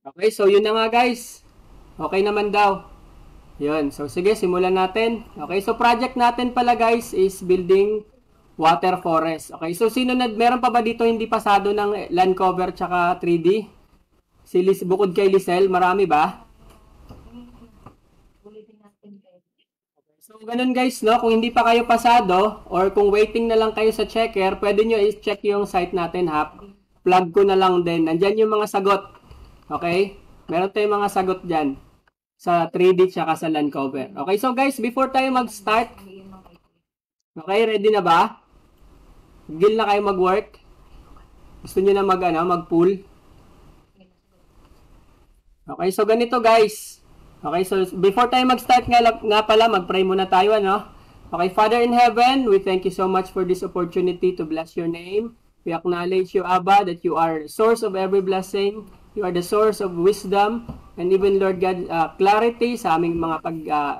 Okay, so yun na nga guys. Okay naman daw. Yun. So sige, simulan natin. Okay, so project natin pala guys is building water forest. Okay, so meron pa ba dito hindi pasado ng land cover tsaka 3D? Bukod kay Lisel, marami ba? So ganun guys, no? Kung hindi pa kayo pasado or kung waiting na lang kayo sa checker, pwede nyo i-check yung site natin ha. Plug ko na lang din. Nandyan yung mga sagot. Okay? Meron tayong mga sagot dyan sa 3D tsaka sa land cover. Okay, so guys, before tayo mag-start, okay, ready na ba? Gil na kayo mag-work? Gusto nyo na mag-pool? Okay, so ganito guys. Okay, so before tayo mag-start nga pala, mag-pray muna tayo, ano? Okay, Father in heaven, we thank you so much for this opportunity to bless your name. We acknowledge you, Abba, that you are the source of every blessing. You are the source of wisdom and even, Lord God, clarity sa aming mga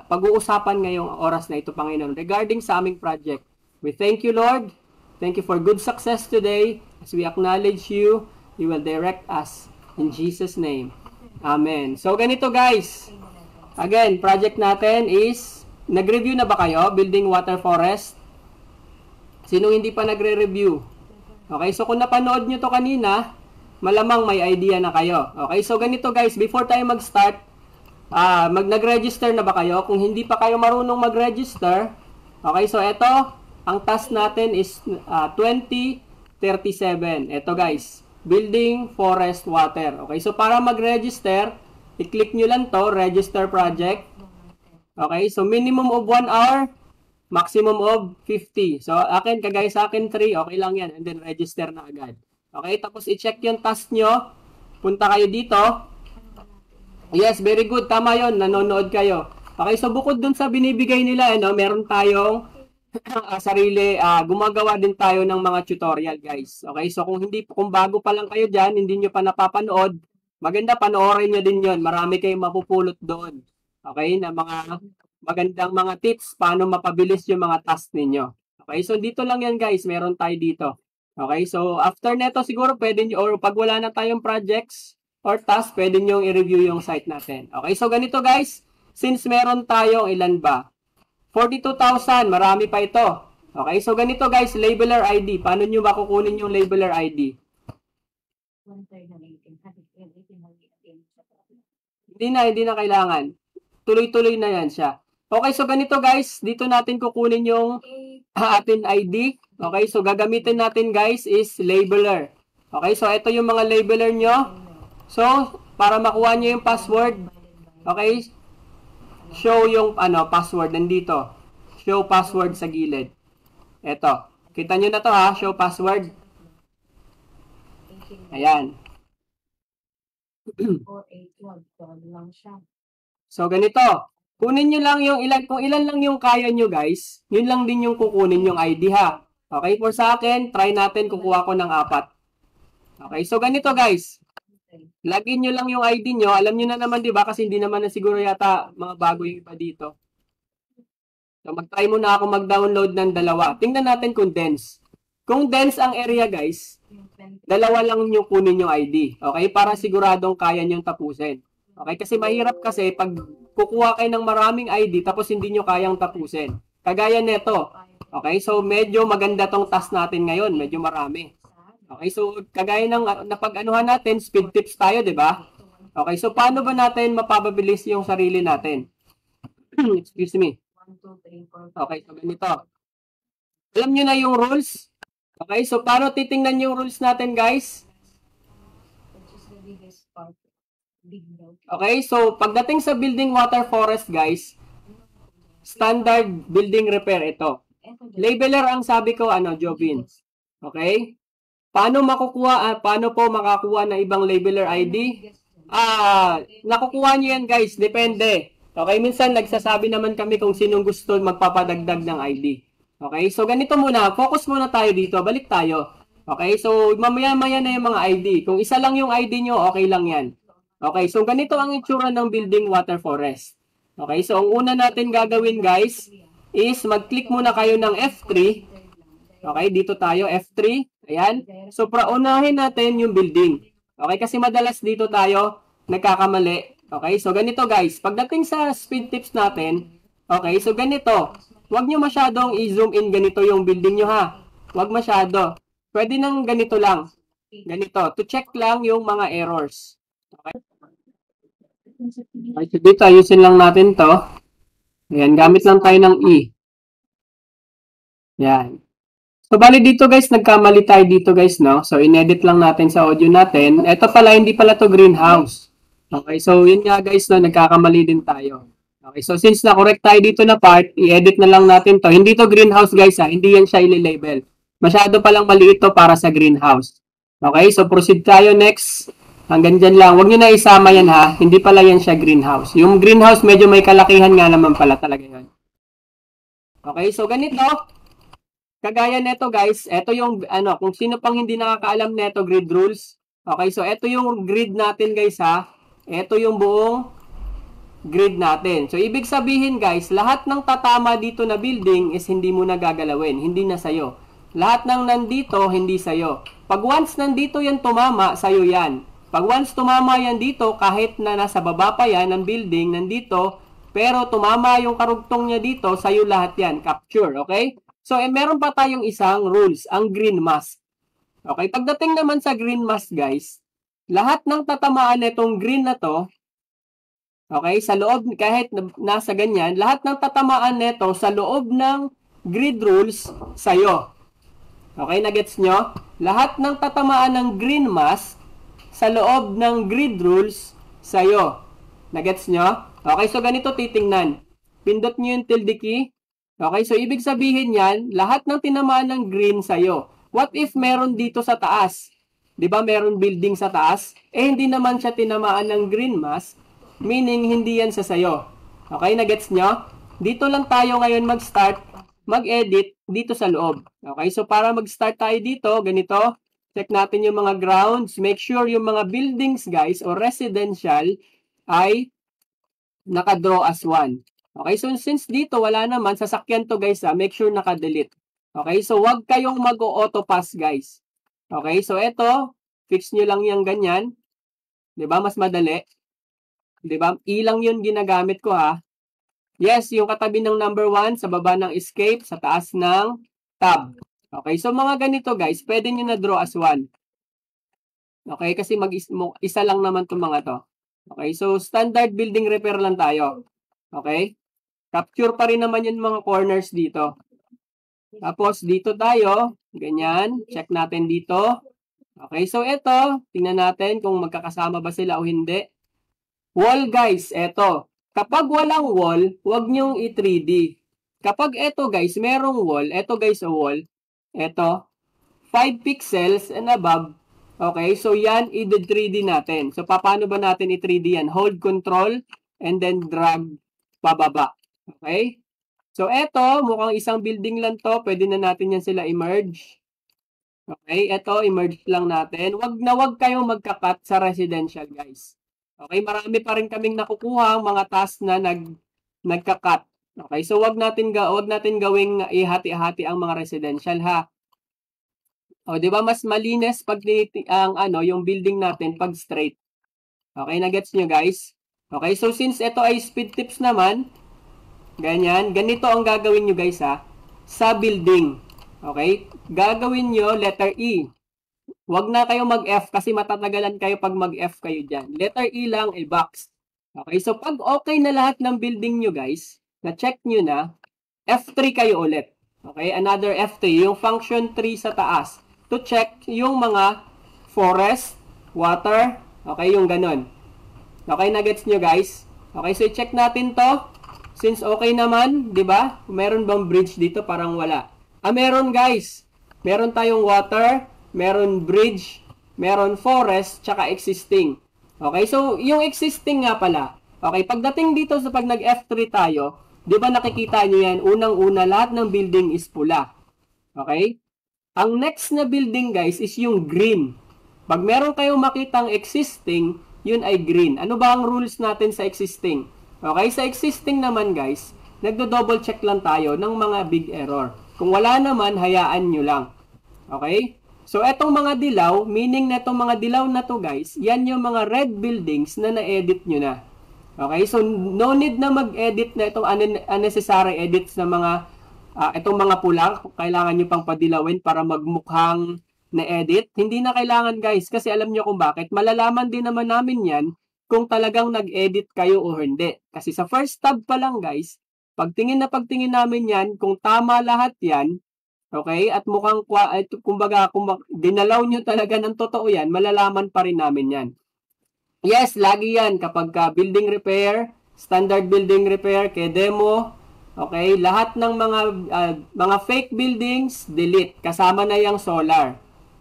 pag-uusapan ngayong oras na ito, Panginoon, regarding sa aming project. We thank you, Lord. Thank you for good success today. As we acknowledge you, you will direct us. In Jesus' name. Amen. So, ganito guys. Again, project natin is, nag-review na ba kayo? Building water forest? Sino hindi pa nagre-review? Okay, so kung napanood nyo to kanina, malamang may idea na kayo. Okay, so ganito guys, before tayo mag-start, nag-register na ba kayo? Kung hindi pa kayo marunong mag-register, okay, so ito, ang task natin is 2037. Ito guys, building forest water. Okay, so para mag-register, i-click nyo lang to, register project. Okay, so minimum of 1 hour, maximum of 50. So kagaya sa akin 3, okay lang yan. And then register na agad. Okay, tapos i-check yung task nyo. Punta kayo dito. Yes, very good. Tama yon, nanonood kayo. Okay, so bukod dun sa binibigay nila, meron tayong gumagawa din tayo ng mga tutorial guys. Okay, so kung bago pa lang kayo dyan, hindi nyo pa napapanood, maganda panoorin nyo din yon. Marami kayong mapupulot doon. Okay, na mga magandang mga tips paano mapabilis yung mga task ninyo. Okay, so dito lang yan guys, meron tayo dito. Okay, so after neto siguro pwede nyo, or pag wala na tayong projects or task, pwede nyo i-review yung site natin. Okay, so ganito guys, since meron tayong ilan ba? 42,000, marami pa ito. Okay, so ganito guys, labeler ID. Paano nyo ba kukunin yung labeler ID? Hindi na kailangan. Tuloy-tuloy na yan siya. Okay, so ganito guys, dito natin kukunin yung atin ID. Okay, so gagamitin natin guys is labeler. Okay, so ito yung mga labeler nyo. So, para makuha nyo yung password, okay, show yung password nandito. Show password sa gilid. Ito. Kita nyo na to ha, show password. Ayan. So, ganito. Kunin nyo lang yung kung ilan lang yung kaya nyo guys, yun lang din yung kukunin yung ID ha. Okay, for sa akin, try natin kukuha ko ng 4. Okay, so ganito guys. Lagin nyo lang yung ID nyo. Alam nyo na naman, di ba? Kasi hindi naman na siguro yata mga bago yung iba dito. So, mag-try muna ako mag-download ng 2. Tingnan natin kung dense. Kung dense ang area, guys, 2 lang nyo kunin yung ID. Okay? Para siguradong kaya nyo tapusin. Okay? Kasi mahirap kasi pag kukuha kayo ng maraming ID tapos hindi nyo kayang tapusin. Kagaya neto. Okay? So, medyo maganda tong task natin ngayon. Medyo marami. Okay, so kagaya ng napag-anuhan natin, speed tips tayo, di ba? Okay, so paano ba natin mapapabilis yung sarili natin? Excuse me. Okay, so ganito. Alam nyo na yung rules? Okay, so paano titingnan yung rules natin, guys? Okay, so pagdating sa building water forest, guys, standard building repair ito. Labeler ang sabi ko, Jovin. Okay? Paano po makakuha ng ibang labeler ID? Nakukuha nyo yan guys, depende. Okay, minsan nagsasabi naman kami kung sinong gusto magpapadagdag ng ID. Okay, so ganito muna, focus muna tayo dito, balik tayo. Okay, so mamaya-maya na yung mga ID. Kung isa lang yung ID nyo, okay lang yan. Okay, so ganito ang itsura ng building water forest. Okay, so ang una natin gagawin guys, is mag-click muna kayo ng F3. Okay, dito tayo, F3. Ayan. So, paunahin natin yung building. Okay, kasi madalas dito tayo nagkakamali. Okay, so ganito guys, pagdating sa speed tips natin, okay, so ganito, huwag nyo masyadong i-zoom in ganito yung building nyo ha. Huwag masyado. Pwede nang ganito lang. Ganito, to check lang yung mga errors. Okay, so dito, ayusin lang natin to. Ayan, gamit lang tayo ng E. Yan. So, bali dito guys, nagkamali tayo dito guys, no? So, inedit lang natin sa audio natin. Ito pala, hindi pala to greenhouse. Okay, so yun nga guys, no? Nagkakamali din tayo. Okay, so since na-correct tayo dito na part, i-edit na lang natin to. Hindi to greenhouse guys, ha? Hindi yan siya i-label. Masyado palang maliit to para sa greenhouse. Okay, so proceed tayo next. Hanggang dyan lang. Huwag nyo na isama yan ha. Hindi pala yan siya greenhouse. Yung greenhouse, medyo may kalakihan nga naman pala talaga yan. Okay, so ganito. Kagaya neto guys, ito yung kung sino pang hindi nakakaalam neto grid rules. Okay, so ito yung grid natin guys ha. Ito yung buong grid natin. So ibig sabihin guys, lahat ng tatama dito na building is hindi mo na gagalawin, hindi na sayo. Lahat ng nandito hindi sayo. Pag once nandito yan tumama, sayo yan. Pag once tumama yan dito, kahit na nasa baba pa yan ng building nandito, pero tumama yung karugtong niya dito, sayo lahat yan, capture, okay? So, meron pa tayong isang rules, ang green mask. Okay, pagdating naman sa green mask, guys, lahat ng tatamaan nitong green na to, okay, sa loob, kahit nasa ganyan, lahat ng tatamaan nito sa loob ng grid rules, sa'yo. Okay, nagets nyo? Lahat ng tatamaan ng green mask sa loob ng grid rules, sa'yo. Nagets nyo? Okay, so ganito titingnan. Pindot nyo yung tilde key. Okay, so ibig sabihin yan, lahat ng tinamaan ng green sa'yo. What if meron dito sa taas? Diba meron building sa taas? Eh hindi naman siya tinamaan ng green mask, meaning hindi yan sa sayo. Okay, nagets nyo? Dito lang tayo ngayon mag-start, mag-edit dito sa loob. Okay, so para mag-start tayo dito, ganito, check natin yung mga grounds. Make sure yung mga buildings guys o residential ay nakadraw as one. Okay, so since dito wala naman, sasakyan to guys ha, make sure naka-delete. Okay, so wag kayong mag-auto pass guys. Okay, so eto, fix nyo lang yung ganyan. Diba, mas madali. Diba, ilang yun ginagamit ko ha. Yes, yung katabi ng number 1, sa baba ng escape, sa taas ng tab. Okay, so mga ganito guys, pwede nyo na draw as one. Okay, kasi isa lang naman itong mga to. Okay, so standard building repair lang tayo. Okay, capture pa rin naman yung mga corners dito. Tapos dito tayo, ganyan, check natin dito. Okay, so ito, tingnan natin kung magkakasama ba sila o hindi. Wall guys, ito. Kapag walang wall, huwag nyong i-3D. Kapag ito guys, merong wall, ito guys o wall, ito, 5 pixels and above. Okay, so yan, i-3D natin. So, paano ba natin i-3D yan? Hold control and then drag pababa. Okay? So, eto, mukhang isang building lang to. Pwede na natin yan sila i-merge. Okay, eto, i-merge lang natin. Wag kayong magka-cut sa residential, guys. Okay, marami pa rin kaming nakukuha mga task na nagka-cut. Okay, so wag natin gawing ihati-hati ang mga residential, ha. O, di ba mas malinis pag yung building natin pag straight. Okay, na-gets nyo, guys? Okay, so since ito ay speed tips naman, ganyan, ganito ang gagawin nyo guys ha, sa building. Okay, gagawin nyo letter E. Huwag na kayo mag-F kasi matatagalan kayo pag mag-F kayo dyan. Letter E lang, box. Okay, so pag okay na lahat ng building nyo guys, na-check nyo na, F3 kayo ulit. Okay, another F3, yung function 3 sa taas. To check yung mga forest, water, okay, yung ganon. Okay, na-gets nyo guys? Okay, so i-check natin to. Since okay naman, di ba? Meron bang bridge dito? Parang wala. Meron guys. Meron tayong water, meron bridge, meron forest, tsaka existing. Okay, so yung existing nga pala. Okay, pagdating dito sa pag nag-F3 tayo, di ba nakikita nyo yan? Unang-una, lahat ng building is pula. Okay? Ang next na building guys is yung green. Pag meron kayong makitang existing, yun ay green. Ano ba ang rules natin sa existing? Okay, sa existing naman guys, nagdo-double check lang tayo ng mga big error. Kung wala naman, hayaan nyo lang. Okay? So, etong mga dilaw, meaning na etong mga dilaw na to guys, yan yung mga red buildings na na-edit nyo na. Okay, so no need na mag-edit na itong unnecessary edits na mga, itong mga pula, kailangan nyo pang padilawin para magmukhang na-edit. Hindi na kailangan guys, kasi alam nyo kung bakit. Malalaman din naman namin yan kung talagang nag-edit kayo o hindi. Kasi sa first tab pa lang guys, pagtingin namin yan, kung tama lahat yan, okay? At mukhang, kumbaga, kung dinalaw nyo talaga ng totoo yan, malalaman pa rin namin yan. Yes, lagi yan. Kapag building repair, standard building repair, kay demo, okay? Lahat ng mga fake buildings, delete. Kasama na yung solar.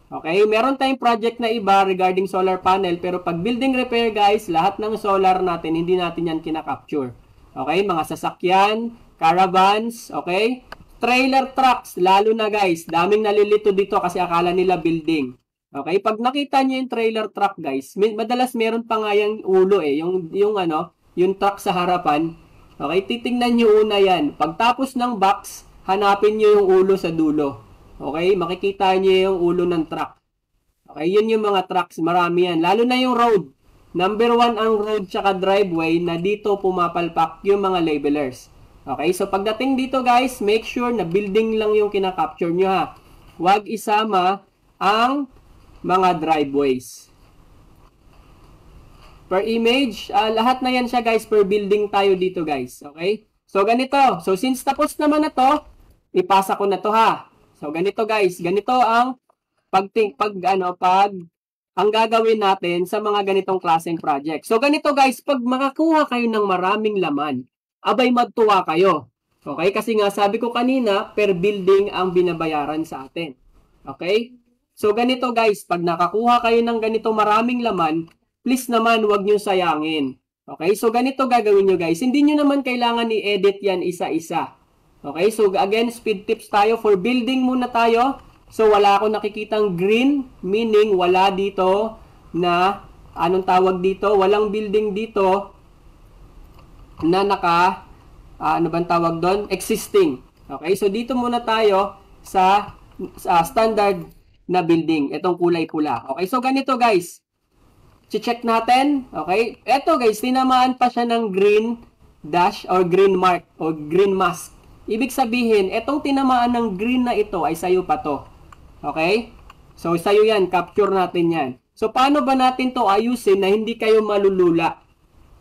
Okay? Meron tayong project na iba regarding solar panel, pero pag building repair guys, lahat ng solar natin, hindi natin yan kinakapture. Okay? Mga sasakyan, caravans, okay? Trailer trucks, lalo na guys, daming nalilito dito kasi akala nila building. Okay, pag nakita niyo yung trailer truck guys, madalas meron pa nga yung ulo yung truck sa harapan. Okay, titingnan niyo una yan. Pagtapos ng box, hanapin niyo yung ulo sa dulo. Okay, makikita niyo yung ulo ng truck. Okay, yun yung mga trucks, marami yan. Lalo na yung road. Number 1 ang road tsaka driveway na dito pumapalpak yung mga labelers. Okay, so pagdating dito guys, make sure na building lang yung kinakapture nyo ha. Huwag isama ang mga driveways. Per image, lahat na yan siya guys, per building tayo dito guys. Okay, so ganito. So since tapos naman na to, ipasa ko na to ha. So ganito guys, ganito ang ang gagawin natin sa mga ganitong klaseng project. So ganito guys, pag makakuha kayo ng maraming laman, abay magtuwa kayo. Okay? Kasi nga sabi ko kanina, per building ang binabayaran sa atin. Okay? So ganito guys, pag nakakuha kayo ng ganito maraming laman, please naman huwag nyo sayangin. Okay? So ganito gagawin nyo guys. Hindi nyo naman kailangan i-edit yan isa-isa. Okay? So again, speed tips tayo. For building muna tayo. So wala akong nakikitang green, meaning wala dito na, anong tawag dito? Walang building dito na ano bang tawag doon? Existing. Okay, so dito muna tayo sa standard na building. Itong kulay pula. Okay, so ganito guys. Check natin. Okay, eto guys, tinamaan pa siya ng green dash or green mark or green mask. Ibig sabihin, etong tinamaan ng green na ito ay sayo pa to. Okay, so sayo yan. Capture natin yan. So paano ba natin to ayusin na hindi kayo malulula?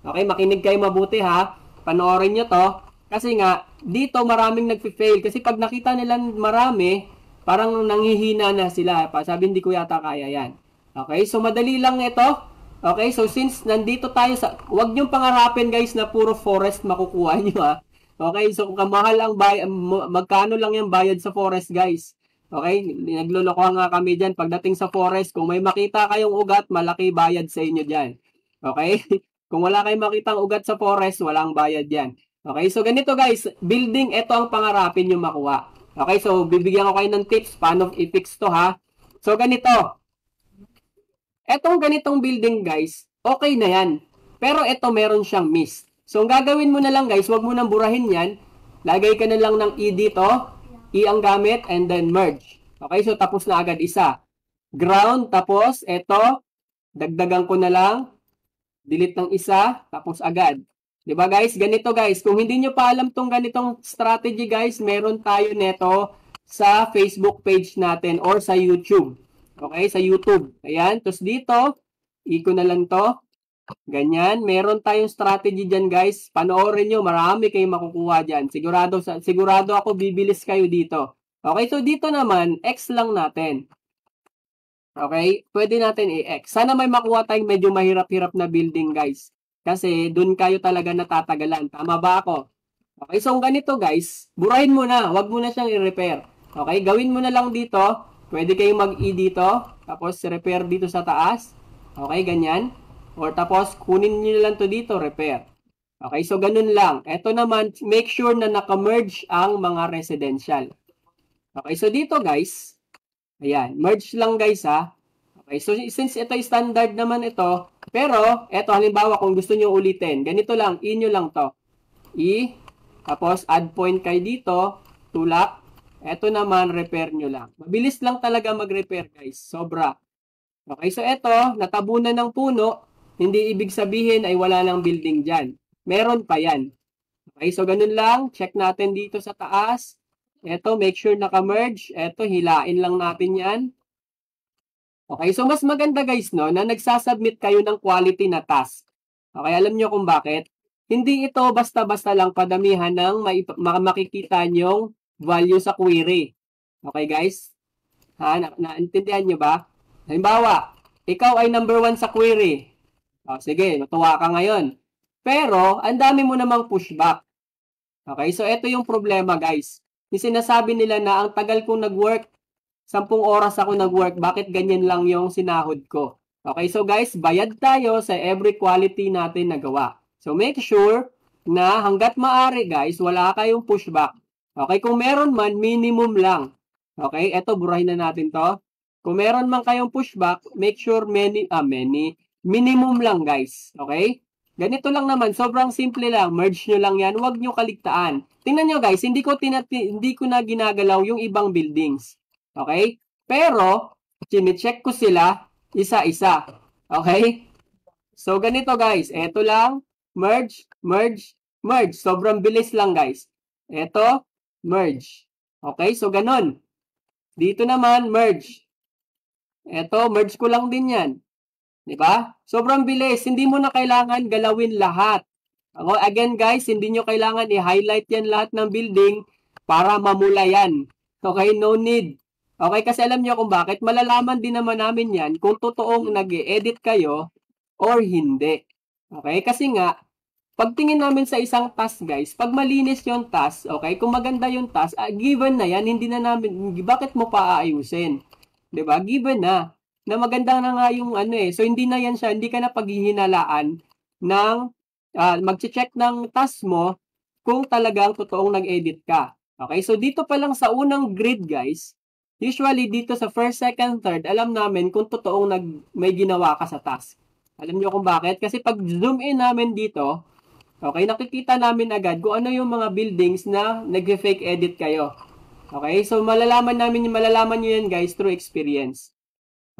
Okay, makinig kayo mabuti ha. Panoorin nyo to. Kasi nga, dito maraming nagfi-fail. Kasi pag nakita nila marami, parang nanghihina na sila. Sabi, hindi ko yata kaya yan. Okay, so madali lang ito. Okay, so since nandito tayo sa... Huwag nyo pangarapin guys na puro forest makukuha nyo ha. Okay, so kung kamahal ang magkano lang yung bayad sa forest guys. Okay, nagluloko nga kami dyan. Pagdating sa forest, kung may makita kayong ugat, malaki bayad sa inyo dyan. Okay? Kung wala kayong makitang ugat sa forest, walang bayad yan. Okay, so ganito guys, building, ito ang pangarapin nyo makuha. Okay, so bibigyan ko kayo ng tips paano i-fix to ha. So ganito, etong ganitong building guys, okay na yan. Pero ito meron siyang miss. So ang gagawin mo na lang guys, huwag mo nang burahin yan. Lagay ka na lang ng E dito, E ang gamit, and then merge. Okay, so tapos na agad isa. Ground, tapos ito, dagdagan ko na lang. Delete ng isa, tapos agad. Diba guys? Ganito guys. Kung hindi nyo pa alam tong ganitong strategy guys, meron tayo neto sa Facebook page natin or sa YouTube. Okay? Sa YouTube. Ayan. Tapos dito, iko na lang to. Ganyan. Meron tayong strategy dyan guys. Panoorin nyo. Marami kayong makukuha dyan. Sigurado ako bibilis kayo dito. Okay? So dito naman, X lang natin. Okay? Pwede natin i-X. Sana may makuha tayong medyo mahirap-hirap na building, guys. Kasi dun kayo talaga natatagalan. Tama ba ako? Okay, so ganito, guys. Burahin mo na. Huwag mo na siyang i-repair. Okay? Gawin mo na lang dito. Pwede kayong mag-E dito. Tapos, repair dito sa taas. Okay, ganyan. Or tapos, kunin nyo lang to dito, repair. Okay, so ganun lang. Ito naman, make sure na naka-merge ang mga residential. Okay, so dito, guys. Ayan, merge lang guys ha. Okay, so since ito ay standard naman ito, pero ito halimbawa kung gusto nyo ulitin, ganito lang, E nyo lang to. E, tapos add point kayo dito, tulak, Ito naman, repair nyo lang. Mabilis lang talaga mag-repair, guys. Sobra. Okay, so ito, natabunan ng puno, hindi ibig sabihin ay wala ng building dyan. Meron pa yan. Okay, so ganun lang. Check natin dito sa taas. Ito, make sure naka-merge. Ito, hilain lang natin yan. Okay, so mas maganda guys, no, na nagsasubmit kayo ng quality na task. Okay, alam nyo kung bakit? Hindi ito basta-basta lang padamihan ng makikita nyong value sa query. Okay guys? Naintindihan nyo ba? Halimbawa, ikaw ay number 1 sa query. O, sige, matuwa ka ngayon. Pero, ang dami mo namang pushback. Okay, so ito yung problema guys. Yung sinasabi nila na ang tagal kong nag-work, 10 oras ako nag-work, bakit ganyan lang yung sinahod ko? Okay, so guys, bayad tayo sa every quality natin na gawa. So make sure na hanggat maaari guys, wala kayong pushback. Okay, kung meron man, minimum lang. Okay, eto, burahin na natin to. Kung meron man kayong pushback, make sure minimum lang guys. Okay? Ganito lang naman, sobrang simple lang. Merge nyo lang yan, huwag nyo kaligtaan. Tingnan nyo guys, hindi ko na ginagalaw yung ibang buildings. Okay? Pero, chine-check ko sila isa-isa. Okay? So, ganito guys. Ito lang. Merge, merge, merge. Sobrang bilis lang guys. Ito, merge. Okay? So, ganun. Dito naman, merge. Ito, merge ko lang din yan. Diba? Sobrang bilis. Hindi mo na kailangan galawin lahat. Again guys, hindi nyo kailangan i-highlight yan lahat ng building para mamula yan. Okay? No need. Okay, kasi alam nyo kung bakit. Malalaman din naman namin yan kung totoong nag-e-edit kayo or hindi. Okay, kasi nga, pagtingin namin sa isang task guys, pag malinis yung task, okay, kung maganda yung task, given na yan, hindi na namin, bakit mo pa aayusin? Diba? Given na maganda na nga yung ano eh. So, hindi na yan siya, hindi ka na paghihinalaan ng, mag-check ng task mo kung talagang totoong nag-edit ka. Okay, so dito pa lang sa unang grid guys, usually, dito sa first, second, third, alam namin kung totoong may ginawa ka sa task. Alam nyo kung bakit? Kasi pag zoom in namin dito, okay, nakikita namin agad kung ano yung mga buildings na nag-fake edit kayo. Okay, so malalaman nyo yan guys through experience.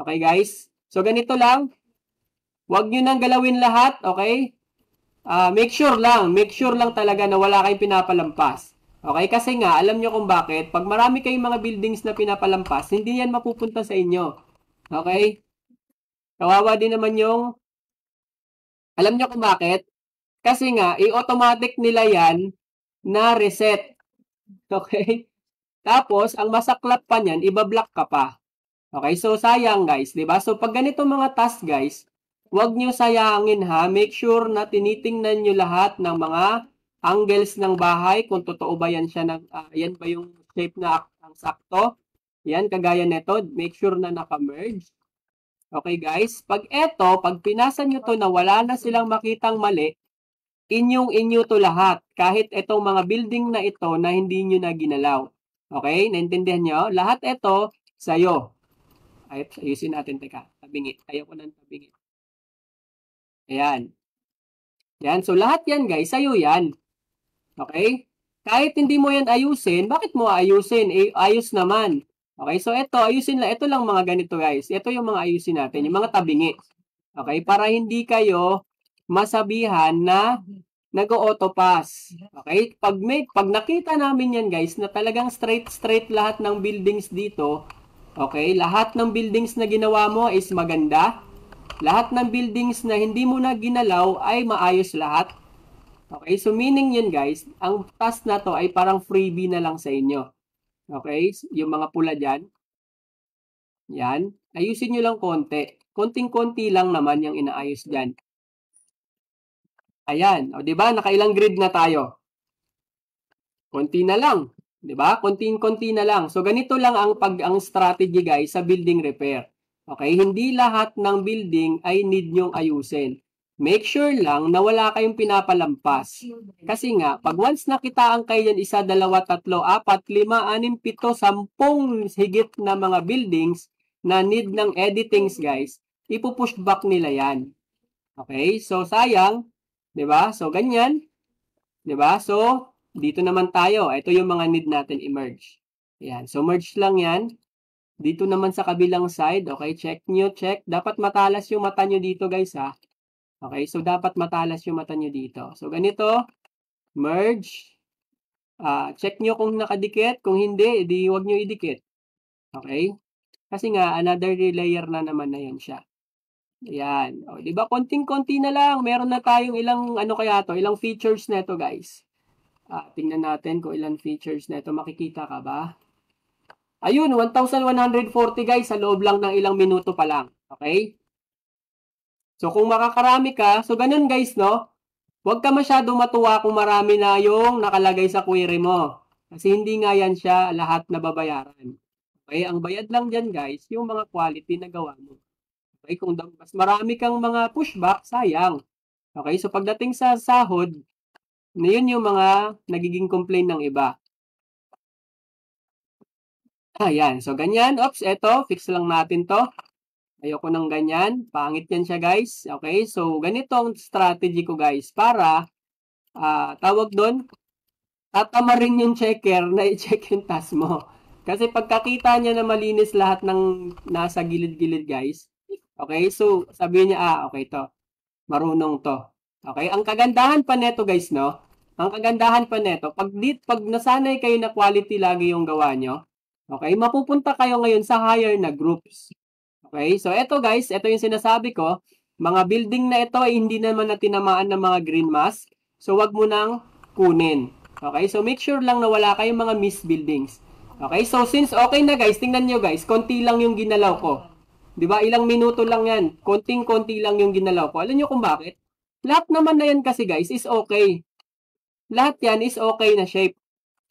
Okay guys? So ganito lang. Huwag nyo nang galawin lahat, okay? Make sure lang talaga na wala kayong pinapalampas. Okay, kasi nga, alam nyo kung bakit, pag marami kayong mga buildings na pinapalampas, hindi yan mapupunta sa inyo. Okay? Kawawa din naman yung, alam nyo kung bakit? Kasi nga, i-automatic nila yan na reset. Okay? Tapos, ang masaklap pa niyan, ibablock ka pa. Okay, so sayang guys, di ba? So, pag ganito mga task guys, huwag nyo sayangin ha. Make sure na tinitingnan nyo lahat ng mga angles ng bahay, kung totoo ba yan siya, yan ba yung shape na ang sakto. Yan, kagaya nito, make sure na naka-merge. Okay guys, pag pinasa nyo to na wala na silang makitang mali, inyo to lahat. Kahit itong mga building na ito na hindi nyo na ginalaw. Okay, naintindihan nyo? Lahat ito, sa'yo. Ayusin natin, teka, tabingi. Ayaw ko nang tabingi. Ayan. Yan, so lahat yan guys, sa'yo yan. Okay? Kahit hindi mo yan ayusin, bakit mo ayusin? Ayos naman. Okay? So, ayusin lang. Ito lang mga ganito, guys. Ito yung mga ayusin natin. Yung mga tabingi. Okay? Para hindi kayo masabihan na nag-auto pass. Okay? Pag nakita namin yan, guys, na talagang straight lahat ng buildings dito, okay? Lahat ng buildings na ginawa mo is maganda. Lahat ng buildings na hindi mo na ginalaw ay maayos lahat. Okay, so meaning yun guys, ang task na to ay parang freebie na lang sa inyo. Okay, yung mga pula dyan. Yan, ayusin nyo lang konti. Konting-konti lang naman yung inaayos dyan. Ayan, o diba, nakailang grid na tayo. Konti na lang, diba? Konting-konti na lang. So ganito lang ang strategy guys sa building repair. Okay, hindi lahat ng building ay need nyong ayusin. Make sure lang na wala kayong pinapalampas. Kasi nga, pag once nakitaan kayo yan, 1, 2, 3, 4, 5, 6, 7, 10 higit na mga buildings na need ng editings guys, ipupush back nila yan. Okay? So, sayang. 'Di ba? So, ganyan. 'Di ba? So, dito naman tayo. Ito yung mga need natin i-merge. Ayan. So, merge lang yan. Dito naman sa kabilang side, okay, check nyo, check. Dapat matalas yung mata nyo dito, guys, ha. Okay, so dapat matalas yung mata nyo dito. So, ganito, merge. Check nyo kung nakadikit. Kung hindi, edi huwag nyo idikit. Okay? Kasi nga, another layer na naman na yan siya. Ayan. O, di ba, konting-konti na lang. Meron na tayong ilang, ano kaya to, ilang features na ito, guys. Tingnan natin kung ilang features na ito. Makikita ka ba? Ayun, 1,140 guys, sa loob lang ng ilang minuto pa lang. Okay? So, kung makakarami ka, so ganun guys, no? Huwag ka masyado matuwa kung marami na yung nakalagay sa query mo. Kasi hindi nga yan siya lahat na babayaran. Okay? Ang bayad lang dyan guys, yung mga quality na gawa mo. Okay? Kung mas marami kang mga pushback, sayang. Okay? So, pagdating sa sahod, na yun yung mga nagiging complaint ng iba. Ayan. So, ganyan. Oops, eto. Fix lang natin to. Ayoko ng ganyan. Pangit yan siya, guys. Okay? So, ganito ang strategy ko, guys. Para, tawag doon, tatamarin yung checker na i-check yung task mo. Kasi pagkakita niya na malinis lahat ng nasa gilid-gilid, guys. Okay? So, sabihin niya, okay to. Marunong to. Okay? Ang kagandahan pa neto, guys, no? Ang kagandahan pa neto, pag nasanay kayo na quality lagi yung gawa nyo, okay, mapupunta kayo ngayon sa higher na groups. Okay, so eto guys, ito yung sinasabi ko, mga building na ito ay hindi naman na tinamaan ng mga green mask, so wag mo nang kunin. Okay, so make sure lang na wala kayong mga missed buildings. Okay, so since okay na guys, tingnan nyo guys, konti lang yung ginalaw ko. 'Di ba? Ilang minuto lang yan. Konting-konti lang yung ginalaw ko. Alam nyo kung bakit? Lahat naman na yan kasi guys is okay. Lahat yan is okay na shape.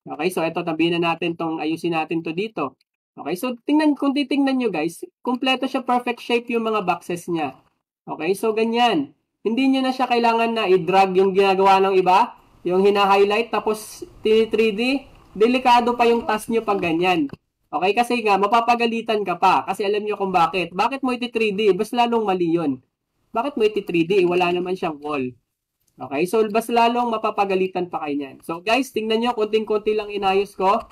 Okay, so ito, tabihin na natin tong, ayusin natin to dito. Okay, so kung titingnan nyo guys, kumpleto siya, perfect shape yung mga boxes niya. Okay, so ganyan. Hindi nyo na siya kailangan na i-drag yung ginagawa ng iba, yung hina-highlight, tapos 3D, delikado pa yung task nyo pag ganyan. Okay, kasi nga, mapapagalitan ka pa, kasi alam nyo kung bakit. Bakit mo iti-3D? Mas lalong mali yun. Bakit mo iti-3D? Wala naman siyang wall. Okay, so mas lalong mapapagalitan pa kayo niyan. So guys, tingnan nyo, konting-konti lang inayos ko.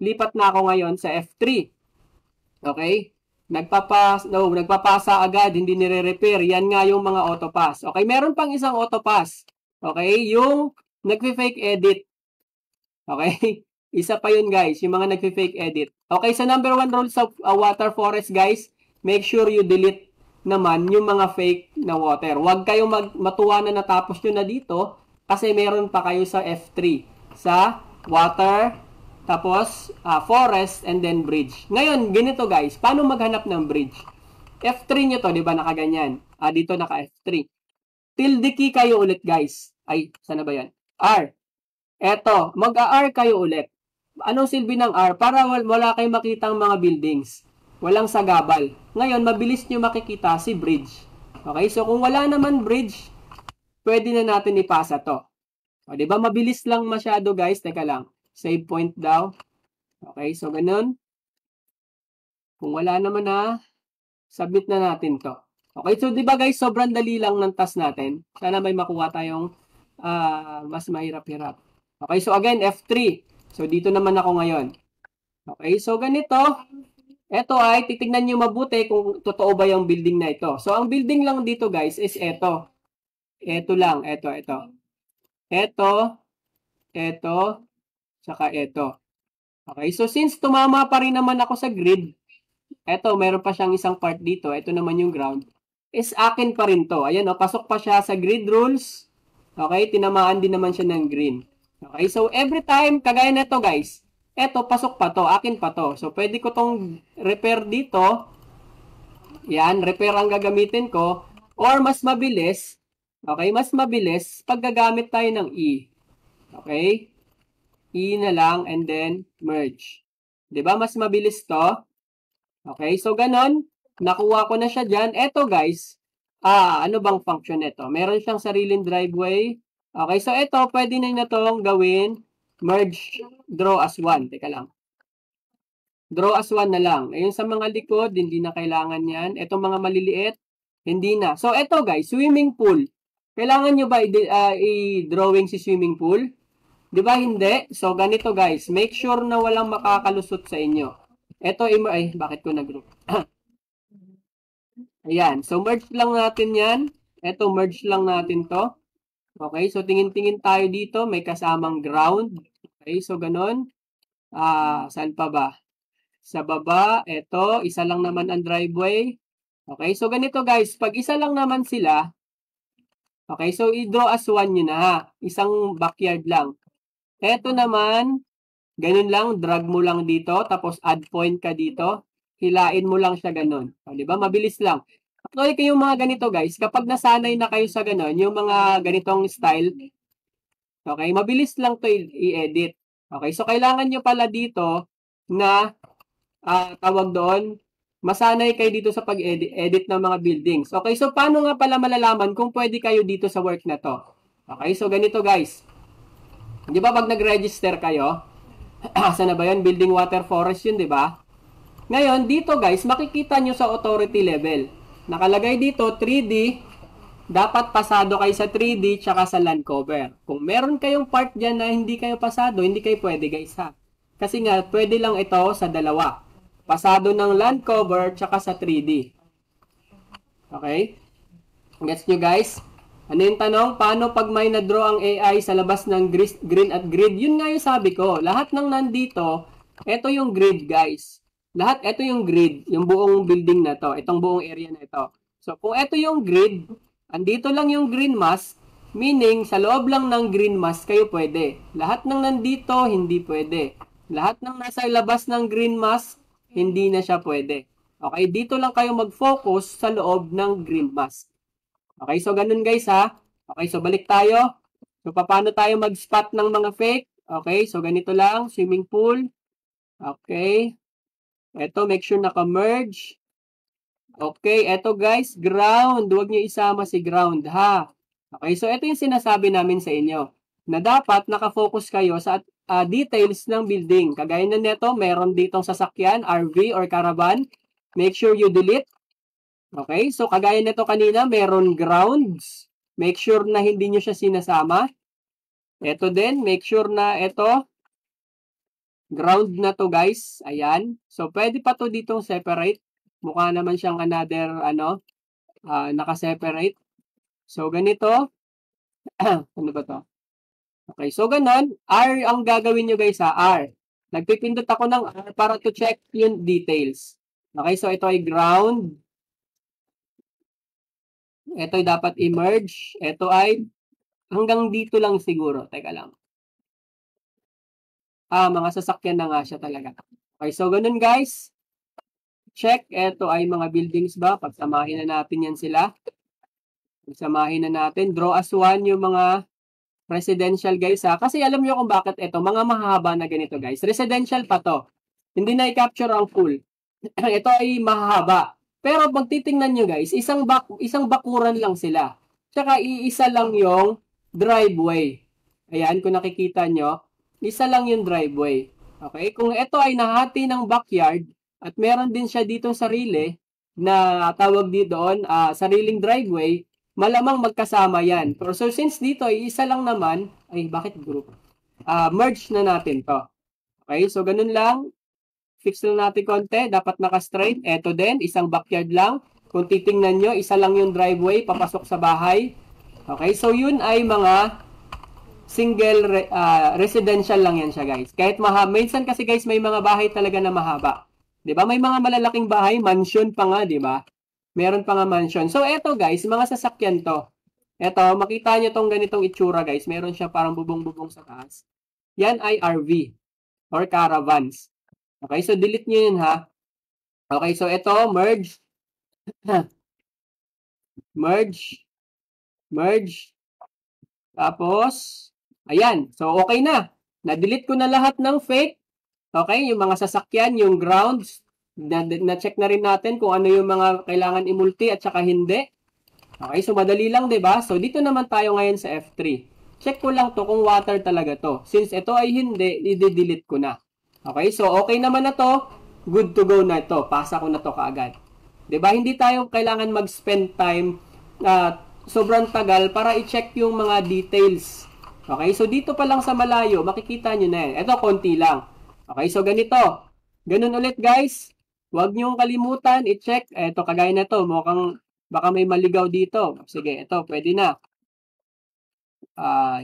Lipat na ako ngayon sa F3. Okay? Nagpapasa agad, hindi nire-repair. Yan nga yung mga autopass. Okay, meron pang isang autopass. Okay, yung nagfi-fake edit. Okay? Isa pa yun guys, yung mga nagfi-fake edit. Okay, sa number 1 rule sa water forest guys, make sure you delete naman yung mga fake na water. Huwag kayong matuwa na natapos nyo na dito kasi meron pa kayo sa F3. Sa water, tapos forest, and then bridge. Ngayon, ganito guys, paano maghanap ng bridge? F3 nyo to, di ba nakaganyan? Dito naka F3. Tilde key kayo ulit guys. Ay, sana ba yan? R. Eto, mag-R kayo ulit. Anong silbi ng R? Para wala kayong makitang mga buildings. Walang sagabal. Ngayon, mabilis nyo makikita si bridge. Okay, so kung wala naman bridge, pwede na natin ipasa to. O, diba? Mabilis lang masyado, guys. Teka lang. Save point daw. Okay, so ganun. Kung wala naman na, submit na natin to. Okay, so diba guys, sobrang dali lang ng task natin. Sana may makuha tayong mas mahirap-hirap. Okay, so again, F3. So dito naman ako ngayon. Okay, so ganito. Ito ay, titignan nyo mabuti kung totoo ba yung building na ito. So, ang building lang dito guys is ito. Ito lang, ito. Ito, saka ito. Okay, so since tumama pa rin naman ako sa grid, ito, meron pa siyang isang part dito. Ito naman yung ground. Is akin pa rin to. Ayan, pasok pa siya sa grid rules. Okay, tinamaan din naman siya ng green. Okay, so every time, kagaya na ito guys, eto, pasok pa to, akin pa to. So, pwede ko tong repair dito. Yan, repair ang gagamitin ko. Or mas mabilis, okay, mas mabilis pag gagamit tayo ng E. Okay? E na lang and then merge. 'Di ba? Mas mabilis to. Okay, so ganon. Nakuha ko na siya dyan. Eto guys, ano bang function nito? Meron siyang sariling driveway. Okay, so eto, pwede na itong gawin merge, draw as one. Teka lang. Draw as one na lang. Ayun sa mga likod, hindi na kailangan yan. Itong mga maliliit, hindi na. So, eto guys, swimming pool. Kailangan nyo ba i-drawing si swimming pool? Di ba hindi? So, ganito guys. Make sure na walang makakalusot sa inyo. Ito, ay, bakit ko nag-group? Ayan. So, merge lang natin yan. Ito, merge lang natin to. Okay, so tingin-tingin tayo dito. May kasamang ground. Okay, so ganun. Saan pa ba? Sa baba, ito, isa lang naman ang driveway. Okay, so ganito guys. Pag isa lang naman sila, okay, so i-draw as one nyo na ha. Isang backyard lang. Ito naman, ganun lang, drag mo lang dito, tapos add point ka dito. Hilain mo lang siya ganun. O, di ba? Mabilis lang. Actually, kayong mga ganito guys, kapag nasanay na kayo sa ganun, yung mga ganitong style, okay, mabilis lang to i-edit. Okay, so kailangan nyo pala dito na, tawag doon, masanay kayo dito sa pag-edit ng mga buildings. Okay, so paano nga pala malalaman kung pwede kayo dito sa work na to? Okay, so ganito guys. Di ba pag nag-register kayo, saan na ba yun? Building water forest yun, di ba? Ngayon, dito guys, makikita nyo sa authority level. Nakalagay dito, 3D, dapat pasado kayo sa 3D tsaka sa land cover. Kung meron kayong part dyan na hindi kayo pasado, hindi kayo pwede guys ha. Kasi nga, pwede lang ito sa dalawa. Pasado ng land cover tsaka sa 3D. Okay? Gets nyo guys? Ano yung tanong? Paano pag may na-draw ang AI sa labas ng green at grid? Yun nga yung sabi ko. Lahat ng nandito, ito yung grid guys. Lahat, ito yung grid. Yung buong building na to. Itong buong area na ito. So, kung ito yung grid, andito lang yung green mask, meaning sa loob lang ng green mask kayo pwede. Lahat ng nandito, hindi pwede. Lahat ng nasa labas ng green mask, hindi na siya pwede. Okay, dito lang kayo mag-focus sa loob ng green mask. Okay, so ganun guys ha. Okay, so balik tayo. So, paano tayo mag-spot ng mga fake? Okay, so ganito lang, swimming pool. Okay. Ito, make sure naka-merge. Okay, ito guys, ground. Huwag nyo isama si ground ha. Okay, so ito yung sinasabi namin sa inyo. Na dapat nakafocus kayo sa details ng building. Kagaya na nito, meron ditong sasakyan, RV or caravan. Make sure you delete. Okay, so kagaya nito kanina, meron grounds. Make sure na hindi nyo siya sinasama. Ito din, make sure na ito, ground na to guys. Ayan. So, pwede pa to ditong separate. Mukha naman siyang another, naka-separate. So, ganito. Ano ba to? Okay, so ganon. R ang gagawin nyo guys ha. R. Nagpipindot ako ng R para to check yung details. Okay, so ito ay ground. Ito ay dapat i-merge. Ito ay hanggang dito lang siguro. Teka lang. Mga sasakyan na nga siya talaga. Okay, so ganun guys. Check. Ito ay mga buildings ba? Pagsamahin na natin yan sila. Pagsamahin na natin. Draw as one yung mga residential guys ha. Kasi alam nyo kung bakit ito. Mga mahaba na ganito guys. Residential pa to. Hindi na i-capture ang full. Ito ay mahaba. Pero pag titingnan nyo guys, isang bakuran lang sila. Tsaka iisa lang yung driveway. Ayan, kung nakikita nyo. Isa lang yung driveway. Okay? Kung ito ay nahati ng backyard at meron din siya dito sarili na tawag dito doon, sariling driveway, malamang magkasama yan. Pero so since dito ay isa lang naman, ay bakit group? Merge na natin to. Okay? So ganun lang. Fix lang natin konti. Dapat naka-straight. Ito din, isang backyard lang. Kung titingnan nyo, isa lang yung driveway papasok sa bahay. Okay? So yun ay mga single residential lang yan siya guys. Kahit minsan kasi guys may mga bahay talaga na mahaba. 'Di ba? May mga malalaking bahay, mansion pa nga, 'di ba? Meron pa nga mansion. So eto guys, mga sasakyan to. Eto, makita niyo tong ganitong itsura guys. Meron siya parang bubong-bubong sa taas. Yan ay RV or caravans. Okay, so delete niyo yun ha. Okay, so eto, merge. Merge. Tapos ayan. So, okay na. Na-delete ko na lahat ng fake. Okay? Yung mga sasakyan, yung grounds. Na-check na rin natin kung ano yung mga kailangan i-multi at saka hindi. Okay? So, madali lang, diba? So, dito naman tayo ngayon sa F3. Check ko lang to kung water talaga to. Since ito ay hindi, i-delete ko na. Okay? So, okay naman na to. Good to go na ito. Pasa ko na to kaagad. Diba? Hindi tayo kailangan mag-spend time sobrang tagal para i-check yung mga details. Okay, so dito pa lang sa malayo, makikita nyo na yan. Ito, konti lang. Okay, so ganito. Ganun ulit guys. Huwag nyo kalimutan, i-check. Ito, kagaya na to. Mukhang baka may maligaw dito. Sige, ito, pwede na.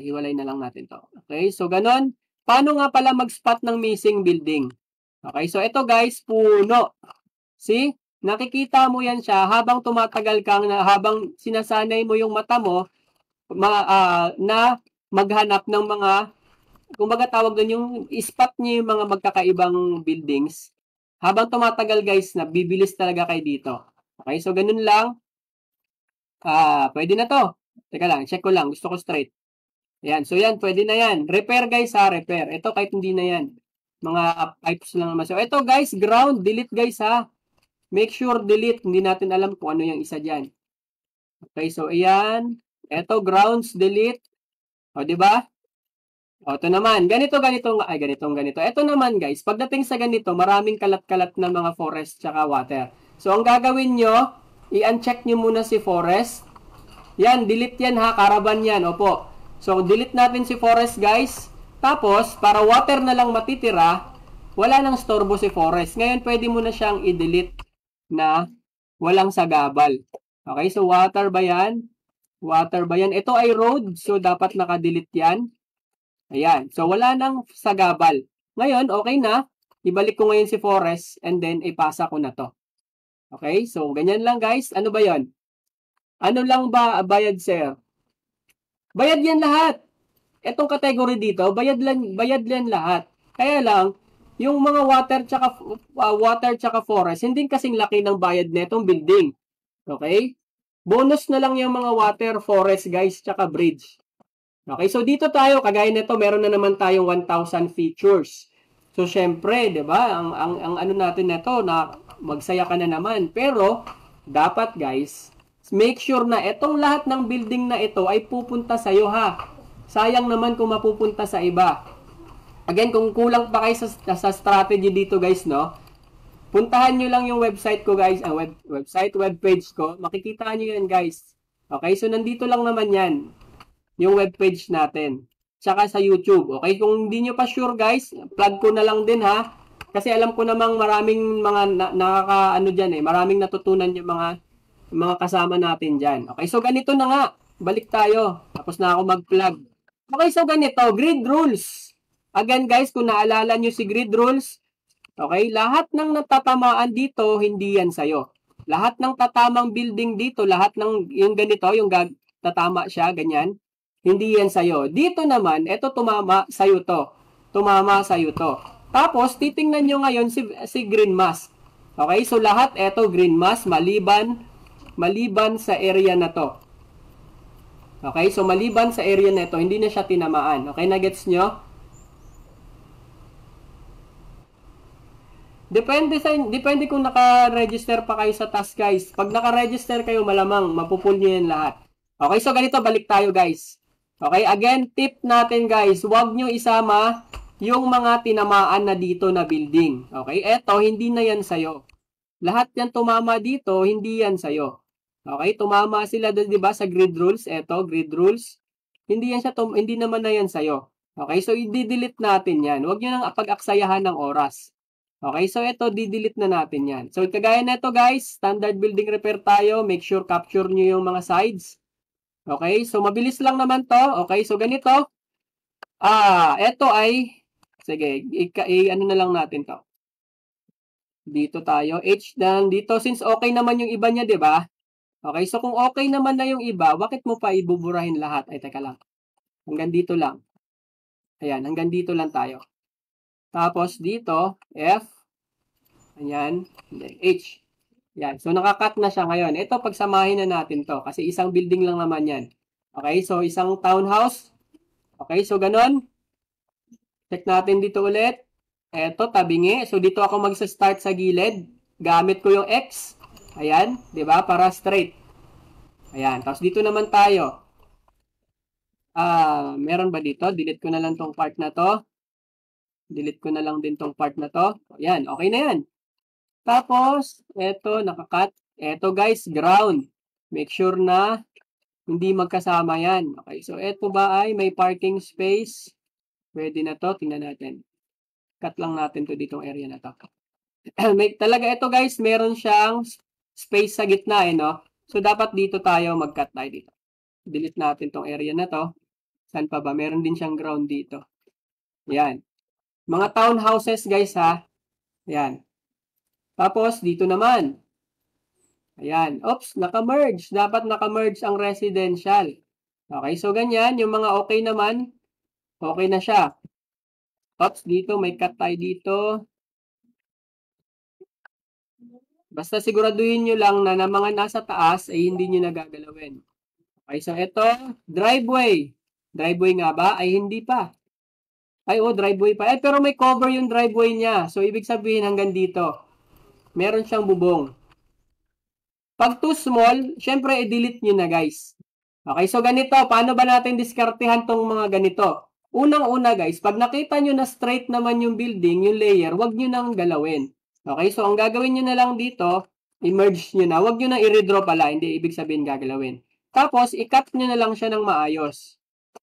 Hiwalay na lang natin to. Okay, so ganun. Paano nga pala mag-spot ng missing building? Okay, so ito guys, puno. See? Nakikita mo yan siya habang tumatagal kang, habang sinasanay mo yung mata mo na maghanap ng mga, kumbaga tawag doon yung spot niyo yung mga magkakaibang buildings. Habang tumatagal guys, bibilis talaga kayo dito. Okay, so ganun lang. Pwede na to. Teka lang, check ko lang. Gusto ko straight. Ayan, so yan, pwede na yan. Repair guys ha, repair. Ito kahit hindi na yan. Mga pipes lang naman. So ito guys, ground, delete guys ha. Make sure delete. Hindi natin alam kung ano yung isa dyan. Okay, so ayan. Ito, grounds, delete. O, diba? O, ito naman. Ganito. Ito naman, guys. Pagdating sa ganito, maraming kalat-kalat na mga forest tsaka water. So, ang gagawin nyo, i-uncheck nyo muna si forest. Yan, delete yan ha. Caravan yan. Opo. So, delete natin si forest, guys. Tapos, para water na lang matitira, wala nang storbo si forest. Ngayon, pwede mo na siyang i-delete na walang sagabal. Okay, so water ba yan? Water ba yan? Ito ay road, so dapat naka-delete yan. Ayan, so wala nang sagabal. Ngayon, okay na. Ibalik ko ngayon si forest and then ipasa ko na to. Okay, so ganyan lang guys. Ano ba yon? Ano lang ba bayad sir? Bayad yan lahat. Itong category dito, bayad yan lahat. Kaya lang, yung mga water tsaka forest, hindi kasing laki ng bayad netong building. Okay? Bonus na lang yung mga water, forest guys, tsaka bridge. Okay, so dito tayo, kagaya nito, meron na naman tayong 1,000 features. So syempre, 'di ba? Ang ano natin nito na magsaya ka na naman. Pero dapat guys, make sure na itong lahat ng building na ito ay pupunta sa iyo ha. Sayang naman kung mapupunta sa iba. Again, kung kulang pa kayo sa strategy dito guys, no? Puntahan nyo lang yung website ko guys, webpage ko. Makikita nyo yan guys. Okay, so nandito lang naman yan. Yung webpage natin. Tsaka sa YouTube. Okay, kung hindi nyo pa sure guys, plug ko na lang din ha. Kasi alam ko namang maraming mga maraming natutunan yung mga kasama natin dyan. Okay, so ganito na nga. Balik tayo. Tapos na ako mag-plug. Okay, so ganito, grid rules. Again guys, kung naalala nyo si grid rules, okay, lahat ng natatamaan dito, hindi yan sa'yo. Lahat ng tatamang building dito, lahat ng yung ganito, yung tatama siya, ganyan, hindi yan sa'yo. Dito naman, ito tumama sa'yo to. Tumama sa'yo to. Tapos, titingnan nyo ngayon si green mask. Okay, so lahat, ito green mask, maliban sa area na to. Okay, so maliban sa area na ito, hindi na siya tinamaan. Okay, na-gets nyo? Depende kung naka-register pa kayo sa task guys. Pag naka-register kayo, malamang mapupul nyo yan lahat. Okay, so ganito, balik tayo guys. Okay, again, tip natin guys, huwag nyo isama yung mga tinamaan na dito na building. Okay, eto, hindi na yan sa'yo. Lahat yan tumama dito, hindi yan sa'yo. Okay, tumama sila, diba, sa grid rules. Eto, grid rules. Hindi naman na yan sa'yo. Okay, so i-delete natin yan. Huwag nyo nang pag-aksayahan ng oras. Okay, so ito, di-delete na natin yan. So, kagaya na ito guys, standard building repair tayo. Make sure capture nyo yung mga sides. Okay, so mabilis lang naman to. Okay, so ganito. Ito ay, sige, ano na lang natin to. Dito tayo, H lang dito. Since okay naman yung iba niya, di ba? Okay, so kung okay naman na yung iba, bakit mo pa ibuburahin lahat? Ay, teka lang. Hanggang dito lang. Ayan, hanggang dito lang tayo. Tapos dito, F. Ayan, H. Yan. So, nakakat na siya ngayon. Ito, pagsamahin na natin to. Kasi isang building lang naman yan. Okay, so isang townhouse. Okay, so ganun. Check natin dito ulit. Ito, tabingi. So, dito ako magsa-start sa gilid. Gamit ko yung X. Ayan, di ba? Para straight. Ayan. Tapos dito naman tayo. Meron ba dito? Delete ko na lang tong part na to. Delete ko na lang din tong part na to. Ayan, okay na yan. Tapos, eto, nakakat. Eto guys, ground. Make sure na Hindi magkasama yan. Okay, so ito ba ay may parking space? Pwede na to. Tingnan natin. Cut lang natin to ditong area na to. May, talaga ito guys, meron siyang space sa gitna no? So dapat dito tayo mag-cut tayo dito. Delete natin tong area na to. Saan pa ba? Meron din siyang ground dito. Yan. Mga townhouses guys ha. Yan. Tapos dito naman. Ayan. Oops, naka-merge. Dapat naka-merge ang residential. Okay, so ganyan. Yung mga okay naman, okay na siya. Oops, dito may cut tayo dito. Basta siguraduhin nyo lang na na mga nasa taas ay hindi nyo nagagalawin. Okay, so ito, driveway. Driveway nga ba? Ay hindi pa. Ay, driveway pa. Pero may cover yung driveway niya. So, ibig sabihin hanggang dito. Meron siyang bubong. Pag too small, syempre, i-delete nyo na, guys. Okay, so ganito. Paano ba natin diskartehan tong mga ganito? Unang-una, guys, pag nakita nyo na straight naman yung building, yung layer, wag nyo nang galawin. Okay, so ang gagawin nyo na lang dito, i-merge nyo na. Wag nyo nang i-redraw pala. Hindi ibig sabihin gagalawin. Tapos, i-cut nyo na lang siya ng maayos.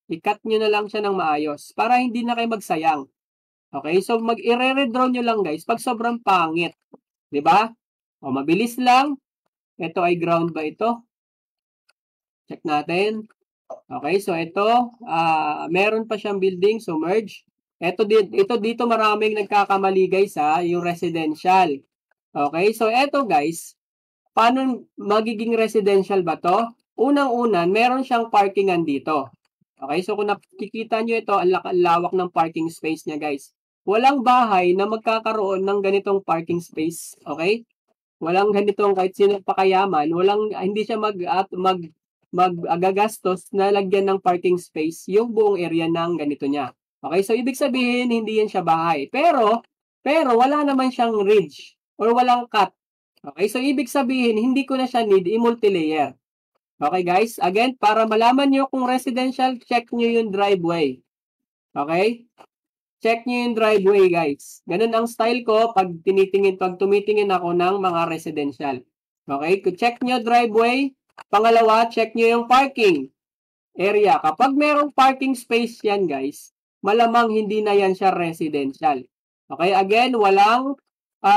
I-cut nyo na lang siya ng maayos para hindi na kayo magsayang. Okay, so i-redraw nyo lang guys pag sobrang pangit. 'Di ba? O, mabilis lang. Ito ay ground ba ito? Check natin. Okay, so ito, meron pa siyang building, so merge. Ito dito maraming nagkakamali guys yung residential. Okay, so ito guys, paano magiging residential ba to? Unang-una, meron siyang parkingan dito. Okay, so kung nakikita nyo ito, ang lawak ng parking space niya guys. Walang bahay na magkakaroon ng ganitong parking space. Okay? Walang ganitong kahit sino pakayaman, hindi siya magagastos na lagyan ng parking space yung buong area ng ganito niya. Okay, so ibig sabihin, hindi yan siya bahay. Pero wala naman siyang ridge or walang cut. Okay, so ibig sabihin, hindi ko na siya need i-multilayer. Okay guys, again, para malaman nyo kung residential, check nyo yung driveway. Okay? Check nyo yung driveway guys. Ganun ang style ko pag tumitingin ako ng mga residential. Okay? Check nyo driveway. Pangalawa, check nyo yung parking area. Kapag merong parking space yan guys, malamang hindi na yan siya residential. Okay? Again, walang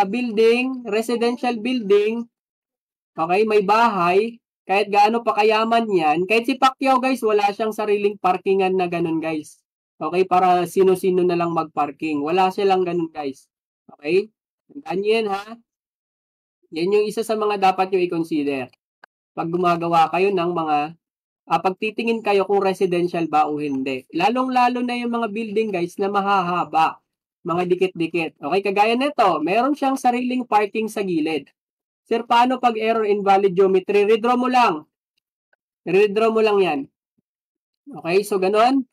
building, residential building. Okay? May bahay. Kahit gaano pa kayaman yan, kahit si Pacquiao guys, wala siyang sariling parkingan na ganun guys. Okay, para sino-sino na lang mag-parking. Wala silang ganun guys. Okay? Tandaan nyo yan ha. Yan yung isa sa mga dapat nyo i-consider. Pag gumagawa kayo ng mga, pagtitingin kayo kung residential ba o hindi. Lalong-lalo na yung mga building guys na mahahaba. Mga dikit-dikit. Okay, kagaya nito, meron siyang sariling parking sa gilid. Sir, paano pag error invalid geometry? Redraw mo lang. Redraw mo lang yan. Okay, so ganun.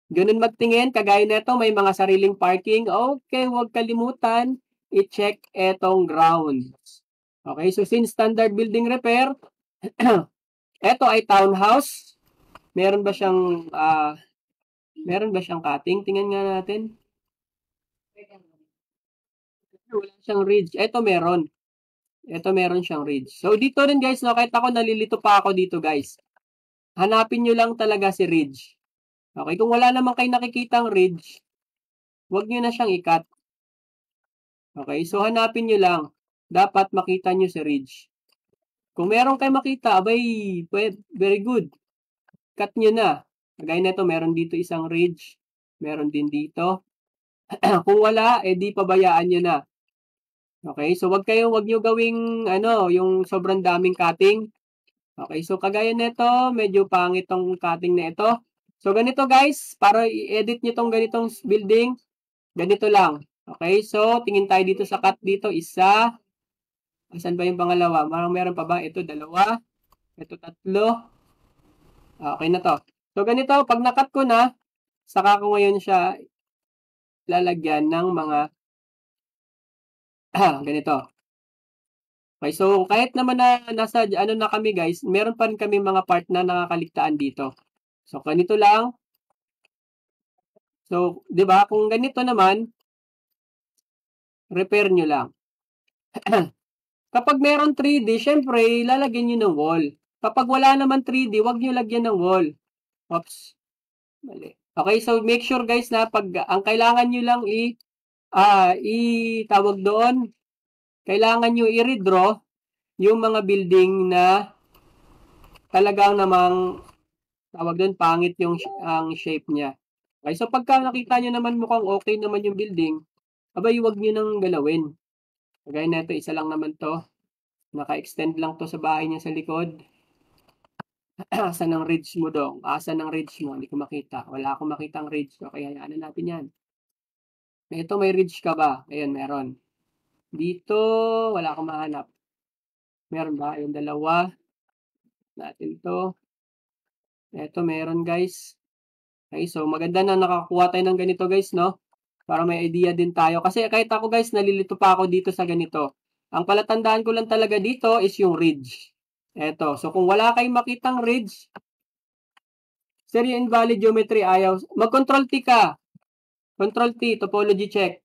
Ganun magtingin. Kagaya nito, may mga sariling parking. Okay, huwag kalimutan. I-check etong grounds. Okay, so since standard building repair, ito ay townhouse. Meron ba siyang cutting? Tingnan nga natin. Wala siyang ridge. Ito meron. Ito meron siyang ridge. So, dito rin guys, no, kahit ako nalilito pa ako dito guys. Hanapin nyo lang talaga si ridge. Okay, kung wala naman kayo nakikitang ridge, huwag nyo na siyang i-cut. Okay, so hanapin nyo lang. Dapat makita nyo si ridge. Kung meron kayo makita, abay, very good. Cut nyo na. Kagaya nito, meron dito isang ridge. Meron din dito. Kung wala, di pabayaan nyo na. Okay, so wag nyo gawing yung sobrang daming cutting. Okay, so kagaya nito, medyo pangit tong cutting na ito. So ganito guys, para i-edit nyo tong ganitong building, ganito lang. Okay, so tingin tayo dito sa cut dito, isa. Asan ba yung pangalawa? Meron pa ba? Ito, dalawa. Ito, tatlo. Okay na to. So ganito, pag nakat ko na, saka ko ngayon siya lalagyan ng mga ganito. Okay, so kahit naman na nasa na kami guys, meron pa rin kami mga part na nakakaligtaan dito. So ganito lang. So, 'di ba? Kung ganito naman, repair nyo lang. Kapag meron 3D, syempre lalagyan niyo ng wall. Kapag wala naman 3D, wag nyo lagyan ng wall. Oops. Mali. Okay, so make sure guys na pag ang kailangan nyo lang tawag doon, kailangan nyo i-redraw yung mga building na talagang namang tawag doon pangit yung ang shape niya. Okay, so pagka nakita nyo naman mukhang okay naman yung building, abay huwag nyo nang galawin. Kagaya na ito, isa lang naman to. Naka-extend lang to sa bahay niya sa likod. Asan ang ridge mo dong? Asan ang ridge mo? Hindi ko makita. Wala akong makitang ridge. Okay, hayaan natin yan. Ito, may ridge ka ba? Ayan, meron. Dito, wala akong mahanap. Meron ba? Yung dalawa. Natin to. Ito, meron guys. Okay, so maganda na nakakuha tayo ng ganito guys, no? Para may idea din tayo. Kasi kahit ako guys, nalilito pa ako dito sa ganito. Ang palatandaan ko lang talaga dito is yung ridge. Eto. So kung wala kayong makitang ridge, sir, yung invalid geometry ayaw. Mag-control T ka. Control T, topology check.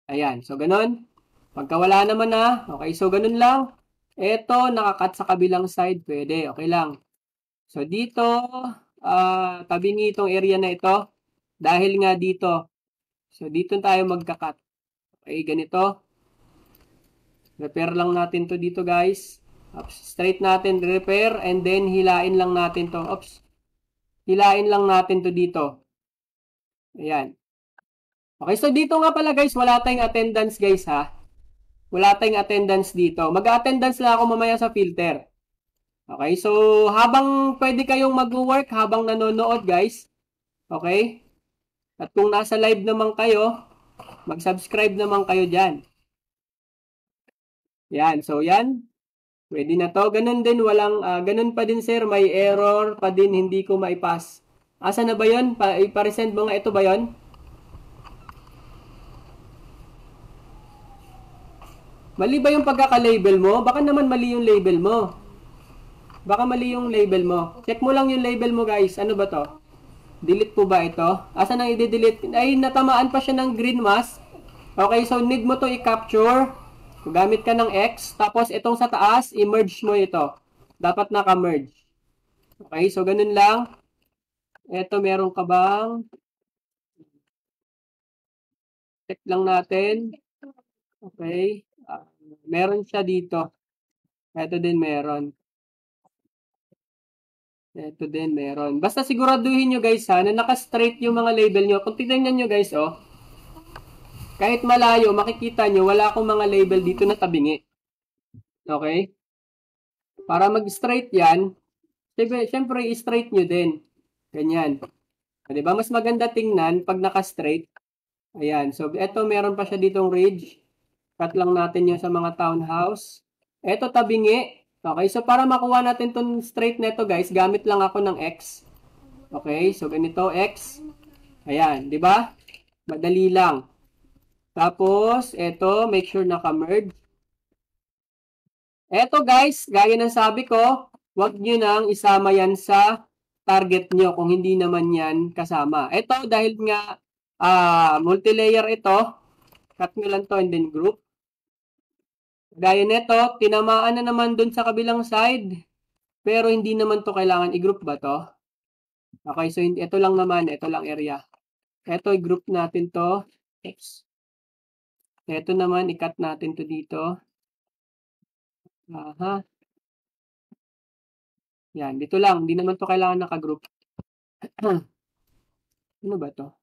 Ayan. So ganun. Pagka wala naman na, okay, so ganun lang. Eto, nakakat sa kabilang side, pwede. Okay lang. So dito, tabingi itong area na ito. Dahil nga dito. So dito tayo magkakat. Okay, ganito. Repair lang natin to dito guys. Oops, straight natin, repair, and then hilain lang natin to. Oops. Hilain lang natin to dito. Ayan. Okay, so dito nga pala guys, wala tayong attendance guys ha. Wala tayong attendance dito. Mag-attendance lang ako mamaya sa filter. Okay, so habang pwede kayong mag-work, habang nanonood guys. Okay? At kung nasa live naman kayo, mag-subscribe naman kayo dyan. Yan, so yan. Pwede na to. Ganun din, ganun pa din sir, may error pa din, hindi ko maipass. Asa na ba yun? Iparesend mo nga, ito ba yun? Mali ba yung pagkaka-label mo? Baka naman mali yung label mo. Baka mali yung label mo. Check mo lang yung label mo guys. Ano ba to? Delete po ba ito? Asa nang i-delete? Ay, natamaan pa siya ng green mask. Okay, so need mo to i-capture. Gamit ka ng X. Tapos itong sa taas, i-merge mo ito. Dapat naka-merge. Okay, so ganun lang. Ito, meron ka bang? Check lang natin. Okay. Meron siya dito. Ito din meron. Ito din meron. Basta siguraduhin nyo guys ha, na naka-straight yung mga label nyo. Kung tignan nyo guys, oh. Kahit malayo, makikita nyo, wala akong mga label dito na tabingi. Okay? Para mag-straight yan, syempre, i-straight nyo din. Ganyan. Diba? Mas maganda tingnan pag naka-straight. Ayan. So, eto, meron pa siya ditong ridge. Cut lang natin yun sa mga townhouse. Eto, tabingi. Okay, so para makuha natin itong straight neto guys, gamit lang ako ng X. Okay, so ganito, X. Ayan, di ba? Madali lang. Tapos, eto, make sure naka-merge. Eto guys, gaya ng sabi ko, huwag nyo nang isama yan sa target nyo kung hindi naman yan kasama. Eto, dahil nga multi-layer ito, cut nyo lang to and then group. Gaya nito, tinamaan na naman dun sa kabilang side. Pero hindi naman to kailangan i-group ba to? Okay, so ito lang naman, ito lang area. Ito, i-group natin to. Oops. Ito naman, i-cut natin to dito. Aha. Yan, dito lang. Hindi naman to kailangan naka-group. Ano ba to?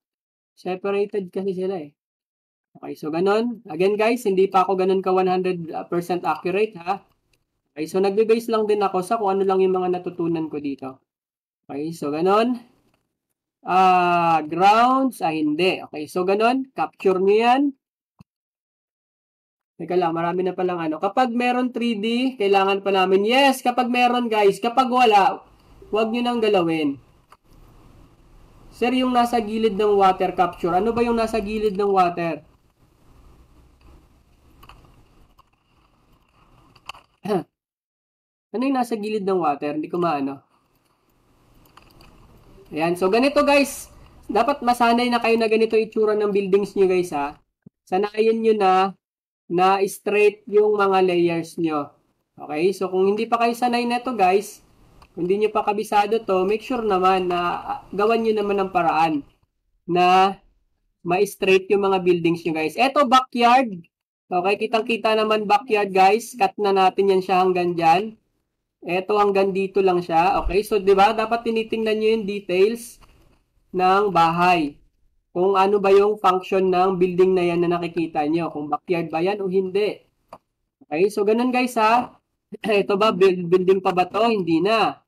Separated kasi sila eh. Okay, so ganun. Again guys, hindi pa ako ganun ka 100% accurate ha. Okay, so nagbe-base lang din ako sa kung ano lang yung mga natutunan ko dito. Okay, so ganun. Grounds, hindi. Okay, so ganun. Capture nyo yan. Teka lang, marami na palang ano. Kapag meron 3D, kailangan pa namin. Yes, kapag meron guys. Kapag wala, huwag nyo nang galawin. Sir, yung nasa gilid ng water capture. Ano ba yung nasa gilid ng water? Ano yung nasa gilid ng water? Hindi ko maano. Ayan. So, ganito guys. Dapat masanay na kayo na ganito itsura ng buildings nyo guys ha. Sanayin nyo na na straight yung mga layers nyo. Okay? So, kung hindi pa kayo sanay neto guys, kung hindi nyo pa kabisado to, make sure naman na gawan nyo naman ng paraan na ma-straight yung mga buildings nyo guys. Eto, backyard. Okay, kitang-kita naman backyard guys. Cut na natin yan siya hanggang dyan. Eto, hanggang dito lang siya. Okay, so diba, dapat tinitingnan nyo yung details ng bahay. Kung ano ba yung function ng building na yan na nakikita nyo. Kung backyard ba yan o hindi. Okay, so ganun guys ha. Ito ba, building pa ba to? Hindi na.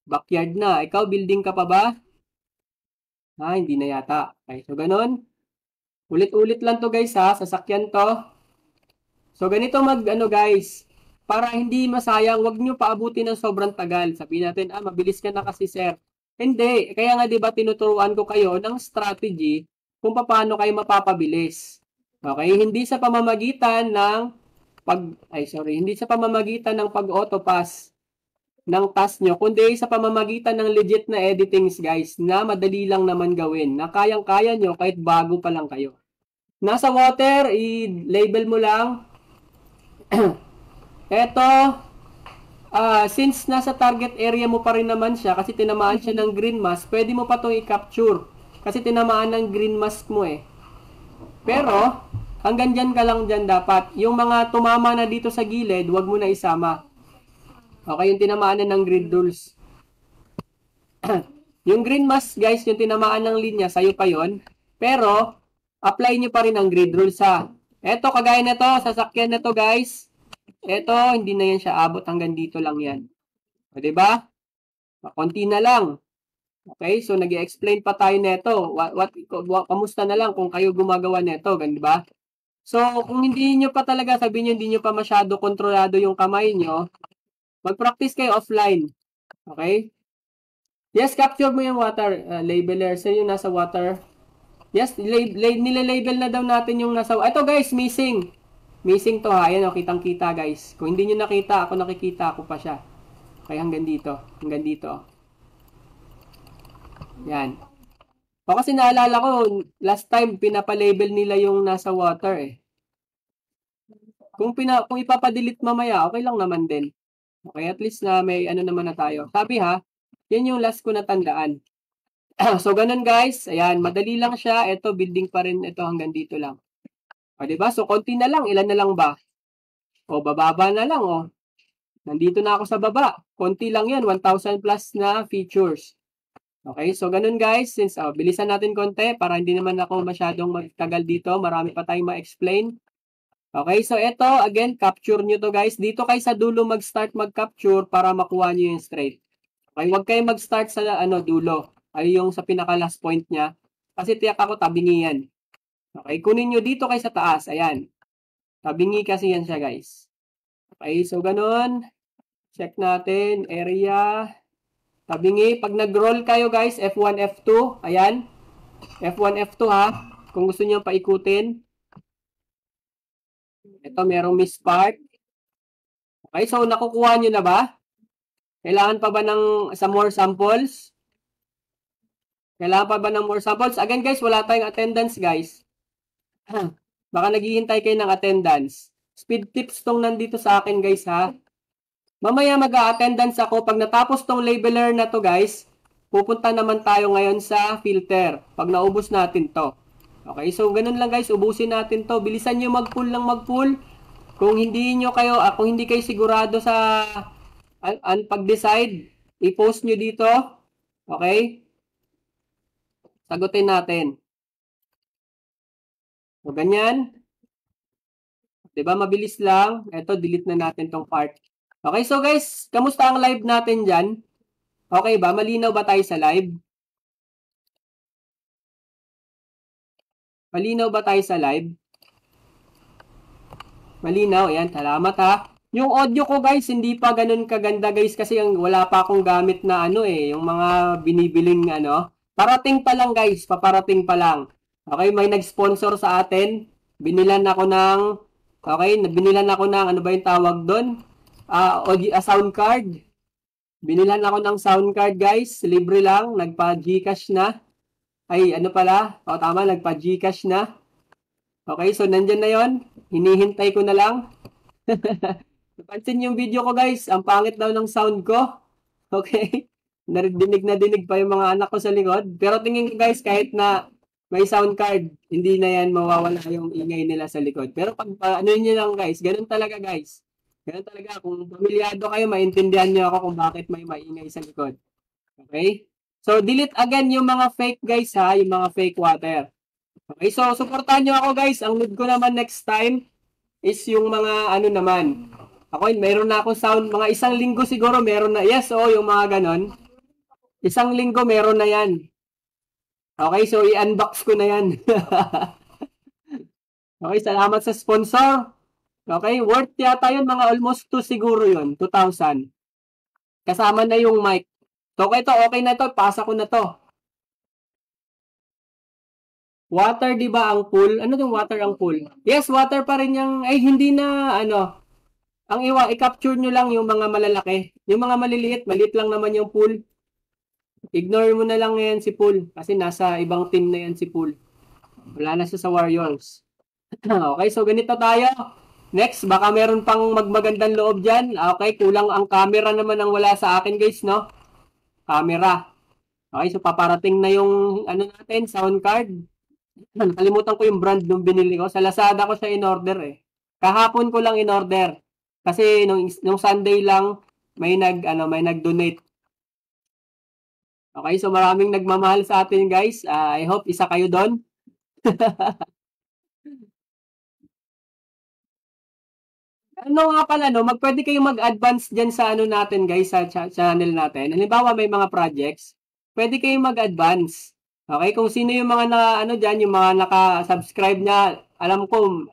Backyard na. Ikaw, building ka pa ba? Hindi na yata. Okay, so ganun. Ulit-ulit lang to guys ha. Sasakyan to. So ganito ano guys. Para hindi masayang, wag nyo paabutin ng sobrang tagal. Sabihin natin, mabilis ka na kasi sir. Hindi. Kaya nga diba tinuturuan ko kayo ng strategy kung paano kayo mapapabilis. Okay? Hindi sa pamamagitan ng hindi sa pamamagitan ng pag-autopass ng task nyo, kundi sa pamamagitan ng legit na editings guys na madali lang naman gawin, na kayang-kaya nyo kahit bago pa lang kayo. Nasa water, i-label mo lang. Eto, since nasa target area mo pa rin naman siya, kasi tinamaan siya ng green mask, pwede mo pa itong i-capture. Kasi tinamaan ng green mask mo eh. Pero, hanggang dyan ka lang dyan dapat. Yung mga tumama na dito sa gilid, wag mo na isama. Okay, yung tinamaan na ng grid rules. Yung green mask guys, yung tinamaan ng linya, sa'yo pa yon. Pero, apply nyo pa rin ang grid rules ha. Eto, kagaya na to, sasakyan na to guys. Eto, hindi na yan siya abot, hanggang dito lang yan. O, diba? Konti na lang. Okay, so nag-i-explain pa tayo neto. Kamusta na lang kung kayo gumagawa neto, ganun ba? So, kung hindi nyo pa talaga, sabihin nyo, hindi nyo pa masyado kontrolado yung kamay nyo, mag-practice kayo offline. Okay? Yes, capture mo yung water labeler. So, yung nasa water. Yes, nila-label na daw natin yung nasa... Ito guys, missing. Missing to ha. Ayan o, kitang-kita guys. Kung hindi nyo nakita, ako nakikita ako pa siya. Okay, hanggang dito. Hanggang dito. Yan. O kasi naalala ko, last time, pinapalabel nila yung nasa water eh. Kung ipapadelete mamaya, okay lang naman din. Okay, at least na may ano naman na tayo. Sabi ha, yan yung last ko na tandaan. So, ganun guys. Ayan, madali lang siya. Ito, building pa rin. Ito, hanggang dito lang. O, diba? So, konti na lang. Ilan na lang ba? O, bababa na lang, o. Nandito na ako sa baba. Konti lang yan. 1,000 plus na features. Okay, so ganun guys. Since, bilisan natin konti para hindi naman ako masyadong magtagal dito. Marami pa tayong ma-explain. Okay, so ito, again, capture nyo to guys. Dito kayo sa dulo mag-start mag-capture para makuha nyo yung straight. Okay, huwag kayo mag-start sa dulo. Ay yung sa pinaka-last point niya. Kasi tiyak ako, tabingi yan. Okay, kunin nyo dito kayo sa taas. Ayan. Tabingi kasi yan siya guys. Okay, so ganun. Check natin. Area. Tabingi. Pag nag-roll kayo guys, F1, F2. Ayan. F1, F2 ha. Kung gusto nyo paikutin. Ito, merong miss part. Okay, so nakukuha nyo na ba? Kailangan pa ba ng more samples? Kailangan pa ba ng more samples? Again guys, wala tayong attendance guys. Baka naghihintay kayo ng attendance. Speed tips tong nandito sa akin guys ha. Mamaya mag-a-attendance ako. Pag natapos tong labeler na to guys, pupunta naman tayo ngayon sa filter. Pag naubos natin to. Okay, so ganun lang guys. Ubusin natin to. Bilisan nyo mag-pull lang mag-pull. Kung hindi kayo sigurado sa pag-decide, i-post nyo dito. Okay? Sagutin natin. So, ganyan. Diba, mabilis lang. Ito, delete na natin tong part. Okay, so guys, kamusta ang live natin dyan? Okay ba? Malinaw ba tayo sa live? Malinaw ba tayo sa live? Malinaw. Ayan, salamat ha. Yung audio ko guys, hindi pa ganun kaganda guys kasi wala pa akong gamit na yung mga binibiling Parating pa lang guys, paparating pa lang. Okay, may nag-sponsor sa atin. Binilan ako ng ano ba yung tawag doon? Sound card. Binilan ako ng sound card guys, libre lang, nagpa-GCash na. Ay, ano pala? Tama, nagpa-GCash na. Okay, so nandyan na yon. Hinihintay ko na lang. Napansin yung video ko guys, ang pangit daw ng sound ko. Okay? Narinig na dinig pa yung mga anak ko sa likod. Pero tingin ko guys, kahit na may sound card, hindi na yan mawawala yung ingay nila sa likod. Pero pag ano nyo lang guys, ganun talaga guys. Ganun talaga. Kung pamilyado kayo, maintindihan nyo ako kung bakit may maingay sa likod. Okay? So, delete again yung mga fake guys ha, yung mga fake water. Okay, so supportahan nyo ako guys. Ang need ko naman next time is yung mga ano naman. Ako, mayroon na akong sound. Mga isang linggo siguro meron na. Yes, oh, yung mga ganon. Isang linggo meron na yan. Okay, so i-unbox ko na yan. Okay, salamat sa sponsor. Okay, worth yata yun. Mga almost 2 siguro yun. 2,000. Kasama na yung mic. So, okay na to. Pasa ko na to. Water, di ba ang pool? Ano yung water ang pool? Yes, water pa rin yung, ay hindi na, ano, ang i-capture nyo lang yung mga malalaki. Yung mga maliliit, maliit lang naman yung pool. Ignore mo na lang yan si pool kasi nasa ibang team na yan si pool. Wala na siya sa Warriors. Okay, so ganito tayo. Next, baka meron pang magmagandang loob dyan. Okay, kulang ang camera naman ang wala sa akin guys, no? Camera. Okay, so paparating na yung, ano natin, sound card. Nakalimutan ko yung brand nung binili ko. Sa Lazada ko siya in-order eh. Kahapon ko lang in-order. Kasi nung Sunday lang may nag-donate. Okay, so maraming nagmamahal sa atin guys. I hope isa kayo doon. Ano nga pala no, pwede kayong mag-advance diyan sa ano natin guys sa channel natin. Halimbawa may mga projects, pwede kayong mag-advance. Okay, kung sino yung mga diyan, yung mga naka-subscribe na, alam ko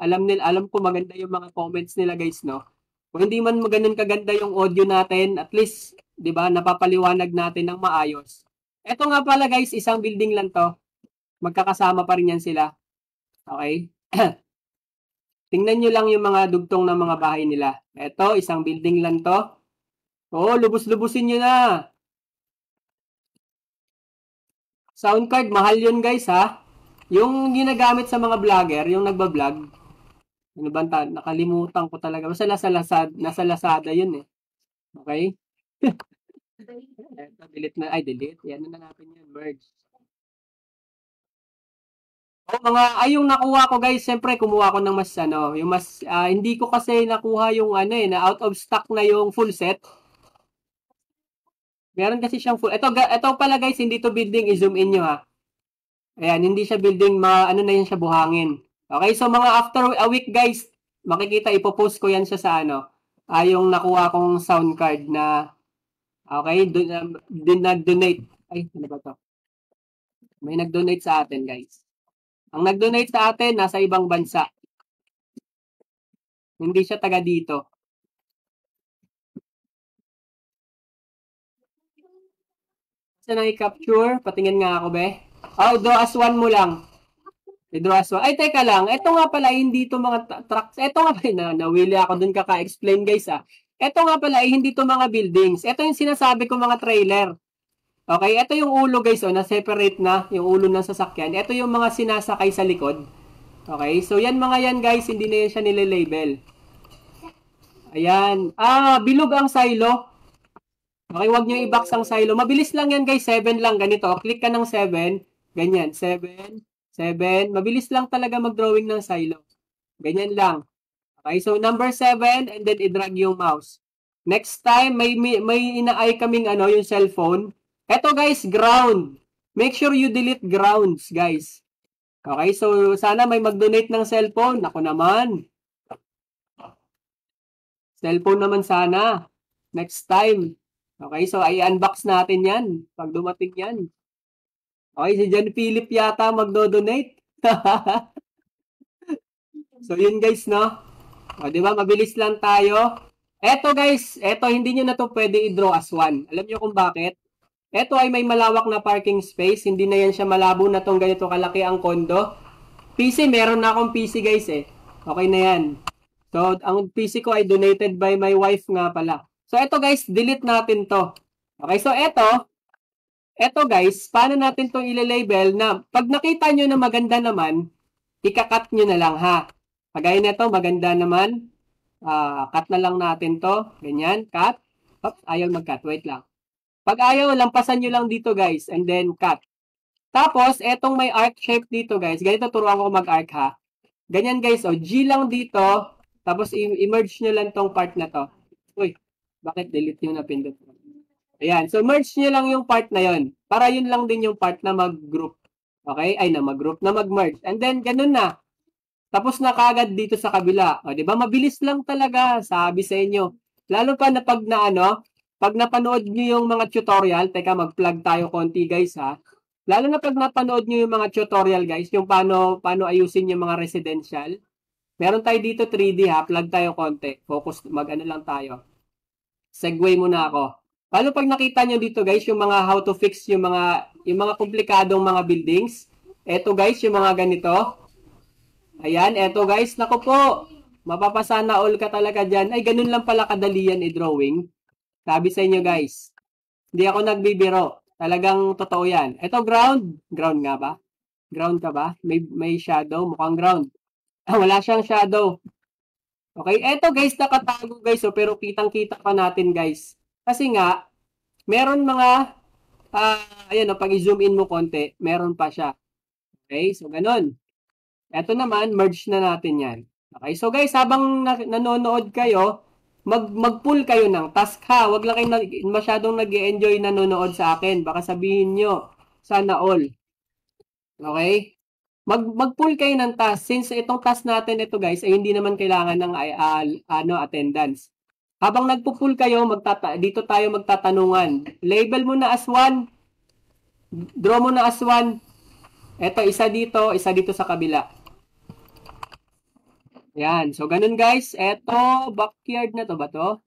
maganda yung mga comments nila guys, no. Kung hindi man maganon kaganda yung audio natin, at least 'di ba, napapaliwanag natin ng maayos. Ito nga pala guys, isang building lang 'to. Magkakasama pa rin yan sila. Okay? Tingnan nyo lang yung mga dugtong ng mga bahay nila. Ito, isang building lang to. Oo, lubos-lubusin nyo na. Sound card, mahal yun guys ha. Yung ginagamit sa mga vlogger, yung nagbablog. Ano ba, nakalimutan ko talaga. Basta nasa Lazada yun eh. Okay? Ito, delete na. Ay, delete. Yan na natin yan. Merge. Yung nakuha ko guys, siyempre kumuha ko ng mas yung mas hindi ko kasi nakuha yung na out of stock na yung full set. Meron kasi siyang full. Ito pala guys, hindi to building, i-zoom in nyo ha. Ayan, hindi siya building, na yan siya buhangin. Okay, so mga after a week guys, makikita ipopost ko yan siya sa yung nakuha kong sound card na okay, nag-donate. Ay, ano ba to? May nag-donate sa atin guys. Ang nag-donate sa atin, nasa ibang bansa. Hindi siya taga dito. Saan na i-capture? Patingin nga ako, be. Oh, draw as one mo lang. I-draw as one. Ay, teka lang. Ito nga pala, hindi to mga trucks. Ito nga pala, nawili ako dun kaka-explain guys ah. Ito nga pala, hindi to mga buildings. Ito yung sinasabi ko mga trailer. Okay, ito yung ulo guys, na-separate na yung ulo ng sasakyan. Ito yung mga sinasakay sa likod. Okay, so yan mga yan guys, hindi na yan siya nililabel. Ayan. Bilog ang silo. Okay, wag nyo i-box ang silo. Mabilis lang yan guys, 7 lang, ganito. Click ka ng 7, ganyan, 7, 7. Mabilis lang talaga mag-drawing ng silo. Ganyan lang. Okay, so number 7, and then i-drag yung mouse. Next time, may ina-eye kaming yung cellphone. Eto guys, ground. Make sure you delete grounds, guys. Okay, so sana may mag-donate ng cellphone. Ako naman. Cellphone naman sana. Next time. Okay, so i-unbox natin yan. Pag dumating yan. Okay, si John Philip yata magdo-donate. So yun guys, no? O, di ba? Mabilis lang tayo. Eto guys, hindi nyo na to pwede i-draw as one. Alam nyo kung bakit? Ito ay may malawak na parking space. Hindi na yan siya malabo na tong ganito kalaki ang kondo. PC, meron na akong PC guys eh. Okay na yan. So, ang PC ko ay donated by my wife nga pala. So, ito guys, delete natin to. Okay, so ito guys, paano natin itong i-label na pag nakita nyo na maganda naman, ika-cut nyo na lang ha. Kagaya nito, maganda naman. Cut na lang natin to. Ganyan, cut. Oops, ayaw mag-cut. Wait lang. Pag ayaw, lampasan nyo lang dito guys. And then cut. Tapos, etong may arc shape dito guys. Ganito, turuan ko mag-arc ha. Ganyan guys, G lang dito. Tapos, i-merge nyo lang tong part na to. Uy, bakit delete yung napindot? Ayan, so merge nyo lang yung part na yon. Para yun lang din yung part na mag-group. Okay? Ay, na mag-group, na mag-merge. And then, ganun na. Tapos na kagad dito sa kabila. O, di ba? Mabilis lang talaga, sabi sa inyo. Lalo pa na pag napanood nyo yung mga tutorial, teka, mag-plug tayo konti guys ha. Lalo na pag napanood nyo yung mga tutorial guys, yung paano ayusin yung mga residential. Meron tayo dito 3D ha, plug tayo konti. Focus, mag-ano lang tayo. Segue muna ako. Lalo pag nakita nyo dito guys, yung mga how to fix yung mga komplikadong mga buildings. Eto guys, yung mga ganito. Ayan, eto guys, naku po. Mapapasana all ka talaga dyan. Ay, ganun lang pala kadali yan i-drawing. Sabi sa inyo guys. Hindi ako nagbibiro. Talagang totoo yan. Eto ground. Ground nga ba? Ground ka ba? May shadow. Mukhang ground. Wala siyang shadow. Okay, eto guys, nakatago guys. So, pero kitang-kita pa natin guys. Kasi nga, meron mga, ayan o, pag i-zoom in mo konti, meron pa siya. Okay, so ganun. Eto naman, merge na natin yan. Okay, so guys, habang nanonood kayo, mag-pull kayo ng task ha. Huwag lang kayo masyadong nag-enjoy nanonood sa akin. Baka sabihin nyo, sana all. Okay? Mag-pull kayo ng task. Since itong task natin ito guys, ay hindi naman kailangan ng attendance. Habang nagpo-pull kayo, dito tayo magtatanungan. Label mo na as 1. Draw mo na as 1. Ito, isa dito sa kabila. Yan. So, ganun guys. Ito, backyard na to ba to?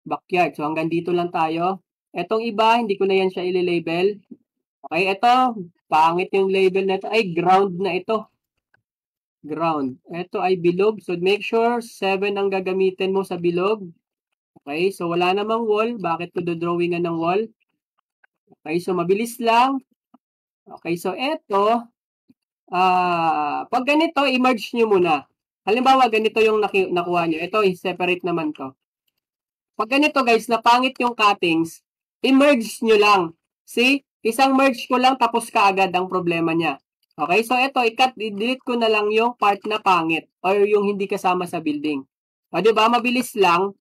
Backyard. So, hanggang dito lang tayo. Etong iba, hindi ko na yan siya i-label. Okay, ito. Pangit yung label na ito. Ay, ground na ito. Ground. Ito ay bilog. So, make sure 7 ang gagamitin mo sa bilog. Okay, so wala namang wall. Bakit ko dodrawingan ng wall? Okay, so mabilis lang. Okay, so eto, pag ganito, i-merge nyo muna. Halimbawa, ganito yung nakuha nyo. Ito, i-separate naman to. Pag ganito guys, napangit yung cuttings, i-merge nyo lang. See? Isang merge ko lang, tapos kaagad ang problema niya. Okay, so ito, i-delete ko na lang yung part na pangit or yung hindi kasama sa building. O, diba? Mabilis lang.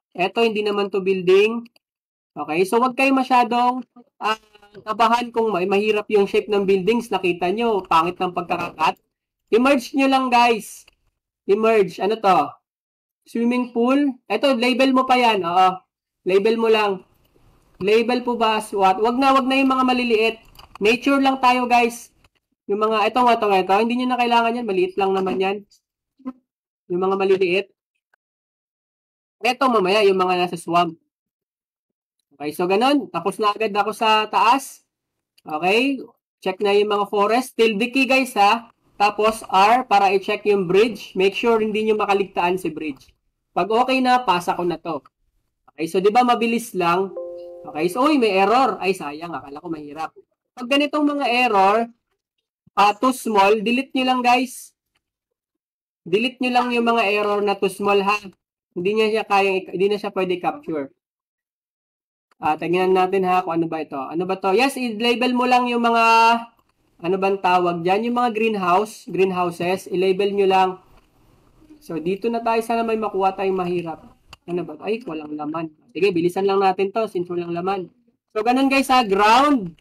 Ito, hindi naman to building. Okay, so wag kayo masyadong kabahan kung mahirap yung shape ng buildings. Nakita nyo, pangit ng pagkakakat. I-merge nyo lang guys. I-merge. Ano to? Swimming pool. Ito, label mo pa yan. Oo. Label mo lang. Label po ba as what? Wag na yung mga maliliit. Nature lang tayo guys. Yung mga, ito. Hindi nyo na kailangan yan. Maliit lang naman yan. Yung mga maliliit. Ito mamaya, yung mga nasa swamp. Okay, so ganun. Tapos na agad ako sa taas. Okay, check na yung mga forest. Tilde key guys ha. Tapos R para i-check yung bridge. Make sure hindi nyo makaligtaan si bridge. Pag okay na, pasa ko na to. Okay, so di ba mabilis lang? Okay, so uy, may error. Ay, sayang. Akala ko mahirap. Pag ganitong mga error, too small, delete nyo lang guys. Delete nyo lang yung mga error na too small ha. Hindi na siya pwede capture. Tingnan natin ha kung ano ba ito. Ano ba to? Yes, i-label mo lang yung mga, ano bang tawag dyan? Yung mga greenhouses, i-label nyo lang. So, dito na tayo. Sana may makuha tayong mahirap. Ano ba? Ay, walang laman. Sige, bilisan lang natin to since walang laman. So, ganun guys ha. Ground,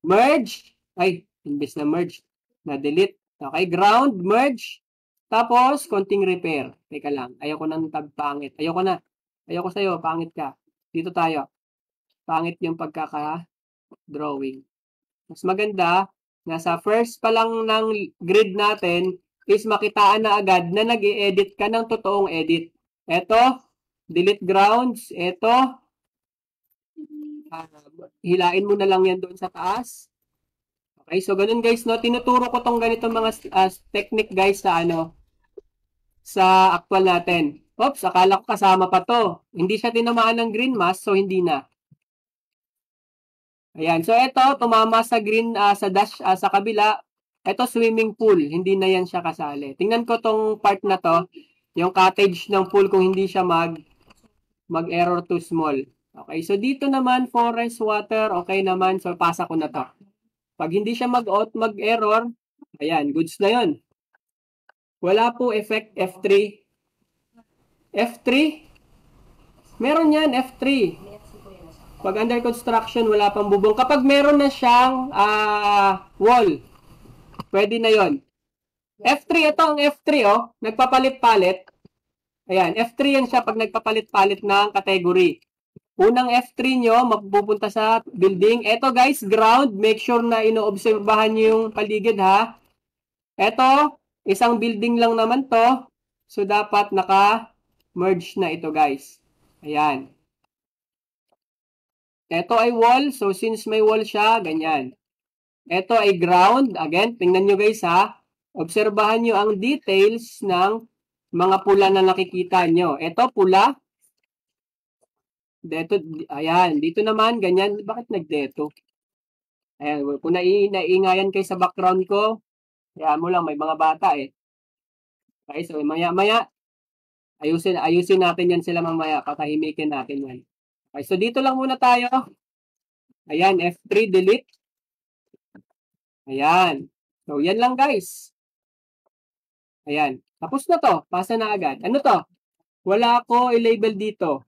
merge. Ay, imbes na merge, na-delete. Okay, ground, merge. Tapos, konting repair. Teka lang. Ayoko ng tab pangit. Ayoko sa'yo, pangit ka. Dito tayo. Pangit yung pagkaka-drawing. Mas maganda, nasa first pa lang ng grid natin is makitaan na agad na nag-i-edit ka ng totoong edit. Ito, delete grounds. Ito, hilain mo na lang yan doon sa taas. Okay, so ganun guys, no? Tinuturo ko tong ganitong mga technique guys sa actual natin. Oops, akala ko kasama pa to. Hindi siya tinamaan ng green mask, so hindi na. Ayan, so ito, tumama sa green, sa dash, sa kabila. Ito swimming pool, hindi na yan siya kasali. Tingnan ko tong part na to, yung cottage ng pool kung hindi siya mag-error too small. Okay, so dito naman forest water, okay naman. So pasa ko na to. Pag hindi siya mag-error, ayan, goods na yon. Wala po effect F3. F3? Meron yan, F3. Pag under construction, wala pang bubong. Kapag meron na siyang wall, pwede na yon. F3, ito ang F3, oh. Nagpapalit-palit. Ayan, F3 yan siya pag nagpapalit-palit ng category. Unang F3 nyo, mapupunta sa building. Ito guys, ground. Make sure na inoobserbahan nyo yung paligid ha. Ito, isang building lang naman to. So, dapat naka-merge na ito guys. Ayan. Ito ay wall. So, since may wall siya, ganyan. Ito ay ground. Again, tingnan nyo guys ha. Obserbahan nyo ang details ng mga pula na nakikita nyo. Ito, pula. Dito, ayan. Dito naman, ganyan. Bakit nagdeto? Ayan, kung naiingayan kayo sa background ko, kaya mo lang, may mga bata eh. Okay, so maya-maya, ayusin natin yan sila mamaya. Patahimikin natin yan. Okay, so dito lang muna tayo. Ayan, F3, delete. Ayan. So, yan lang guys. Ayan. Tapos na to. Pasa na agad. Ano to? Wala ako i-label dito.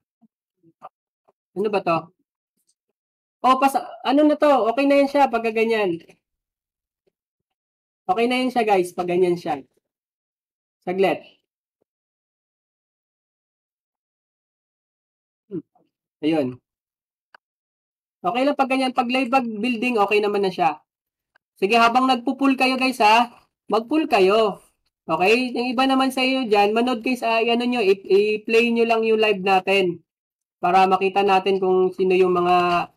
Ano ba to? Oh, ano na to? Okay na yan siya pag ganyan. Okay na yan siya guys pag ganyan siya. Saglit. Ayun. Okay lang pag ganyan. Pag live bag building, okay naman na siya. Sige, habang nagpo-pull kayo guys ha, mag-pull kayo. Okay? Yung iba naman sa inyo dyan, manood guys, ano nyo, i-play nyo lang yung live natin. Para makita natin kung sino yung mga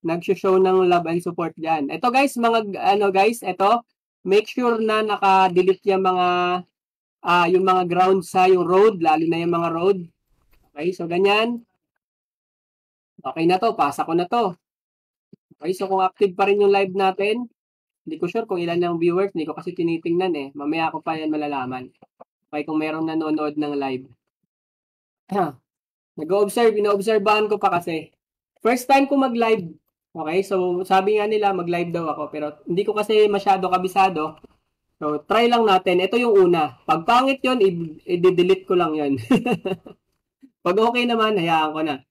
nag-show ng love and support dyan. Ito guys, ito, make sure na naka-delete yung mga ground sa yung road, lalo na yung mga road. Okay, so ganyan. Okay na to, pasa ko na to. Okay, so kung active pa rin yung live natin, hindi ko sure kung ilan ng viewers, hindi ko kasi tinitingnan eh. Mamaya ko pa yan malalaman. Okay, kung merong nanonood ng live. Ino-obserbahan ko pa kasi. First time ko mag-live. Okay, so sabi nga nila mag-live daw ako, pero hindi ko kasi masyado kabisado. So, try lang natin. Ito yung una. Pag pangit yun, i-delete ko lang yun. Pag okay naman, hayaan ko na.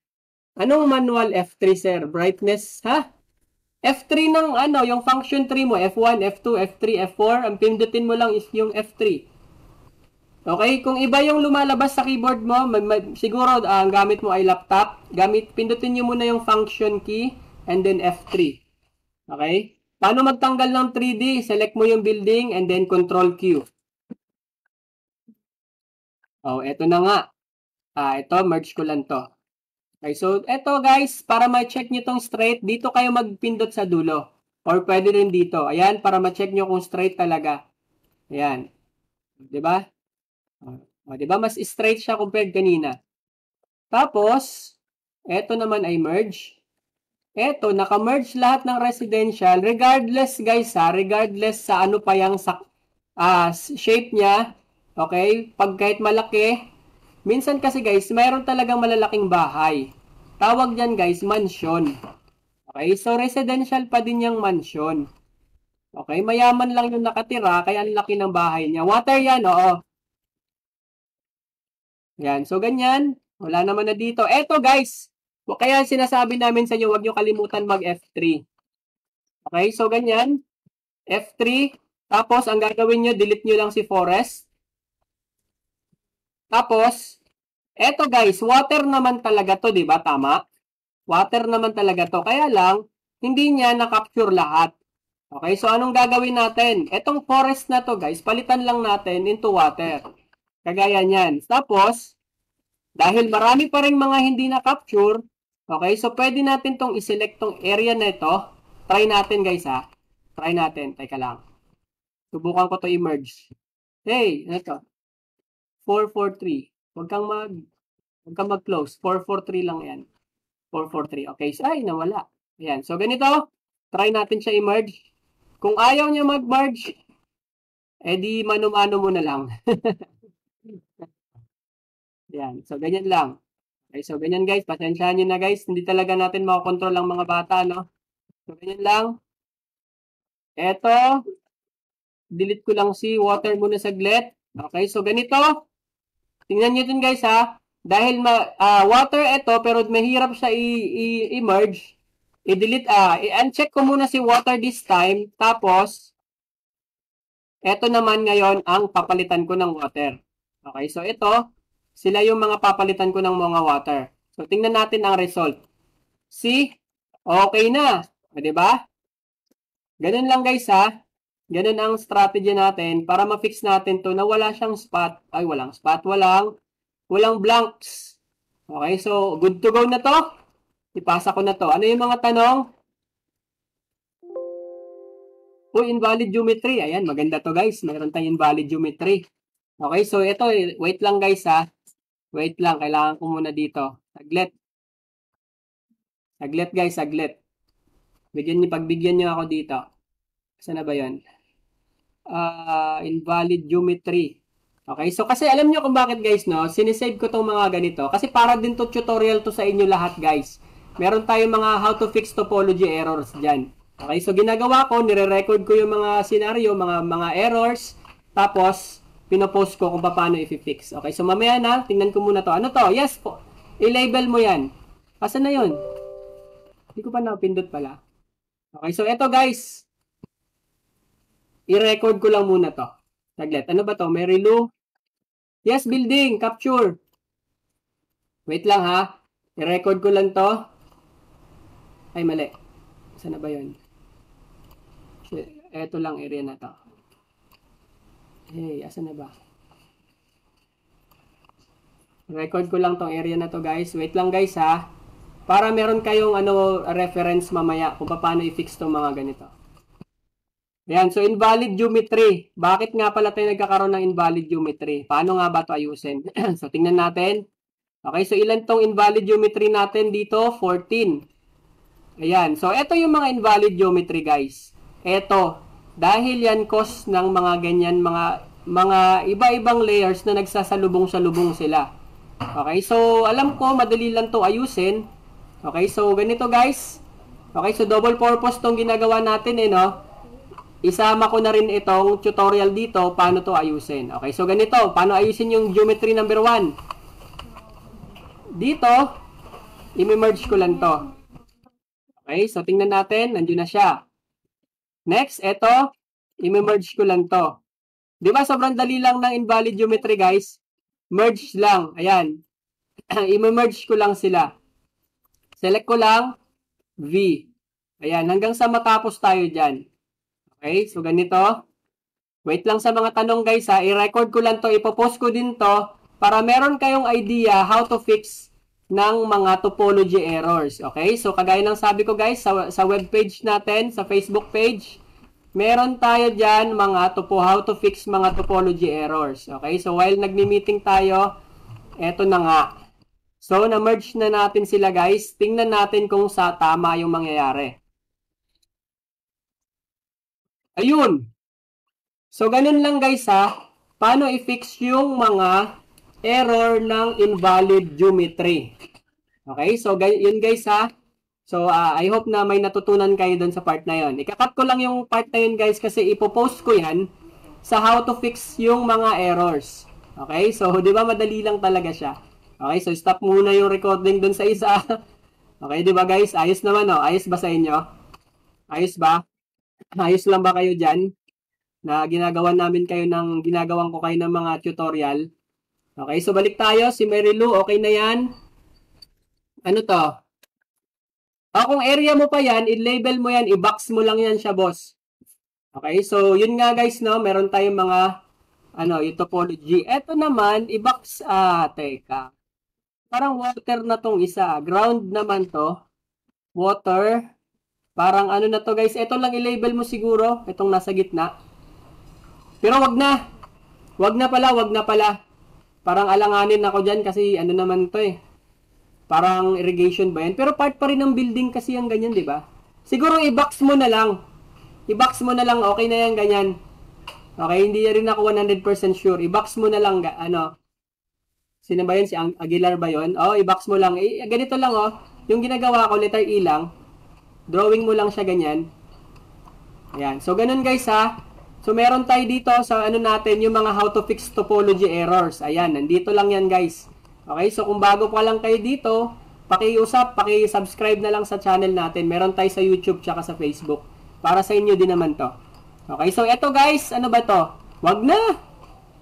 Anong manual F3, sir? Brightness, ha? F3 ng yung function tree mo, F1, F2, F3, F4, ang pindutin mo lang is yung F3. Okay, kung iba yung lumalabas sa keyboard mo, siguro ang gamit mo ay laptop, pindutin nyo muna yung function key and then F3. Okay? Paano magtanggal ng 3D? Select mo yung building and then control Q. Oh, eto na nga. Ito, merge ko lang to. Okay, so eto guys, para ma-check nyo tong straight, dito kayo magpindot sa dulo. Or pwede rin dito. Ayan, para ma-check nyo kung straight talaga. Ayan. Diba? Diba? Mas straight siya compared kanina. Tapos, eto naman ay merge. Eto, naka-merge lahat ng residential. Regardless guys regardless sa ano pa yung shape niya. Okay? Pag kahit malaki, minsan kasi guys, mayroon talagang malalaking bahay. Tawag diyan guys, mansion. Okay, so residential pa din yung mansion. Okay, mayaman lang yung nakatira, kaya ang laki ng bahay niya. Water yan, oo. Yan, so ganyan. Wala naman na dito. Eto guys, kaya sinasabi namin sa inyo, huwag nyo kalimutan mag F3. Okay, so ganyan. F3, tapos ang gagawin nyo, delete nyo lang si forest. Tapos, eto guys, water naman talaga to, di ba? Tama? Water naman talaga to. Kaya lang, hindi niya na-capture lahat. Okay, so anong gagawin natin? Etong forest na to guys, palitan lang natin into water. Kagaya niyan. Tapos, dahil marami pa rin mga hindi na-capture, okay, so pwede natin tong i-select tong area na ito. Try natin guys ha. Try natin. Teka lang. Subukan ko to i-merge. Hey, ano to? 443. Huwag kang mag-close. 443 lang yan. 443. Okay. So, ay, nawala. Ayan. So, ganito. Try natin siya i-merge. Kung ayaw niya mag-merge, Eh di mano-mano mo na lang. Yan. So, ganyan lang. Okay, so ganyan guys. Pasensyahan nyo na guys. Hindi talaga natin makakontrol ang mga bata, no? So, ganyan lang. Eto, delete ko lang si water muna saglit. Okay, so ganito. Tingnan nyo din guys ha. Dahil water ito, pero mahirap siya i-merge. I-delete, i-uncheck ko muna si water this time. Tapos, eto naman ngayon ang papalitan ko ng water. Okay, so ito, sila yung mga papalitan ko ng mga water. So, tingnan natin ang result. See? Okay na. O, diba? Ganun lang guys ha. Ganun ang strategy natin para ma-fix natin to na wala siyang spot. Ay, walang spot. Walang blanks. Okay, so good to go na to. Ipasa ko na to. Ano yung mga tanong? Invalid geometry. Ayan, maganda to guys. Mayroon tayong invalid geometry. Okay, so ito, wait lang guys ha. Wait lang, kailangan ko muna dito. Saglit. Saglit guys, saglit. Pagbigyan niyo ako dito. Saan na ba yun? Invalid geometry. Okay, so kasi alam nyo kung bakit guys, no? Sinisave ko tong mga ganito. Kasi para din to tutorial to sa inyo lahat guys. Meron tayong mga how to fix topology errors dyan. Okay, so ginagawa ko, nire-record ko yung mga scenario, mga errors. Tapos, pinopost ko kung paano i-fix. Okay, so mamaya na, tingnan ko muna to. Ano to? Yes po. I-label mo yan. Asan na yun? Hindi ko pa napindot pala. Okay, so eto guys. I-record ko lang muna to. Saglit. Ano ba to? Merilu? Yes, building. Capture. Wait lang ha. I-record ko lang to. Ay, mali. Saan na ba yun? Eto lang area na to. Hey, asan na ba? Record ko lang tong area na to guys. Wait lang guys ha. Para meron kayong reference mamaya kung paano i-fix tong mga ganito. Ayan, so invalid geometry. Bakit nga pala tayo nagkakaroon ng invalid geometry? Paano nga ba ito ayusin? So, tingnan natin. Okay, so ilan tong invalid geometry natin dito? 14. Ayan, so ito yung mga invalid geometry guys. Ito, dahil yan cause ng mga ganyan, mga iba-ibang layers na nagsasalubong-salubong sila. Okay, so alam ko, madali lang to ayusin. Okay, so ganito guys. Okay, so double purpose tong ginagawa natin no? Isama ko na rin itong tutorial dito paano to ayusin. Okay, so ganito, paano ayusin yung geometry number 1. Dito, i-merge ko lang to. Okay, so tingnan natin, nandiyo na siya. Next, ito, i-merge ko lang to. Di ba sobrang dali lang ng invalid geometry guys? Merge lang, ayan. I-merge ko lang sila. Select ko lang, V. Ayan, hanggang sa matapos tayo dyan. Okay, so ganito. Wait lang sa mga tanong guys ha. I-record ko lang to, ipopost ko din to para meron kayong idea how to fix ng mga topology errors. Okay, so kagaya ng sabi ko guys, sa webpage natin, sa Facebook page, meron tayo dyan mga how to fix mga topology errors. Okay, so while nagmi-meeting tayo, eto na nga. So, na-merge na natin sila guys. Tingnan natin kung sa tama yung mangyayari. Ayun. So, ganun lang guys ha. Paano i-fix yung mga error ng invalid geometry. Okay, so yun guys ha. So, I hope na may natutunan kayo dun sa part na yun. Ikakat ko lang yung part na yun guys kasi ipopost ko yan sa how to fix yung mga errors. Okay, so di ba madali lang talaga siya. Okay, so stop muna yung recording dun sa isa. Okay, di ba guys? Ayos naman no? Ayos ba sa inyo? Ayos ba? Ayos lang ba kayo dyan? Na ginagawan ko kayo ng mga tutorial. Okay, so balik tayo. Si Marilu, okay na yan? Ano to? Kung area mo pa yan, i-label mo yan, i-box mo lang yan siya, boss. Okay, so yun nga guys, no? Meron tayong mga, yung topology. Ito naman, i-box, teka. Parang water na tong isa. Ground naman to. Water. Parang ano na to guys. Ito lang i-label mo siguro. Itong nasa gitna. Pero wag na. Wag na pala. Parang alanganin ako dyan kasi ano naman to eh. Parang irrigation ba yan? Pero part pa rin ng building kasi yung ganyan, di ba? Siguro i-box mo na lang. I-box mo na lang. Okay na yan, ganyan. Okay, hindi rin ako 100% sure. I-box mo na lang, sino ba yun? Si Aguilar ba yun? I-box mo lang. Ganito lang, yung ginagawa ko, letter E lang. Drawing mo lang siya ganyan. Ayan. So, ganun guys ha. So, meron tayo dito sa natin, yung mga how to fix topology errors. Ayan, nandito lang yan guys. Okay, so kung bago pa lang kayo dito, paki-subscribe na lang sa channel natin. Meron tayo sa YouTube tsaka sa Facebook. Para sa inyo din naman to. Okay, so eto guys, ano ba to? Wag na!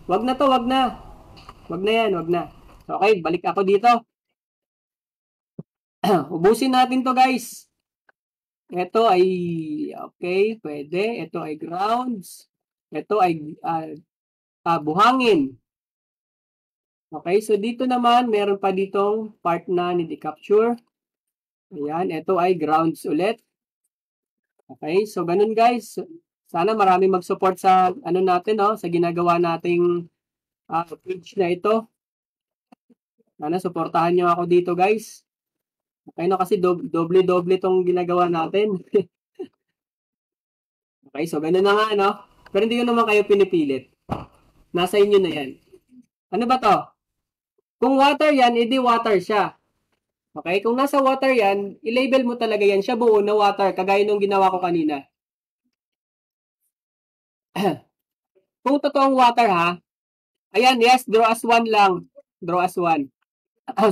Wag na to, wag na. Wag na yan, wag na. So, okay, balik ako dito. Ubusin natin to guys. Ito ay, okay, pwede. Ito ay grounds. Ito ay buhangin. Okay, so dito naman, meron pa ditong part na ni-capture. Ayan, ito ay grounds ulit. Okay, so ganun guys. Sana marami mag-support sa natin, sa ginagawa nating page na ito. Sana supportahan nyo ako dito guys. Okay, no, kasi doble-doble tong ginagawa natin. Okay, so ganun na nga, Pero hindi ko naman kayo pinipilit. Nasa inyo na yan. Ano ba to? Kung water yan, edi water siya. Okay, kung nasa water yan, i-label mo talaga yan siya buo na water, kagaya nung ginawa ko kanina. Kung totoong water ha, ayan, yes, draw as one lang. Draw as one.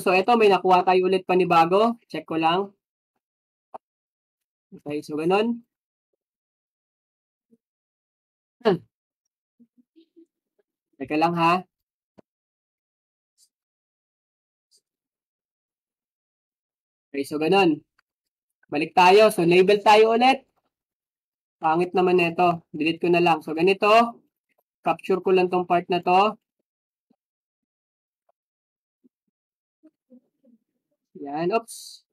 So, ito, may nakuha tayo ulit panibago. Check ko lang. Okay, so ganun. Teka lang ha. Okay, so ganun. Balik tayo. So, label tayo ulit. Pangit naman ito. Delete ko na lang. So, ganito. Capture ko lang tong part na to. Yan. Oops.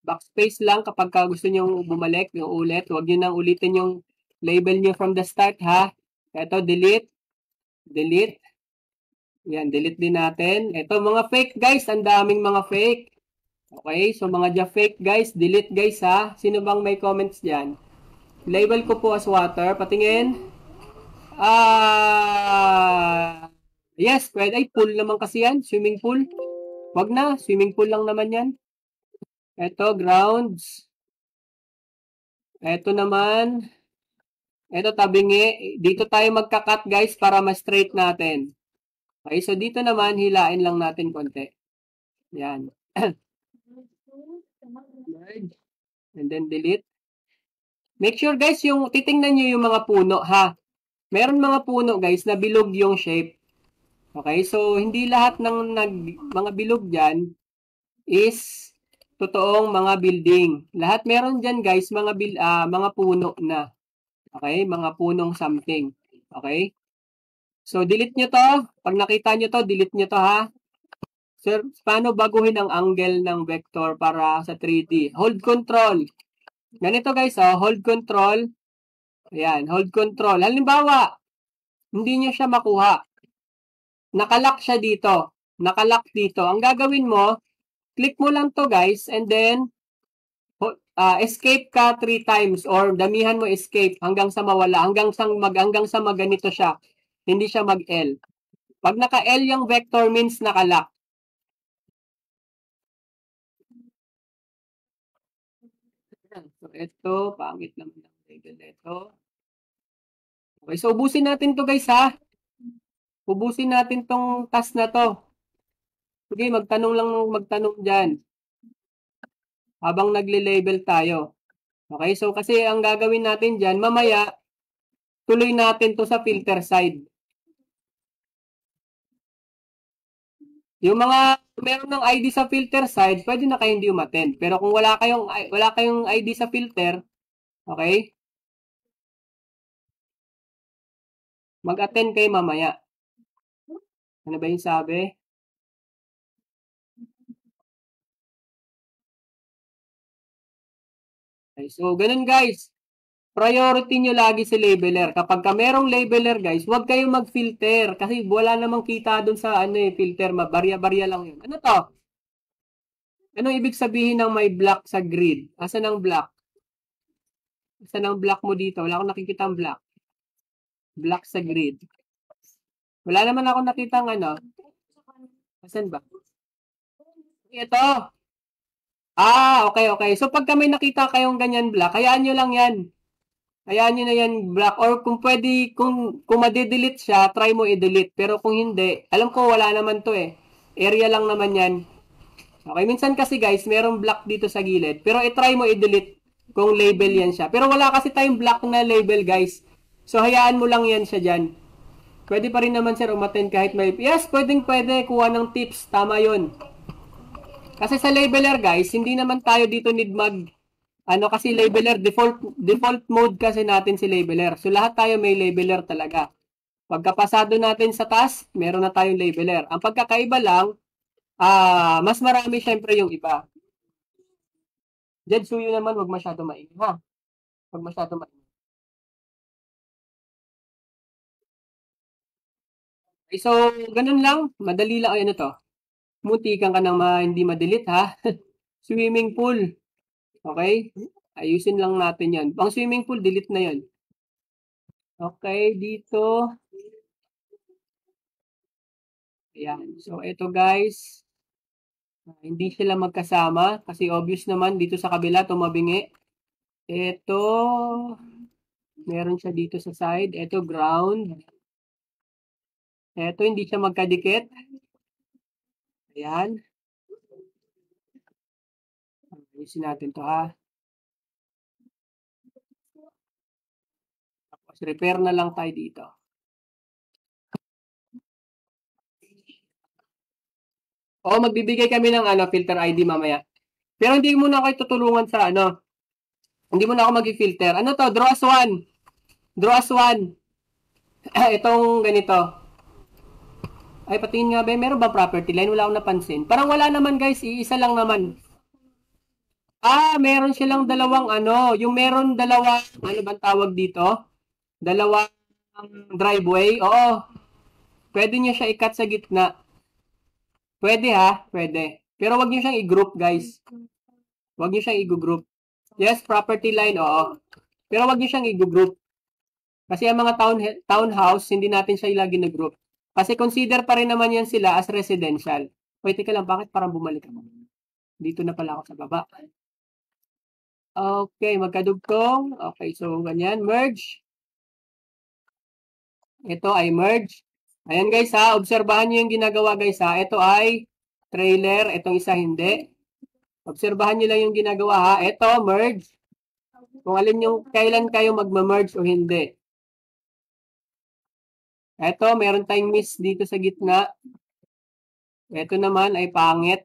Backspace lang kapag gusto nyo bumalik yung ulit. Huwag nyo nang ulitin yung label nyo from the start ha. Ito, delete. Delete. Yan, delete din natin. Ito, mga fake guys. Ang daming mga fake. Okay, so mga fake guys. Delete guys ha. Sino bang may comments dyan? Label ko po as water. Patingin. Yes, pwede. Ay, pool naman kasi yan. Swimming pool. Wag na. Swimming pool lang naman yan. Ito, grounds. Ito naman. Ito, tabingi. Dito tayo magka-cut guys para ma-straight natin. Okay, so dito naman, hilain lang natin konti. Yan. And then delete. Make sure guys, titingnan nyo yung mga puno ha. Meron mga puno guys na bilog yung shape. Okay, so hindi lahat ng mga bilog dyan is totoong mga building. Lahat meron dyan guys, mga puno na. Okay, mga punong something. Okay? So, delete nyo to. Pag nakita nyo to, delete nyo to ha. Sir, paano baguhin ang angle ng vector para sa 3D? Hold control. Ganito guys, hold control. Ayan, hold control. Halimbawa, hindi nyo siya makuha. Nakalock siya dito. Nakalock dito. Ang gagawin mo, click mo lang to guys, and then, escape ka 3 times or damihan mo escape hanggang sa mawala, hanggang sa maganito siya. Hindi siya mag-L. Pag naka-L yung vector means nakalock. So, ito, pangit naman ang label ito. Okay, so ubusin natin to guys ha. Ubusin natin tong task na to. Sige, magtanong dyan. Habang nagle-label tayo. Okay, so kasi ang gagawin natin dyan, mamaya, tuloy natin to sa filter side. Yung mga meron ng ID sa filter side, pwede na kayong hindi umattend. Pero kung wala kayong ID sa filter, okay? Mag-attend kayo mamaya. Ano ba yung sabi? Okay, so ganun guys. Priority nyo lagi si labeler. Kapag ka merong labeler guys, huwag kayong mag-filter. Kasi wala namang kita dun sa filter. Barya-barya lang yun. Ano to? Anong ibig sabihin ng may block sa grid? Asan ang block? Asan ang block mo dito? Wala akong nakikita ang block. Black sa grid. Wala naman ako nakitang ano. Asan ba? Ito. Okay, okay. So, pagka may nakita kayong ganyan black, hayaan nyo lang yan. Hayaan nyo na yan black. Or kung pwede, kung madidelete siya, try mo i-delete. Pero kung hindi, alam ko wala naman to eh. Area lang naman yan. Okay, minsan kasi guys, merong black dito sa gilid. Pero i-try mo i-delete kung label yan siya. Pero wala kasi tayong black na label guys. So, hayaan mo lang yan siya dyan. Pwede pa rin naman sir umattend kahit may... Yes, pwedeng pwede. Kuha ng tips. Tama yun. Kasi sa labeler guys, hindi naman tayo dito need mag... kasi labeler, default mode kasi natin si labeler. So, lahat tayo may labeler talaga. Pagkapasado natin sa task, meron na tayong labeler. Ang pagkakaiba lang, mas marami syempre yung iba. Jed Suyo naman, wag masyado maingay, ha? Wag masyado maingay. Okay, so, ganun lang. Madali lang. Ano to? Muntikan ka nang hindi ma-delete, ha? Swimming pool. Okay? Ayusin lang natin yan. Ang swimming pool, delete na yan. Okay, dito. Ayan. So, ito guys. Hindi sila magkasama kasi obvious naman dito sa kabila tumabingi. Ito meron siya dito sa side. Ito ground. Ito hindi siya magkadikit. Ayan. Ayusin natin to ha. Tapos repair na lang tayo dito. Oo, magbibigay kami ng filter ID mamaya. Pero hindi muna ako tutulungan sa Hindi muna ako mag-filter. Ano to? Draw as one. Draw as one. Itong ganito. Ay, patingin nga ba? Meron ba property line? Wala akong napansin. Parang wala naman guys. Iisa lang naman. Meron silang dalawang Yung meron dalawang, ano bang tawag dito? Dalawang driveway. Oo. Pwede nyo siya i-cut sa gitna. Pwede ha? Pwede. Pero wag nyo siyang i-group guys. Wag nyo siyang i-group. Yes, property line, oo. Pero wag nyo siyang i-group. Kasi ang mga townhouse, hindi natin siya ilagi na group. Kasi consider pa rin naman yan sila as residential. Wait, teka lang, bakit parang bumalik ako? Dito na pala ako sa baba. Okay, magkadugtong. Okay, so ganyan, merge. Ito ay merge. Ayan guys ha, obserbahan nyo yung ginagawa guys ha. Ito ay trailer, itong isa hindi. Obserbahan nyo lang yung ginagawa ha. Ito, merge. Kung alin yung kailan kayo magma-merge o hindi. Ito, meron tayong miss dito sa gitna. Ito naman ay pangit.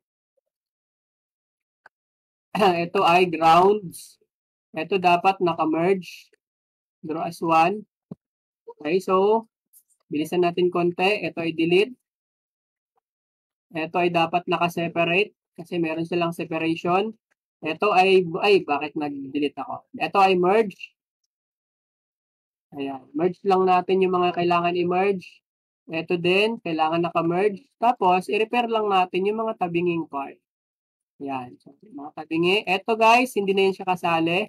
Ito ay grounds. Ito dapat naka-merge. Draw as one. Okay, so, bilisan natin konti. Ito ay delete. Ito ay dapat naka-separate kasi meron silang separation. Ito ay bakit nag-delete ako? Ito ay merge. Ayan, merge lang natin yung mga kailangan i-merge. Ito din, kailangan naka-merge. Tapos, i-repair lang natin yung mga tabinging part. Ayan, so, mga tabingi. Ito guys, hindi na yun siya kasali.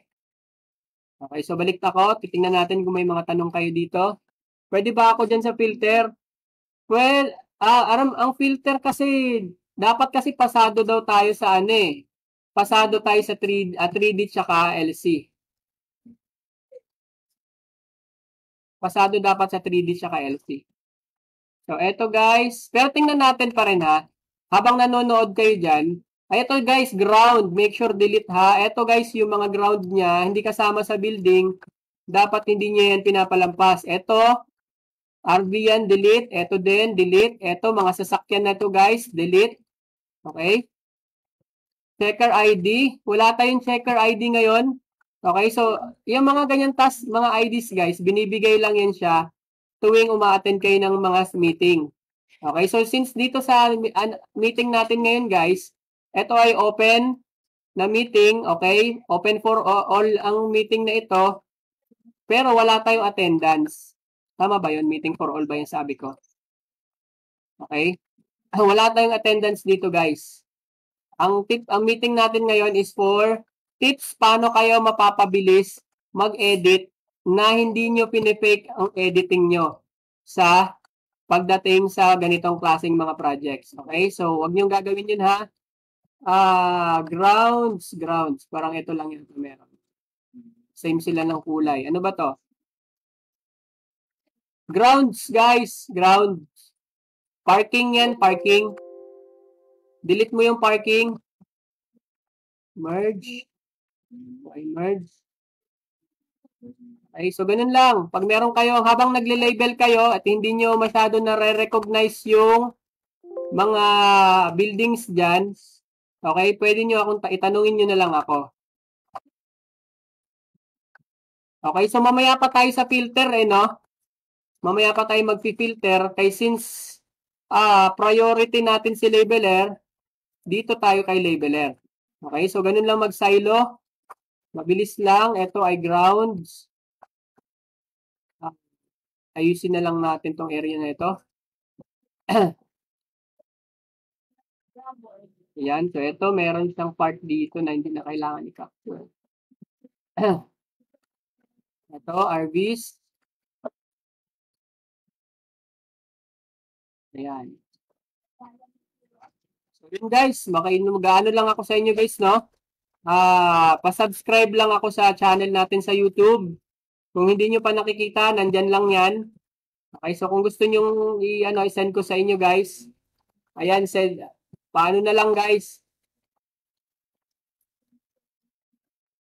Okay, so balik ako. Titingnan natin kung may mga tanong kayo dito. Pwede ba ako dyan sa filter? Well, ang filter kasi, dapat kasi pasado daw tayo sa pasado tayo sa 3D tsaka LC. Pasado dapat sa 3D tsaka LC. So, eto guys. Pero tingnan natin pa rin ha. Habang nanonood kayo dyan. Eto guys, ground. Make sure delete ha. Eto guys, yung mga ground niya, hindi kasama sa building. Dapat hindi niya yan pinapalampas. Eto, RV yan, delete. Eto din, delete. Eto, mga sasakyan na to guys, delete. Okay? Checker ID. Wala tayong checker ID ngayon. Okay, so, yung mga ganyan mga IDs guys, binibigay lang yan siya tuwing uma-attend kayo ng mga meeting. Okay, so since dito sa meeting natin ngayon guys, ito ay open na meeting, okay? Open for all ang meeting na ito, pero wala tayong attendance. Tama ba yun? Meeting for all ba yung sabi ko? Okay? Wala tayong attendance dito guys. Ang meeting natin ngayon is for tips paano kayo mapapabilis mag-edit na hindi nyo pinifake ang editing nyo sa pagdating sa ganitong klaseng mga projects. Okay? So, wag nyo gagawin yun ha. Grounds. Parang ito lang yun. Meron. Same sila ng kulay. Ano ba to? Grounds, guys. Grounds. Parking yan, parking. Delete mo yung parking. Merge. Okay, merge. Okay, so ganun lang. Pag meron kayo, habang nagle-label kayo at hindi nyo masyado na-recognize yung mga buildings dyan, okay, pwede nyo akong itanungin nyo na lang ako. Okay, so mamaya pa tayo sa filter no? Mamaya pa tayo mag-filter kay since priority natin si labeler, dito tayo kay labeler. Okay, so ganun lang mag-silo. Mabilis lang. Ito ay grounds. Ayusin na lang natin tong area na ito. Ayan. So, ito, meron siyang part dito na hindi na kailangan i-capture. Ito, RVs. Ayan. So, yun guys. Mag-ano lang ako sa inyo guys, no? Pa-subscribe lang ako sa channel natin sa YouTube. Kung hindi nyo pa nakikita, nandyan lang yan. Okay, so kung gusto nyo i-send ko sa inyo guys, ayan, send. Paano na lang guys?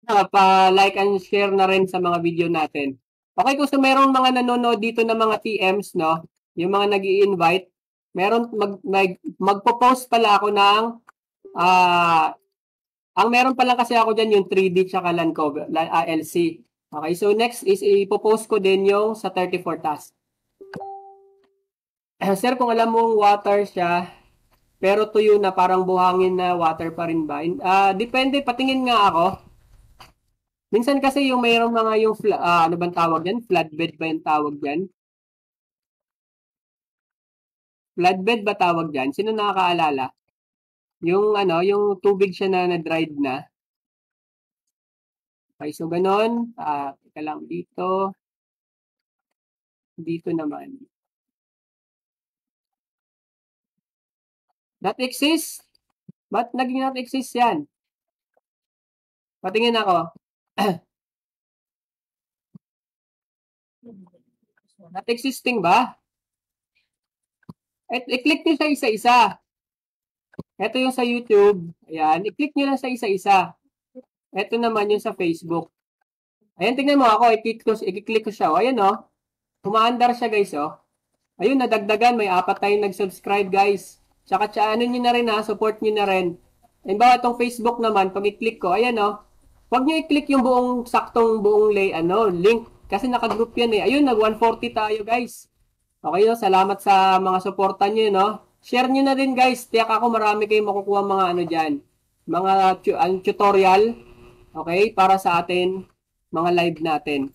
Pa-like and share na rin sa mga video natin. Okay, kung so merong mga nanonood dito ng mga TMs, no? Yung mga nag-i-invite, magpo-post pala ako ng ang meron pa lang kasi ako dyan yung 3D tsaka LAN cover, LC. Okay, so next is ipopost ko din yung sa 34 task. Sir, kung alam mong water siya, pero tuyo na parang buhangin na water pa rin ba? Depende, patingin nga ako. Minsan kasi yung mayroong mga yung, ano bang tawag yan? Floodbed ba yung tawag yan? Floodbed ba tawag yan? Sino nakakaalala? Yung yung tubig siya na na-dried na. Okay, so ganon. Teka lang dito. Dito naman. Not exist? Ba't naging not exist yan? Patingin ako. Not existing ba? I-click nyo sa isa-isa. Ito yung sa YouTube. Ayan. I-click nyo lang sa isa-isa. Ito naman yung sa Facebook. Ayan, tingnan mo ako. I-click ko siya. O, ayan o. Umaandar siya guys o. Ayun, nadagdagan. May 4 tayong nag-subscribe guys. Tsaka ano nyo na rin ha. Support nyo na rin. And ba itong Facebook naman, pag i-click ko, ayan o. Huwag nyo i-click yung saktong buong link. Kasi naka-group yan eh. Ayun, nag-140 tayo guys. Okay no, salamat sa mga suporta nyo no. Share nyo na din guys. Tiyak ako marami kayong makukuha mga dyan. Mga tutorial. Okay, para sa atin, mga live natin.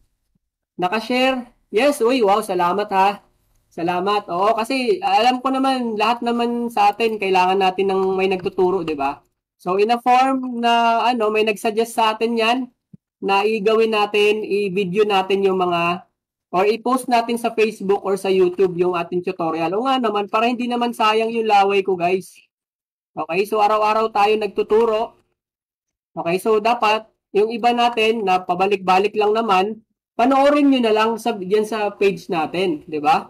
Naka-share? Yes, uy, wow, salamat ha. Salamat. Oo, kasi alam ko naman, lahat naman sa atin, kailangan natin ng may nagtuturo, di ba? So, in a form na, may nagsuggest sa atin yan, na i-gawin natin, i-video natin yung mga, or i-post natin sa Facebook or sa YouTube yung ating tutorial. O nga naman, para hindi naman sayang yung laway ko, guys. Okay, so araw-araw tayo nagtuturo. Okay, so dapat, yung iba natin na pabalik-balik lang naman, panoorin nyo na lang diyan sa page natin, di ba?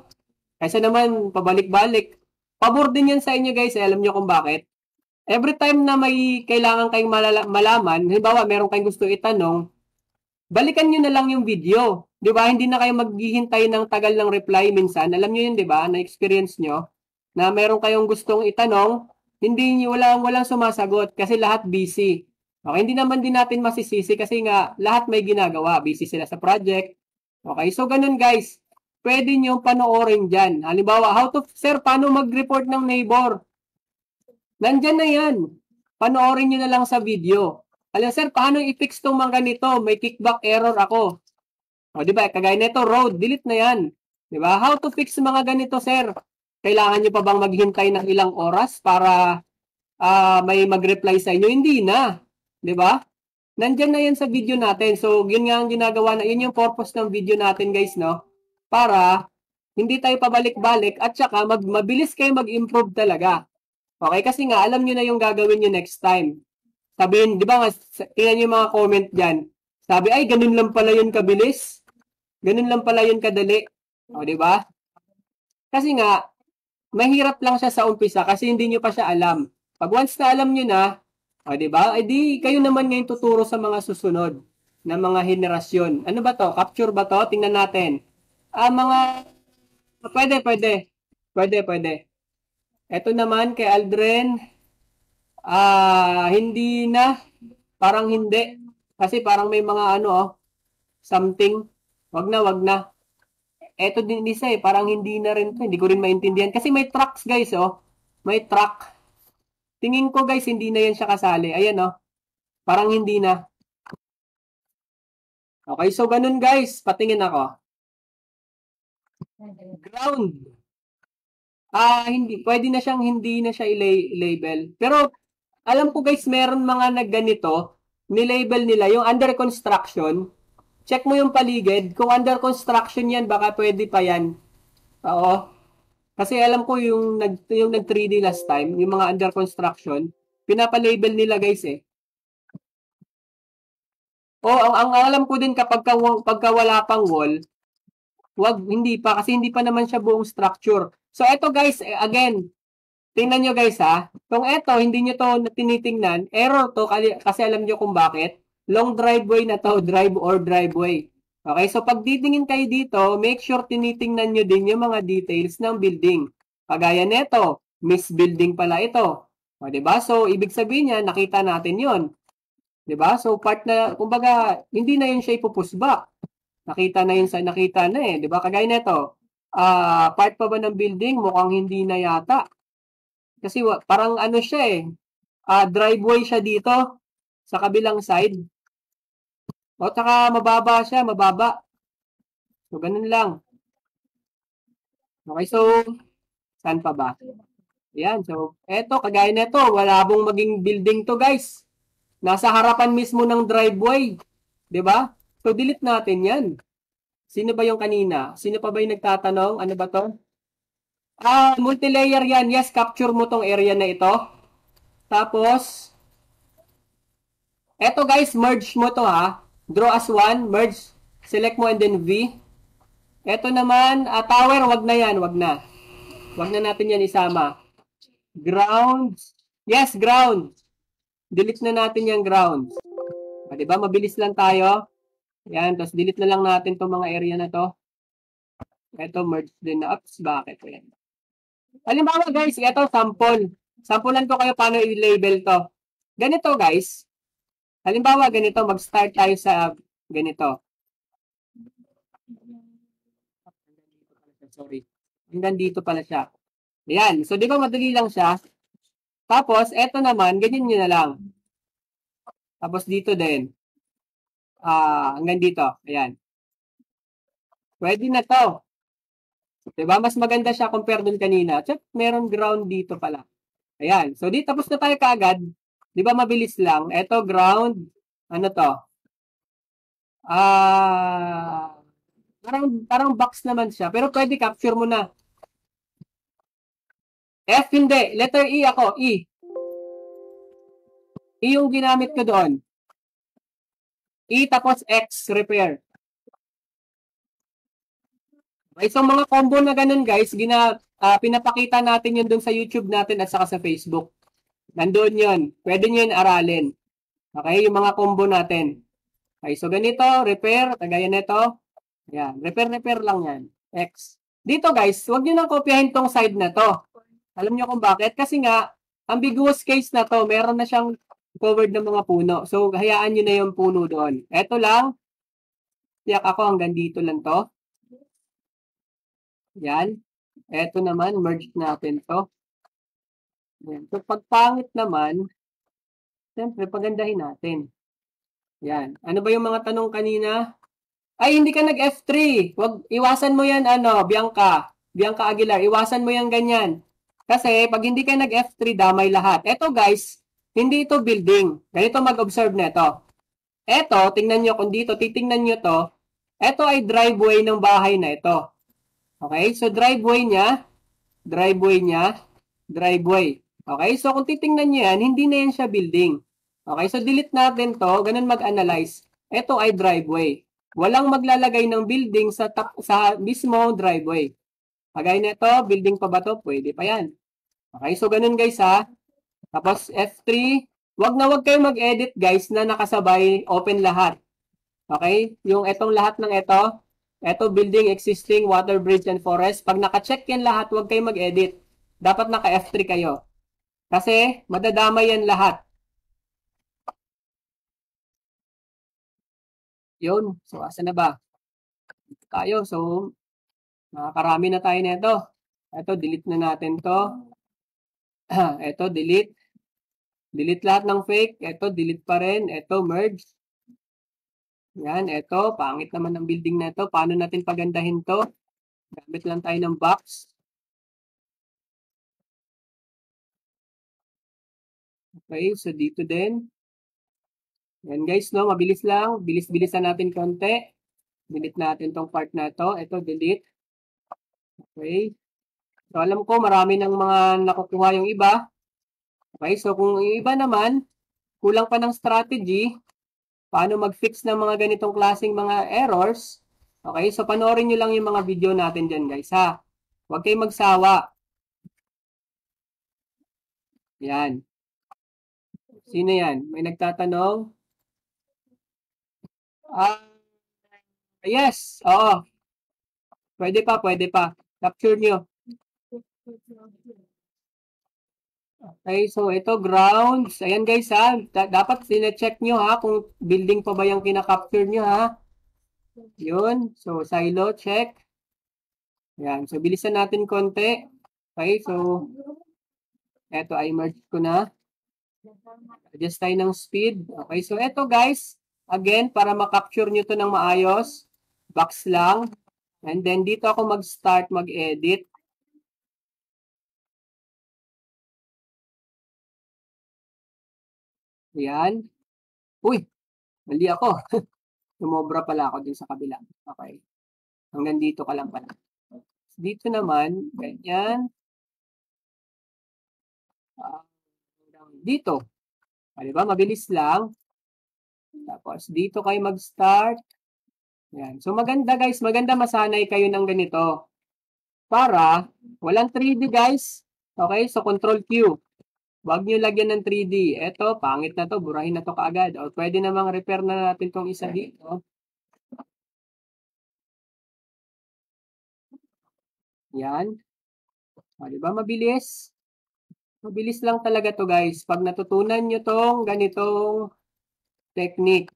Kaysa naman, pabalik-balik. Pabor din yan sa inyo guys, alam nyo kung bakit. Every time na may kailangan kayong malaman, halimbawa meron kayong gusto itanong, balikan nyo na lang yung video. Di ba? Hindi na kayo maghihintay ng tagal ng reply minsan. Alam nyo yun, di ba? Na-experience nyo na meron kayong gustong itanong, walang sumasagot kasi lahat busy. Okay, hindi naman din natin masisisi kasi nga lahat may ginagawa. Busy sila sa project. Okay, so ganun guys. Pwede nyo panoorin dyan. Halimbawa, sir, paano mag-report ng neighbor? Nandyan na yan. Panoorin nyo na lang sa video. Alam, sir, paano i-fix itong mga ganito? May kickback error ako. O, di ba? Kagaya nito, road, delete na yan. Di ba? How to fix mga ganito, sir? Kailangan nyo pa bang maghintay ng ilang oras para may mag-reply sa inyo? Hindi na. Di ba? Nandyan na yan sa video natin. So, yun nga ang ginagawa na, yun yung purpose ng video natin guys, no? Para hindi tayo pabalik-balik at saka mabilis kayo mag-improve talaga. Okay? Kasi nga, alam nyo na yung gagawin nyo next time. Sabihin, di ba nga, tingnan nyo yung mga comment dyan. Sabi, ay, ganun lang pala yun kabilis. Ganun lang pala yun kadali. O, di ba? Kasi nga, mahirap lang siya sa umpisa kasi hindi nyo pa siya alam. Pag once na alam nyo na, o, di ba? Eh di, kayo naman ngayon tuturo sa mga susunod na mga henerasyon. Ano ba to? Capture ba to? Tingnan natin. Mga, pwede. Ito naman kay Aldrin, hindi na, parang hindi. Kasi parang may mga ano, something. Wag na. Eto din isa parang hindi na rin to. Hindi ko rin maintindihan. Kasi may trucks guys, May truck. Tingin ko guys, hindi na yan siya kasali. Ayan, Parang hindi na. Okay, so ganun guys. Patingin ako. Ground. Hindi. Pwede na siyang hindi na siya i-label. Pero, alam ko guys, meron mga nagganito. Nilabel nila yung under construction. Check mo yung paligid. Kung under construction yan, baka pwede pa yan. Oo. Kasi alam ko yung nag 3D last time, yung mga under construction, pinapa-label nila guys eh. Ang alam ko din pagka wala pang wall, hindi pa kasi hindi pa naman siya buong structure. So eto guys, again, tingnan nyo guys ha. Kung eto, hindi nyo to tinitingnan, error to kasi alam nyo kung bakit. Long driveway na to, driveway. Okay, so pag titingin kayo dito, make sure tinitingnan nyo din yung mga details ng building. Kagaya nito, miss building pala ito. O, diba? So, ibig sabihin niya, nakita natin yon, diba? So, part na, kumbaga, hindi na yun siya ipupusba. Nakita na eh, diba? Kagaya nito, part pa ba ng building? Mukhang hindi na yata. Kasi parang ano siya eh, driveway siya dito, sa kabilang side. O, tsaka mababa siya, mababa. So, ganun lang. Okay, so, saan pa ba? Ayan, so, eto, kagaya nito, wala bong maging building to, guys. Nasa harapan mismo ng driveway. 'Di ba? So, delete natin yan. Sino ba yung kanina? Sino pa ba yung nagtatanong? Ano ba to? Multi-layer yan. Yes, capture mo tong area na ito. Tapos, eto guys, merge mo to ha. Draw as one, merge, select mo and then V. Eto naman, tower, wag na yan, wag na. Wag na natin yan isama. Ground. Yes, ground. Delete na natin yung ground. Diba? Mabilis lang tayo. Yan, tapos delete na lang natin itong mga area na to. Eto, merge din na. Oops, bakit? Yan. Halimbawa guys, ito sample. Sampulan ko kayo paano i-label to. Ganito guys. Halimbawa ganito, mag-start tayo sa ganito. Sorry. Hanggang dito pala siya. Ayan. So, di ba madali lang siya? Tapos, eto naman, ganyan nyo na lang. Tapos dito din. Hanggang dito. Ayan. Pwede na to. Diba? Mas maganda siya compare dun kanina. Check, meron ground dito pala. Ayan. So, di tapos na tayo kaagad. Di ba mabilis lang? Eto, ground. Ano to? Parang box naman siya. Pero pwede capture mo na. F, hindi. Letter E ako. E. E yung ginamit ko doon. E tapos X, repair. Okay, so mga combo na ganun guys, pinapakita natin yun doon sa YouTube natin at saka sa Facebook. Nandoon yun. Pwede nyo yun aralin. Okay, yung mga combo natin. Okay, so ganito, repair, kagaya nito. Ayan, repair lang yan. X. Dito guys, huwag nyo nang kopyahin tong side na to. Alam nyo kung bakit? Kasi nga, ambiguous case na to, meron na siyang covered ng mga puno. So, hayaan nyo na yung puno doon. Eto lang. Tiyak ako hanggang dito lang to. Yan. Eto naman, merge natin to. Yan. So, pag pangit naman, siyempre, pagandahin natin. Yan. Ano ba yung mga tanong kanina? Ay, hindi ka nag-F3. Iwasan mo yan, Bianca Aguilar. Iwasan mo yan ganyan. Kasi, pag hindi ka nag-F3, damay lahat. Eto guys, hindi ito building. Ganito mag-observe na ito. Eto, tingnan nyo kung dito, titingnan nyo to. Eto ay driveway ng bahay na ito. Okay? So, driveway niya, driveway. Okay? So, kung titingnan nyo yan, hindi na yan siya building. Okay? So, delete natin to. Ganun mag-analyze. Ito ay driveway. Walang maglalagay ng building sa mismo driveway. Kagaya nito, building pa ba to? Pwede pa yan. Okay? So, ganun guys ha. Tapos, F3. Wag kayong mag-edit guys na nakasabay open lahat. Okay? Yung etong lahat ng ito building, existing, water, bridge, and forest. Pag naka-check yan lahat, huwag kayong mag-edit. Dapat naka F3 kayo. Kasi, madadama yan lahat. Yun. So, asa na ba? Tayo. So, nakakarami na tayo nito. Ito, delete na natin to. Ito, delete. Delete lahat ng fake. Ito, delete pa rin. Ito, merge. Yan, ito. Pangit naman ng building na ito. Paano natin pagandahin to? Gamit lang tayo ng box. Okay, so dito din. Yan guys, no? Mabilis lang. Bilis-bilisan natin konti. Delete natin tong part na to. Ito, delete. Okay. So, alam ko marami ng mga nakukuha yung iba. Okay, so kung yung iba naman, kulang pa ng strategy, paano mag-fix ng mga ganitong klaseng mga errors. Okay, so panoorin nyo lang yung mga video natin dyan guys ha. Huwag kayong magsawa. Yan. Sino yan? May nagtatanong? Yes. Oo. Pwede pa, pwede pa. Capture nyo. Okay, so ito grounds. Ayan guys ha. Dapat sine-check nyo ha kung building pa ba yung kinakapture nyo ha. Yun. So silo, check. Ayan. So bilisan natin konti. Okay, so ito ay merge ko na. Adjust tayo ng speed. Okay, so ito guys. Again, para makapture nyo to ng maayos. Box lang. And then dito ako mag-start mag-edit. Ayan. Uy, mali ako. Sumobra pala ako din sa kabila. Okay. Hanggang dito ka lang pala. Dito naman, ganyan. Dito. Diba? Mabilis lang. Tapos, dito kayo mag-start. Ayan. So, maganda guys. Maganda masanay kayo ng ganito. Para, walang 3D guys. Okay? So, Control Q. Huwag nyo lagyan ng 3D. Ito, pangit na to. Burahin na to kaagad. O, pwede namang repair na natin tong isa dito. Yan. O, diba? Mabilis. Mabilis lang talaga to guys. Pag natutunan nyo tong ganitong technique.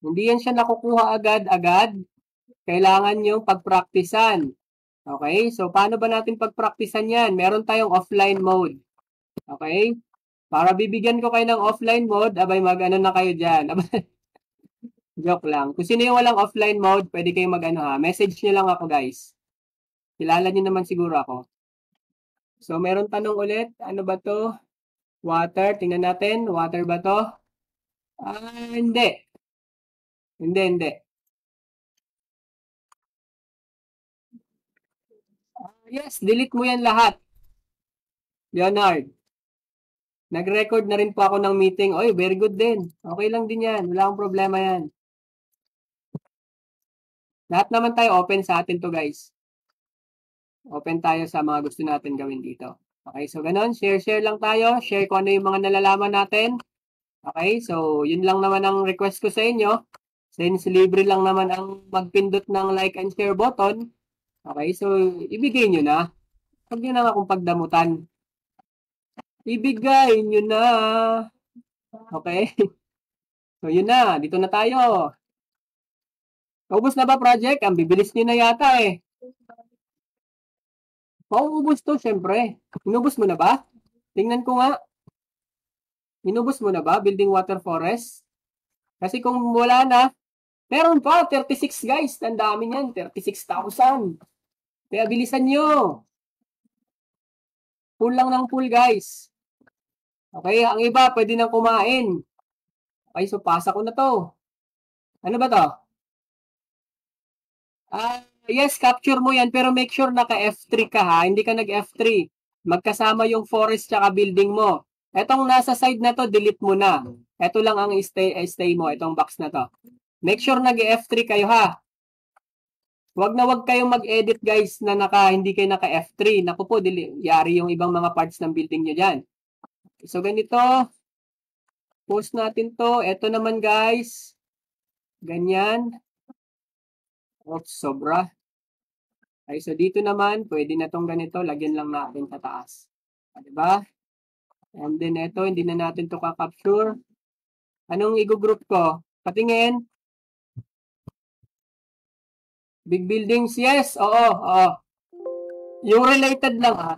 Hindi yan siya nakukuha agad-agad. Kailangan nyo pagpraktisan. Okay? So, paano ba natin pagpraktisan yan? Meron tayong offline mode. Okay? Para bibigyan ko kayo ng offline mode, abay mag-ano na kayo dyan. Joke lang. Kung sino yung walang offline mode, pwede kayong mag-ano ha. Message nyo lang ako guys. Kilala nyo naman siguro ako. So, meron tanong ulit. Ano ba to? Water. Tingnan natin. Water ba to? Hindi. Hindi. Yes, delete mo yan lahat. Leonard. Nag-record na rin po ako ng meeting. Oy, very good din. Okay lang din yan. Wala akong problema yan. Lahat naman tayo open sa atin to guys. Open tayo sa mga gusto natin gawin dito. Okay, so ganun. Share lang tayo. Share ko ano yung mga nalalaman natin. Okay, so yun lang naman ang request ko sa inyo. Since libre lang naman ang magpindot ng like and share button. Okay, so ibigay nyo na. Huwag nyo na akong pagdamutan. Ibigay nyo na. Okay? So yun na. Dito na tayo. Ubus na ba project? Ang bibilis nyo na yata eh. Mauubos to, syempre. Inubos mo na ba? Tingnan ko nga. Inubos mo na ba? Building water forest? Kasi kung wala na, meron pa. 36 guys. Ang dami niyan. 36,000. Kaya bilisan nyo. Full lang ng full guys. Okay, ang iba, pwede nang kumain. Okay, so pasa ko na to. Ano ba to? Yes, capture mo yan, pero make sure naka F3 ka ha. Hindi ka nag F3. Magkasama yung forest tsaka building mo. Etong nasa side na to, delete mo na. Ito lang ang stay mo, itong box na to. Make sure nag F3 kayo ha. Wag kayong mag-edit guys na hindi kayo naka F3. Naku po, yari yung ibang mga parts ng building nyo dyan. So ganito, post natin to. Ito naman guys, ganyan. Oops, sobra. Okay, so dito naman, pwede na tong ganito, lagyan lang natin tataas. Diba? And then ito, hindi na natin to ka-capture. Anong i-group ko? Patingin. Big buildings, yes. Oo, oo. Yung related lang ha.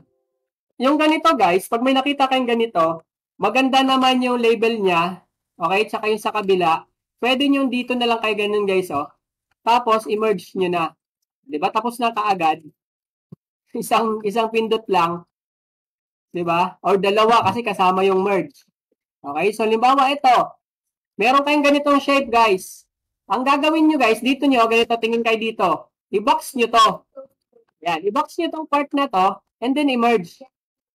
Yung ganito guys, pag may nakita kayong ganito, maganda naman yung label niya. Okay, tsaka yung sa kabila. Pwede nyo dito na lang kayo ganun guys, oh. Tapos, i-merge nyo na. Diba? Tapos na kaagad. Isang pindot lang. Diba? Or dalawa kasi kasama yung merge. Okay, so limbawa ito. Meron kayong ganitong shape guys. Ang gagawin nyo guys, dito nyo, ganito, tingin kayo dito. I-box nyo to. Yan, i-box nyo tong part na to, and then i-merge.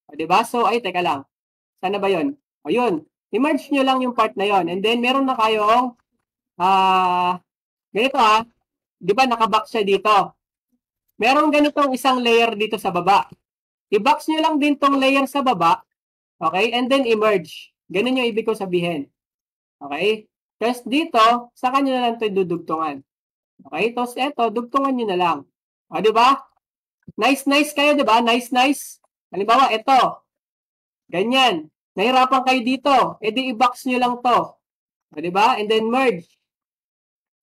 O, diba? So, ay, teka lang. Sana ba yun? O, yun. I-merge nyo lang yung part na yon. And then, meron na kayong, ganito ha. Diba, nakabox siya dito. Meron ganitong isang layer dito sa baba. I-box nyo lang din tong layer sa baba. Okay? And then, i-merge. Ganun yung ibig ko sabihin. Okay? Tapos dito, sa kanya na lang ito dudugtungan. Okay? Tapos ito, dugtungan nyo na lang. O, diba? Nice kayo, diba? Nice. Halimbawa, ito. Ganyan. Nahirapan kayo dito. E di i-box nyo lang to. O, diba? And then merge.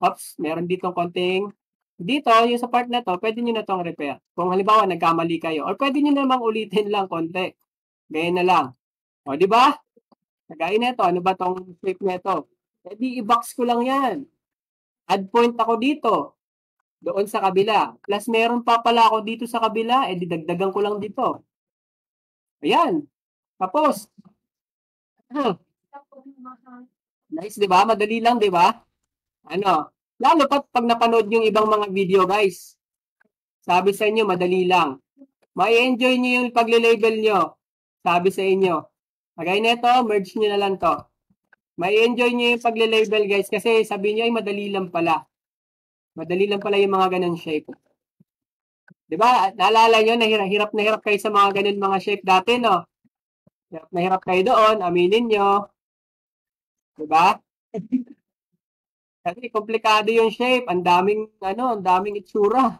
Oops, meron ditong konting. Dito, yung sa part na to, pwede nyo na tong repair. Kung halimbawa, nagkamali kayo. Or pwede nyo namang ulitin lang konti. Ganyan na lang. O, diba? Kagaya nito, ano ba tong shape nito? E di i-box ko lang yan. Add point ako dito. Doon sa kabila. Plus meron pa pala ako dito sa kabila. E di dagdagan ko lang dito. Ayan. Tapos. Nice, di ba? Madali lang, di ba? Ano? Lalo pag napanood yung ibang mga video, guys. Sabi sa inyo, madali lang. May-enjoy nyo yung pagle-label nyo. Sabi sa inyo. Kagaya nito, merge nyo na lang to. May-enjoy nyo yung pagle-label guys kasi sabi nyo ay madali lang pala. Madali lang pala yung mga ganun shape. Diba? Naalala nyo, hirap na hirap kayo sa mga ganun mga shape dati, no? Hirap na hirap kayo doon, aminin nyo. Diba? Kasi komplikado yung shape. Ang daming itsura.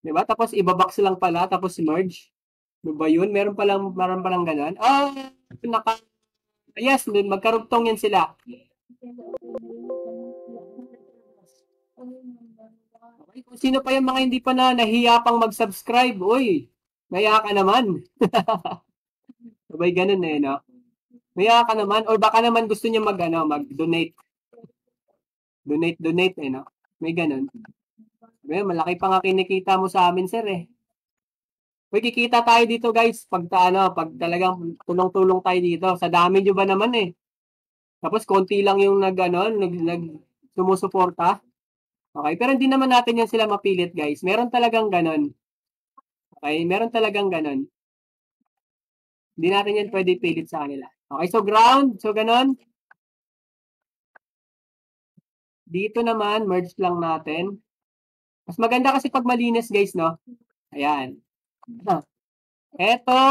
Diba? Tapos ibabox lang pala, tapos merge. Diba yun? Meron palang ganun. Yes, magkarugtong yan sila. Okay, kung sino pa yung mga hindi pa nahiya pang mag-subscribe, uy, maya ka naman. Sabay ganun eh, no? Maya ka naman, or baka naman gusto niya mag-donate. Donate eh, no? May ganun. May malaki pa nga kinikita mo sa amin, sir eh. Uy, kikita tayo dito guys, pag talagang tulong-tulong tayo dito. Sa dami nyo ba naman eh. Tapos konti lang yung sumusuporta. Okay, pero hindi naman natin yan sila mapilit guys. Meron talagang ganon. Okay, meron talagang ganon. Hindi natin yan pwede pilit sa kanila. Okay, so ground. So ganon. Dito naman, merge lang natin. Mas maganda kasi pag malinis guys, no? Ayan. Eto,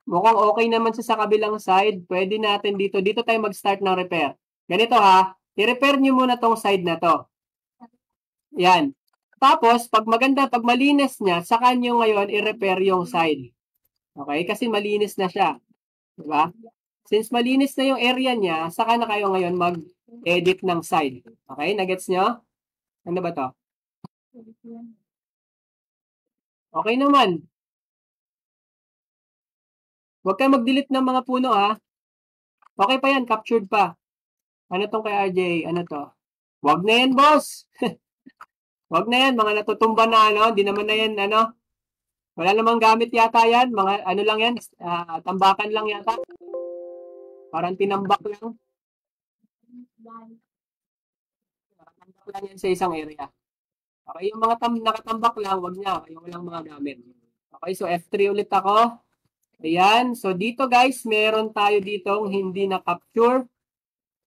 mukhang okay naman sa kabilang side. Pwede natin dito. Dito tayo mag-start ng repair. Ganito ha. I-repair nyo muna tong side na to. Yan. Tapos, pag malinis niya, saka nyo ngayon i-repair yung side. Okay? Kasi malinis na siya. Diba? Since malinis na yung area niya, saka na kayo ngayon mag-edit ng side. Okay? Nagets nyo? Ano ba to? Okay naman. Huwag kayo mag-delete ng mga puno ha. Okay pa yan, captured pa. Ano tong kay RJ? Ano to? Huwag na yan, boss. Huwag na yan, mga natutumba na hindi naman na yan, Wala namang gamit yata yan. Mga ano lang yan, tambakan lang yata. Parang tinambak lang. Tambak lang yan sa isang area. Okay, yung mga nakatambak lang, wag niya. Yung walang mga gamit. Okay, so F3 ulit ako. Ayan. So dito guys, meron tayo ditong hindi na-capture.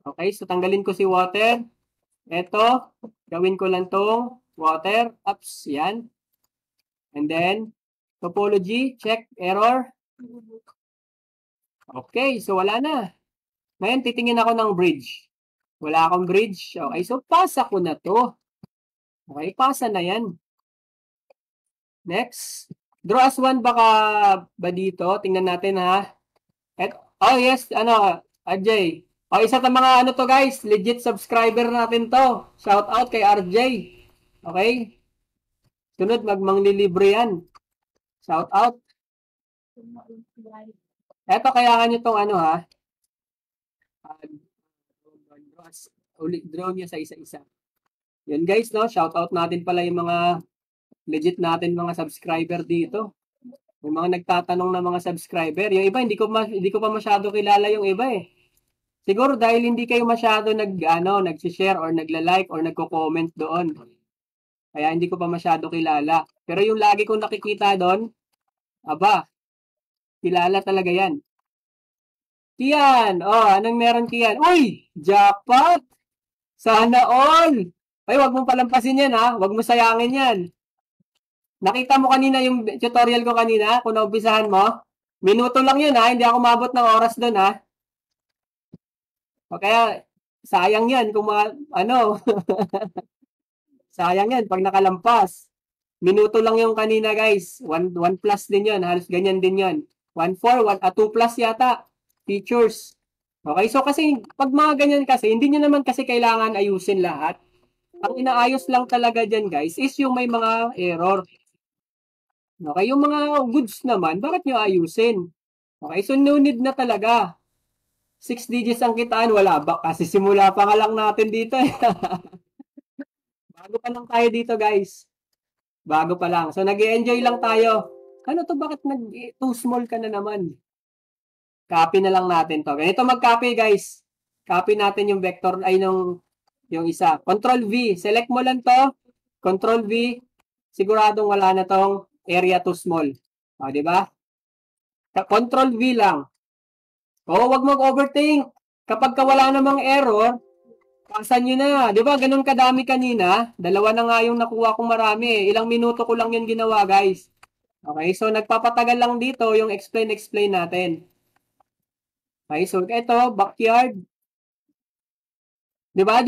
Okay, so tanggalin ko si water. Ito, gawin ko lang tong water. Ups, yan. And then, topology, check, error. Okay, so wala na. Ngayon, titingin ako ng bridge. Wala akong bridge. Okay, so pasa ko na to. Okay, pasa na yan. Next. Draw as one baka ba dito? Tingnan natin ha. Oh yes, ano, RJ. Oh, isa sa mga ano to guys, legit subscriber natin to. Shout out kay RJ. Okay? Sunod, magmanglilibre yan. Shout out. Eto, kailangan nyo tong ano ha. Draw nyo sa isa-isa. Yan guys, no? Shout out natin pala yung mga legit natin mga subscriber dito. Yung mga nagtatanong na mga subscriber. Yung iba, hindi ko pa masyado kilala yung iba eh. Siguro dahil hindi kayo masyado nag-share or nagla-like or nagko-comment doon. Kaya hindi ko pa masyado kilala. Pero yung lagi kong nakikita doon, aba, kilala talaga yan. Kian! Oh, anong meron Kian? Uy! Jackpot! Sana all! Ay, wag mong palampasin yan ha. Wag mo sayangin yan. Nakita mo kanina yung tutorial ko kanina, kung naumpisahan mo. Minuto lang yun ha. Hindi ako mabot ng oras doon ha. O kaya, sayang yan kung sayang yan pag nakalampas. Minuto lang yung kanina guys. 1 plus din yun. Halos ganyan din yun. 1.4, 2 plus yata. Features. Okay, so kasi pag mga ganyan kasi, hindi nyo naman kasi kailangan ayusin lahat. Ang inaayos lang talaga dyan guys is yung may mga error. Okay, yung mga goods naman, bakit nyo ayusin? Okay, so no need na talaga. 6 digits ang kitaan, wala ba? Kasi simula pa nga lang natin dito eh. Bago pa lang tayo dito guys. Bago pa lang. So nag-enjoy lang tayo. Ano to, bakit too small ka na naman? Copy na lang natin to. Ganito mag-copy guys. Copy natin yung vector ay yung isa. Control V. Select mo lang to. Control V. Siguradong wala na tong area too small. O, di ba? Control V lang. O, wag mag-overthink. Kapag wala namang error, pasan nyo na. Di ba? Ganun kadami kanina. Dalawa na nga yung nakuha kong marami. Ilang minuto ko lang yun ginawa, guys. Okay, so nagpapatagal lang dito yung explain natin. Okay, so ito, backyard. Di ba,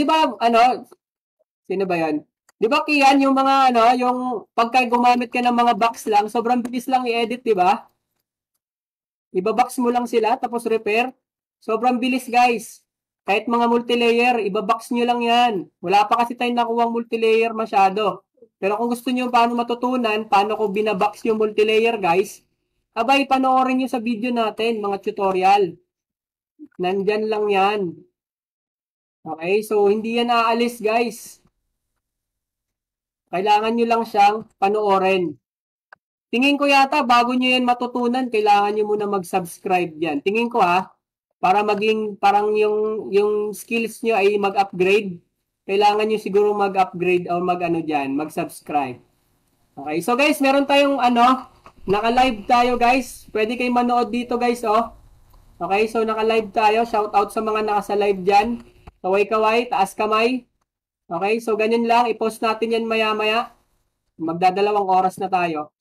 sino ba yan? Di ba, Kian, yung mga, yung pagka gumamit ka ng mga box lang, sobrang bilis lang i-edit, di ba? Ibabox mo lang sila, tapos repair. Sobrang bilis, guys. Kahit mga multilayer, ibabox nyo lang yan. Wala pa kasi tayong nakuha multilayer masyado. Pero kung gusto nyo paano matutunan, paano ko binabox yung multilayer, guys, abay, panoorin nyo sa video natin, mga tutorial. Nandyan lang yan. Okay, so hindi yan aalis, guys. Kailangan nyo lang siyang panoorin. Tingin ko yata, bago nyo yan matutunan, kailangan nyo muna mag-subscribe yan. Tingin ko para maging parang yung skills nyo ay mag-upgrade, kailangan nyo siguro mag-upgrade o mag-subscribe. Okay, so guys, meron tayong naka-live tayo guys. Pwede kayo manood dito guys, oh. Okay, so naka-live tayo. Shout out sa mga naka-live dyan. Kaway-kaway, taas kamay. Okay, so ganyan lang. I-post natin yan maya-maya. Magdadalawang oras na tayo.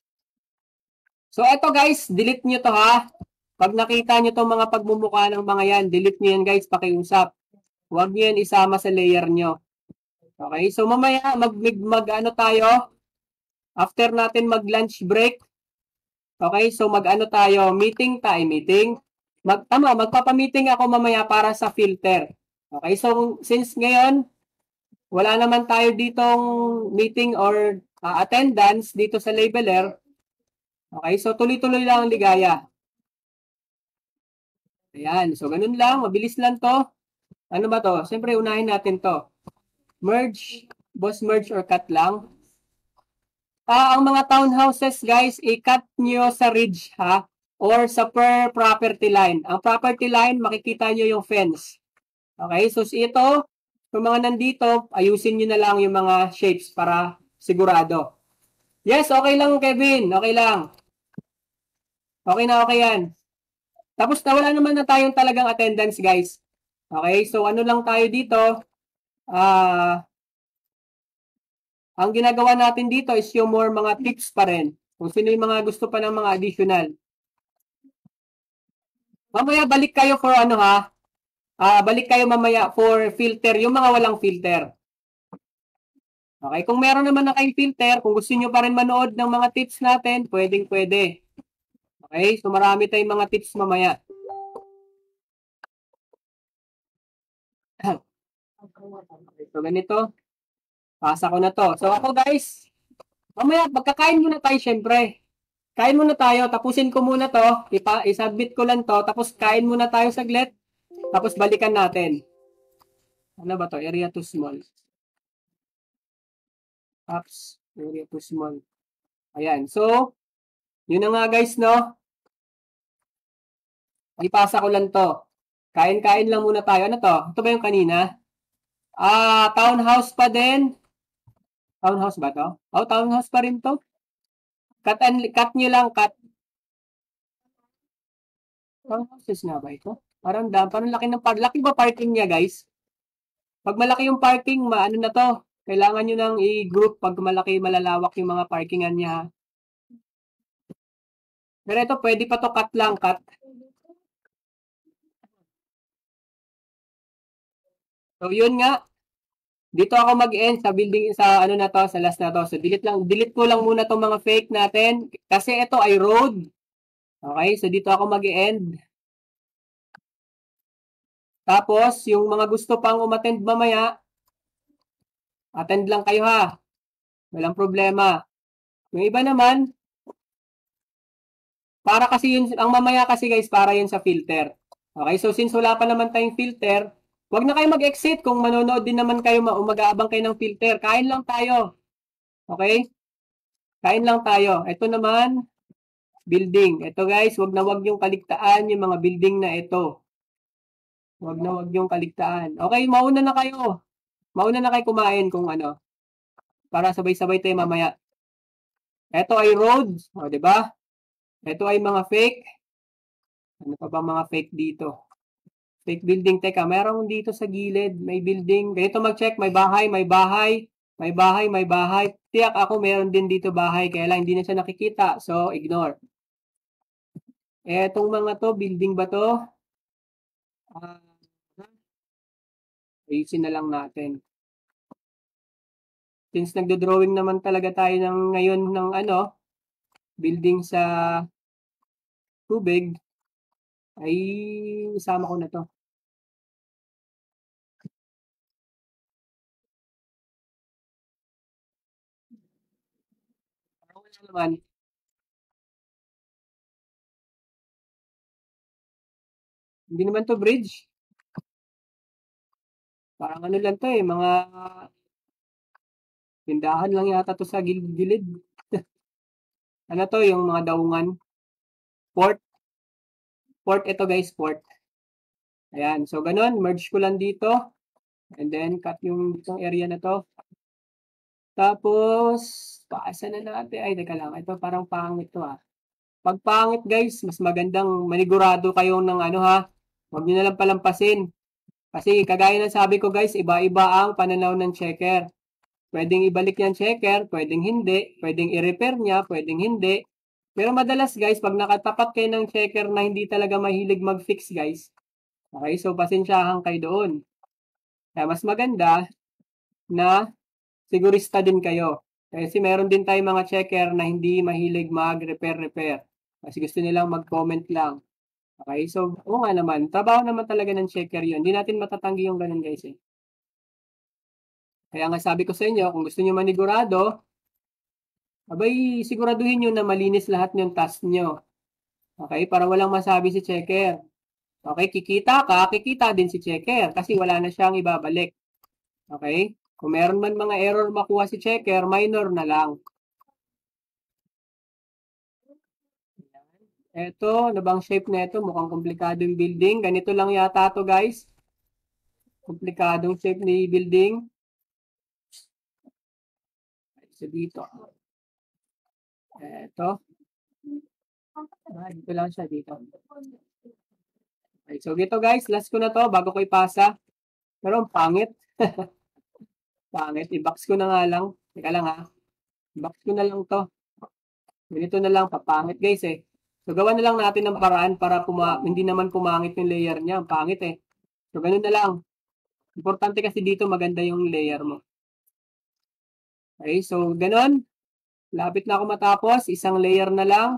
So eto guys, delete nyo to ha. Pag nakita nyo itong mga pagmumukha ng mga yan, delete nyo yan guys, pakiusap. Huwag nyo yan isama sa layer nyo. Okay, so mamaya tayo. After natin mag-lunch break. Okay, so tayo, meeting. Magpapa-meeting ako mamaya para sa filter. Okay, so since ngayon, wala naman tayo ditong meeting or attendance dito sa labeler. Okay, so tuloy-tuloy lang ang ligaya. Ayan, so ganun lang, mabilis lang to. Ano ba to? Siyempre, unahin natin to. Merge, boss merge or cut lang. Ang mga townhouses, guys, i-cut nyo sa ridge, ha? Or sa per property line. Ang property line, makikita nyo yung fence. Okay, so ito, kung mga nandito, ayusin nyo na lang yung mga shapes para sigurado. Yes, okay lang, Kevin. Okay lang. Okay na, okay yan. Tapos wala naman na tayong talagang attendance, guys. Okay, so ano lang tayo dito? Ang ginagawa natin dito is yung more mga tips pa rin. Kung sino yung mga gusto pa ng mga additional. Mamaya balik kayo for ano ha? Balik kayo mamaya for filter, yung mga walang filter. Okay, kung meron naman na kayong filter, kung gusto niyo pa rin manood ng mga tips natin, pwedeng-pwede. Okay, so marami tayong mga tips mamaya. So ganito, pasa ko na to. So ako guys, mamaya pagkakain muna tayo syempre. Kain muna tayo, tapusin ko muna to, i-submit ko lang to, tapos kain muna tayo saglit, tapos balikan natin. Ano ba to? Area too small. Apps, area too small. Ayan, so, yun na nga guys, no? Ipasa ko lang to. Kain-kain lang muna tayo. Ano to? Ito ba yung kanina? Townhouse pa din. Townhouse ba to? Oh, townhouse pa rin to. Cut nyo lang, cut. Townhouses nga ba ito? Parang laki ba parking niya, guys? Pag malaki yung parking, ano na to? Kailangan nyo nang i-group pag malaki, malalawak yung mga parkingan niya. Pero ito, pwede pa to cut lang, cut. So, yun nga. Dito ako mag-end sa building, sa ano na to, sa last na to. So, delete ko lang muna tong mga fake natin. Kasi ito ay road. Okay, so dito ako mag-end. Tapos, yung mga gusto pang umattend mamaya, attend lang kayo ha. Walang problema. Yung iba naman, para kasi yun, ang mamaya kasi guys, para yun sa filter. Okay, so since wala pa naman tayong filter, wag na kayo mag-exit kung manonood din naman kayo, mag-aabang kayo ng filter. Kain lang tayo. Okay? Kain lang tayo. Ito naman, building. Ito guys, wag yung kaligtaan yung mga building na ito. Wag yung kaligtaan. Okay, mauna na kayo. Mauna na kayo kumain kung ano. Para sabay-sabay tayo mamaya. Ito ay roads. O, diba? Ito ay mga fake. Ano pa ba mga fake dito? Fake building. Teka, meron dito sa gilid. May building. Ganito mag-check. May bahay, may bahay. May bahay, may bahay. Tiyak ako meron din dito bahay. Kaya lang hindi na siya nakikita. So, ignore. Etong mga to, building ba to? Ayusin na lang natin. Since nagdo-drawing naman talaga tayo ngayon ng ano, building sa tubig, ay isama ko na to. Wala naman. Hindi naman to bridge. Parang ano lang to eh, mga tindahan lang yata to sa gilid-gilid. Ano to, yung mga daungan. Port. Port ito guys, port. Ayan, so ganun, merge ko lang dito. And then, cut yung itong area na to. Tapos, paasa na natin. Ay, teka lang, ito parang pangit to ah. Pag pangit guys, mas magandang manigurado kayo ng ano ha. Huwag nyo na lang palampasin. Kasi kagaya ng sabi ko guys, iba-iba ang pananaw ng checker. Pwedeng ibalik yan checker, pwedeng hindi, pwedeng i-repair niya, pwedeng hindi. Pero madalas guys, pag nakatapat kayo ng checker na hindi talaga mahilig mag-fix guys, okay, so pasensyahan kayo doon. Kaya mas maganda na sigurista din kayo. Kasi meron din tayong mga checker na hindi mahilig mag-repair. Kasi gusto nilang mag-comment lang. Okay, so oo nga naman, trabaho naman talaga ng checker yun. Hindi natin matatanggi yung ganun guys eh. Kaya nga sabi ko sa inyo, kung gusto nyo manigurado, abay siguraduhin nyo na malinis lahat yung task nyo. Okay, para walang masabi si checker. Okay, kikita din si checker kasi wala na siyang ibabalik. Okay, kung meron man mga error makuha si checker, minor na lang. Eto, ano bang shape na ito? Mukhang komplikado yung building. Ganito lang yata to guys. Komplikadong shape ni building. So, dito. Eto. Dito lang siya dito. Okay, so dito guys, last ko na to bago ko ipasa. Pero ang pangit. Pangit. I-box ko na nga lang. Teka lang ha. I-box ko na lang to. Ganito na lang. Papangit guys eh. So gawa na lang natin ng paraan para hindi naman pumangit yung layer niya. Ang pangit eh. So ganun na lang. Importante kasi dito maganda yung layer mo. Okay, so ganun. Lapit na ako matapos. Isang layer na lang.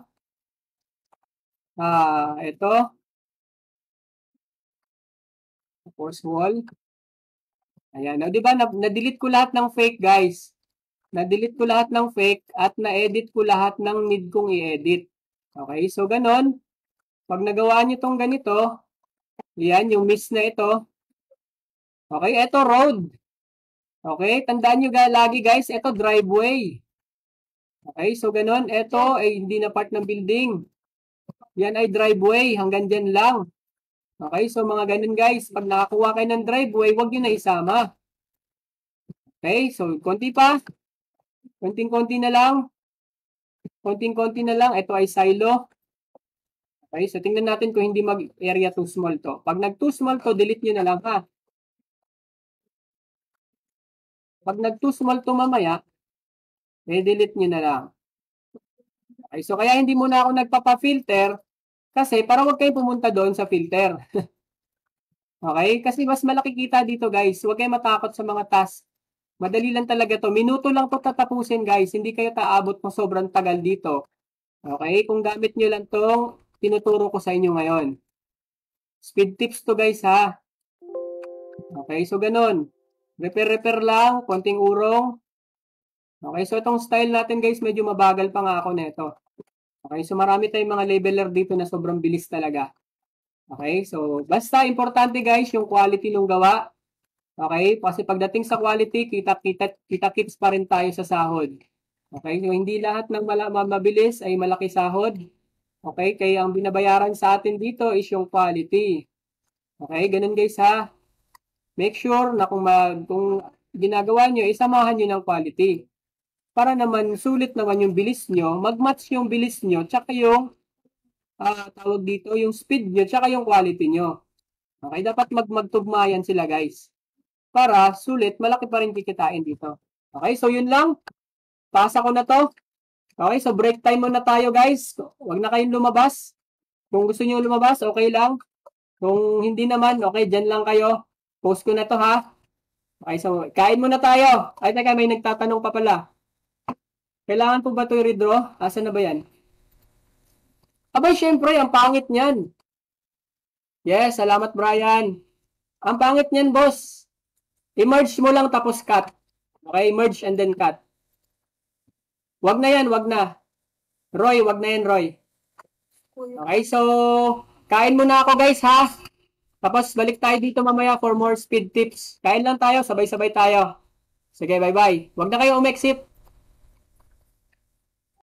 Ito. Force wall. Ayan. O, diba, na-delete ko lahat ng fake, guys. Na-delete ko lahat ng fake at na-edit ko lahat ng need kong i-edit. Okay, so ganun. Pag nagawa nyo itong ganito, yan, yung miss na ito. Okay, ito road. Okay, tandaan nyo lagi, guys, ito driveway. Okay, so ganun. Ito ay hindi na part ng building. Yan ay driveway. Hanggang dyan lang. Okay, so mga ganun guys, pag nakakuha kayo ng driveway, huwag nyo na isama. Okay, so konti pa. Konting-konti na lang. Konting-konti na lang. Ito ay silo. Okay, so tingnan natin kung hindi mag-area too small to. Pag nag-too small to, delete nyo na lang ha. Pag nag-too small to mamaya, delete nyo na lang. Okay, so kaya hindi muna ako nagpapa-filter kasi para huwag kayo pumunta doon sa filter. Okay? Kasi mas malaki kita dito guys. Huwag kayo matakot sa mga task. Madali lang talaga to. Minuto lang to tatapusin guys. Hindi kayo taabot ng sobrang tagal dito. Okay? Kung gamit nyo lang tong tinuturo ko sa inyo ngayon. Speed tips to guys ha. Okay? So ganun. Repair lang. Konting urong. Okay? So itong style natin guys medyo mabagal pa nga ako neto. Okay? So marami tayong mga labeler dito na sobrang bilis talaga. Okay? So basta importante guys yung quality ng gawa. Okay? Kasi pagdating sa quality, kita-kits pa rin tayo sa sahod. Okay? So, hindi lahat ng mabilis ay malaki sahod. Okay? Kaya ang binabayaran sa atin dito is yung quality. Okay? Ganun guys ha. Make sure na kung ginagawa nyo, isamahan nyo ng quality. Para naman, sulit naman yung bilis nyo, mag-match yung bilis nyo, tsaka yung tawag dito, yung speed nyo, tsaka yung quality nyo. Okay? Dapat magtugmayan sila guys. Para sulit, malaki pa rin kikitain dito. Okay, so yun lang. Pasa ko na to. Okay, so break time muna tayo guys. Huwag na kayong lumabas. Kung gusto nyo lumabas, okay lang. Kung hindi naman, okay, dyan lang kayo. Post ko na to ha. Okay, so kain muna tayo. Ay, teka, may nagtatanong pa pala. Kailangan po ba ito i-redraw? Asan na ba yan? Abay, syempre, ang pangit niyan. Yes, salamat Brian. Ang pangit niyan, boss. I-merge mo lang tapos cut. Okay, merge and then cut. Wag na yan, wag na. Roy, wag na yan, Roy. Okay, so, kain muna ako guys ha. Tapos balik tayo dito mamaya for more speed tips. Kain lang tayo, sabay-sabay tayo. Sige, bye-bye. Wag na kayo umexit.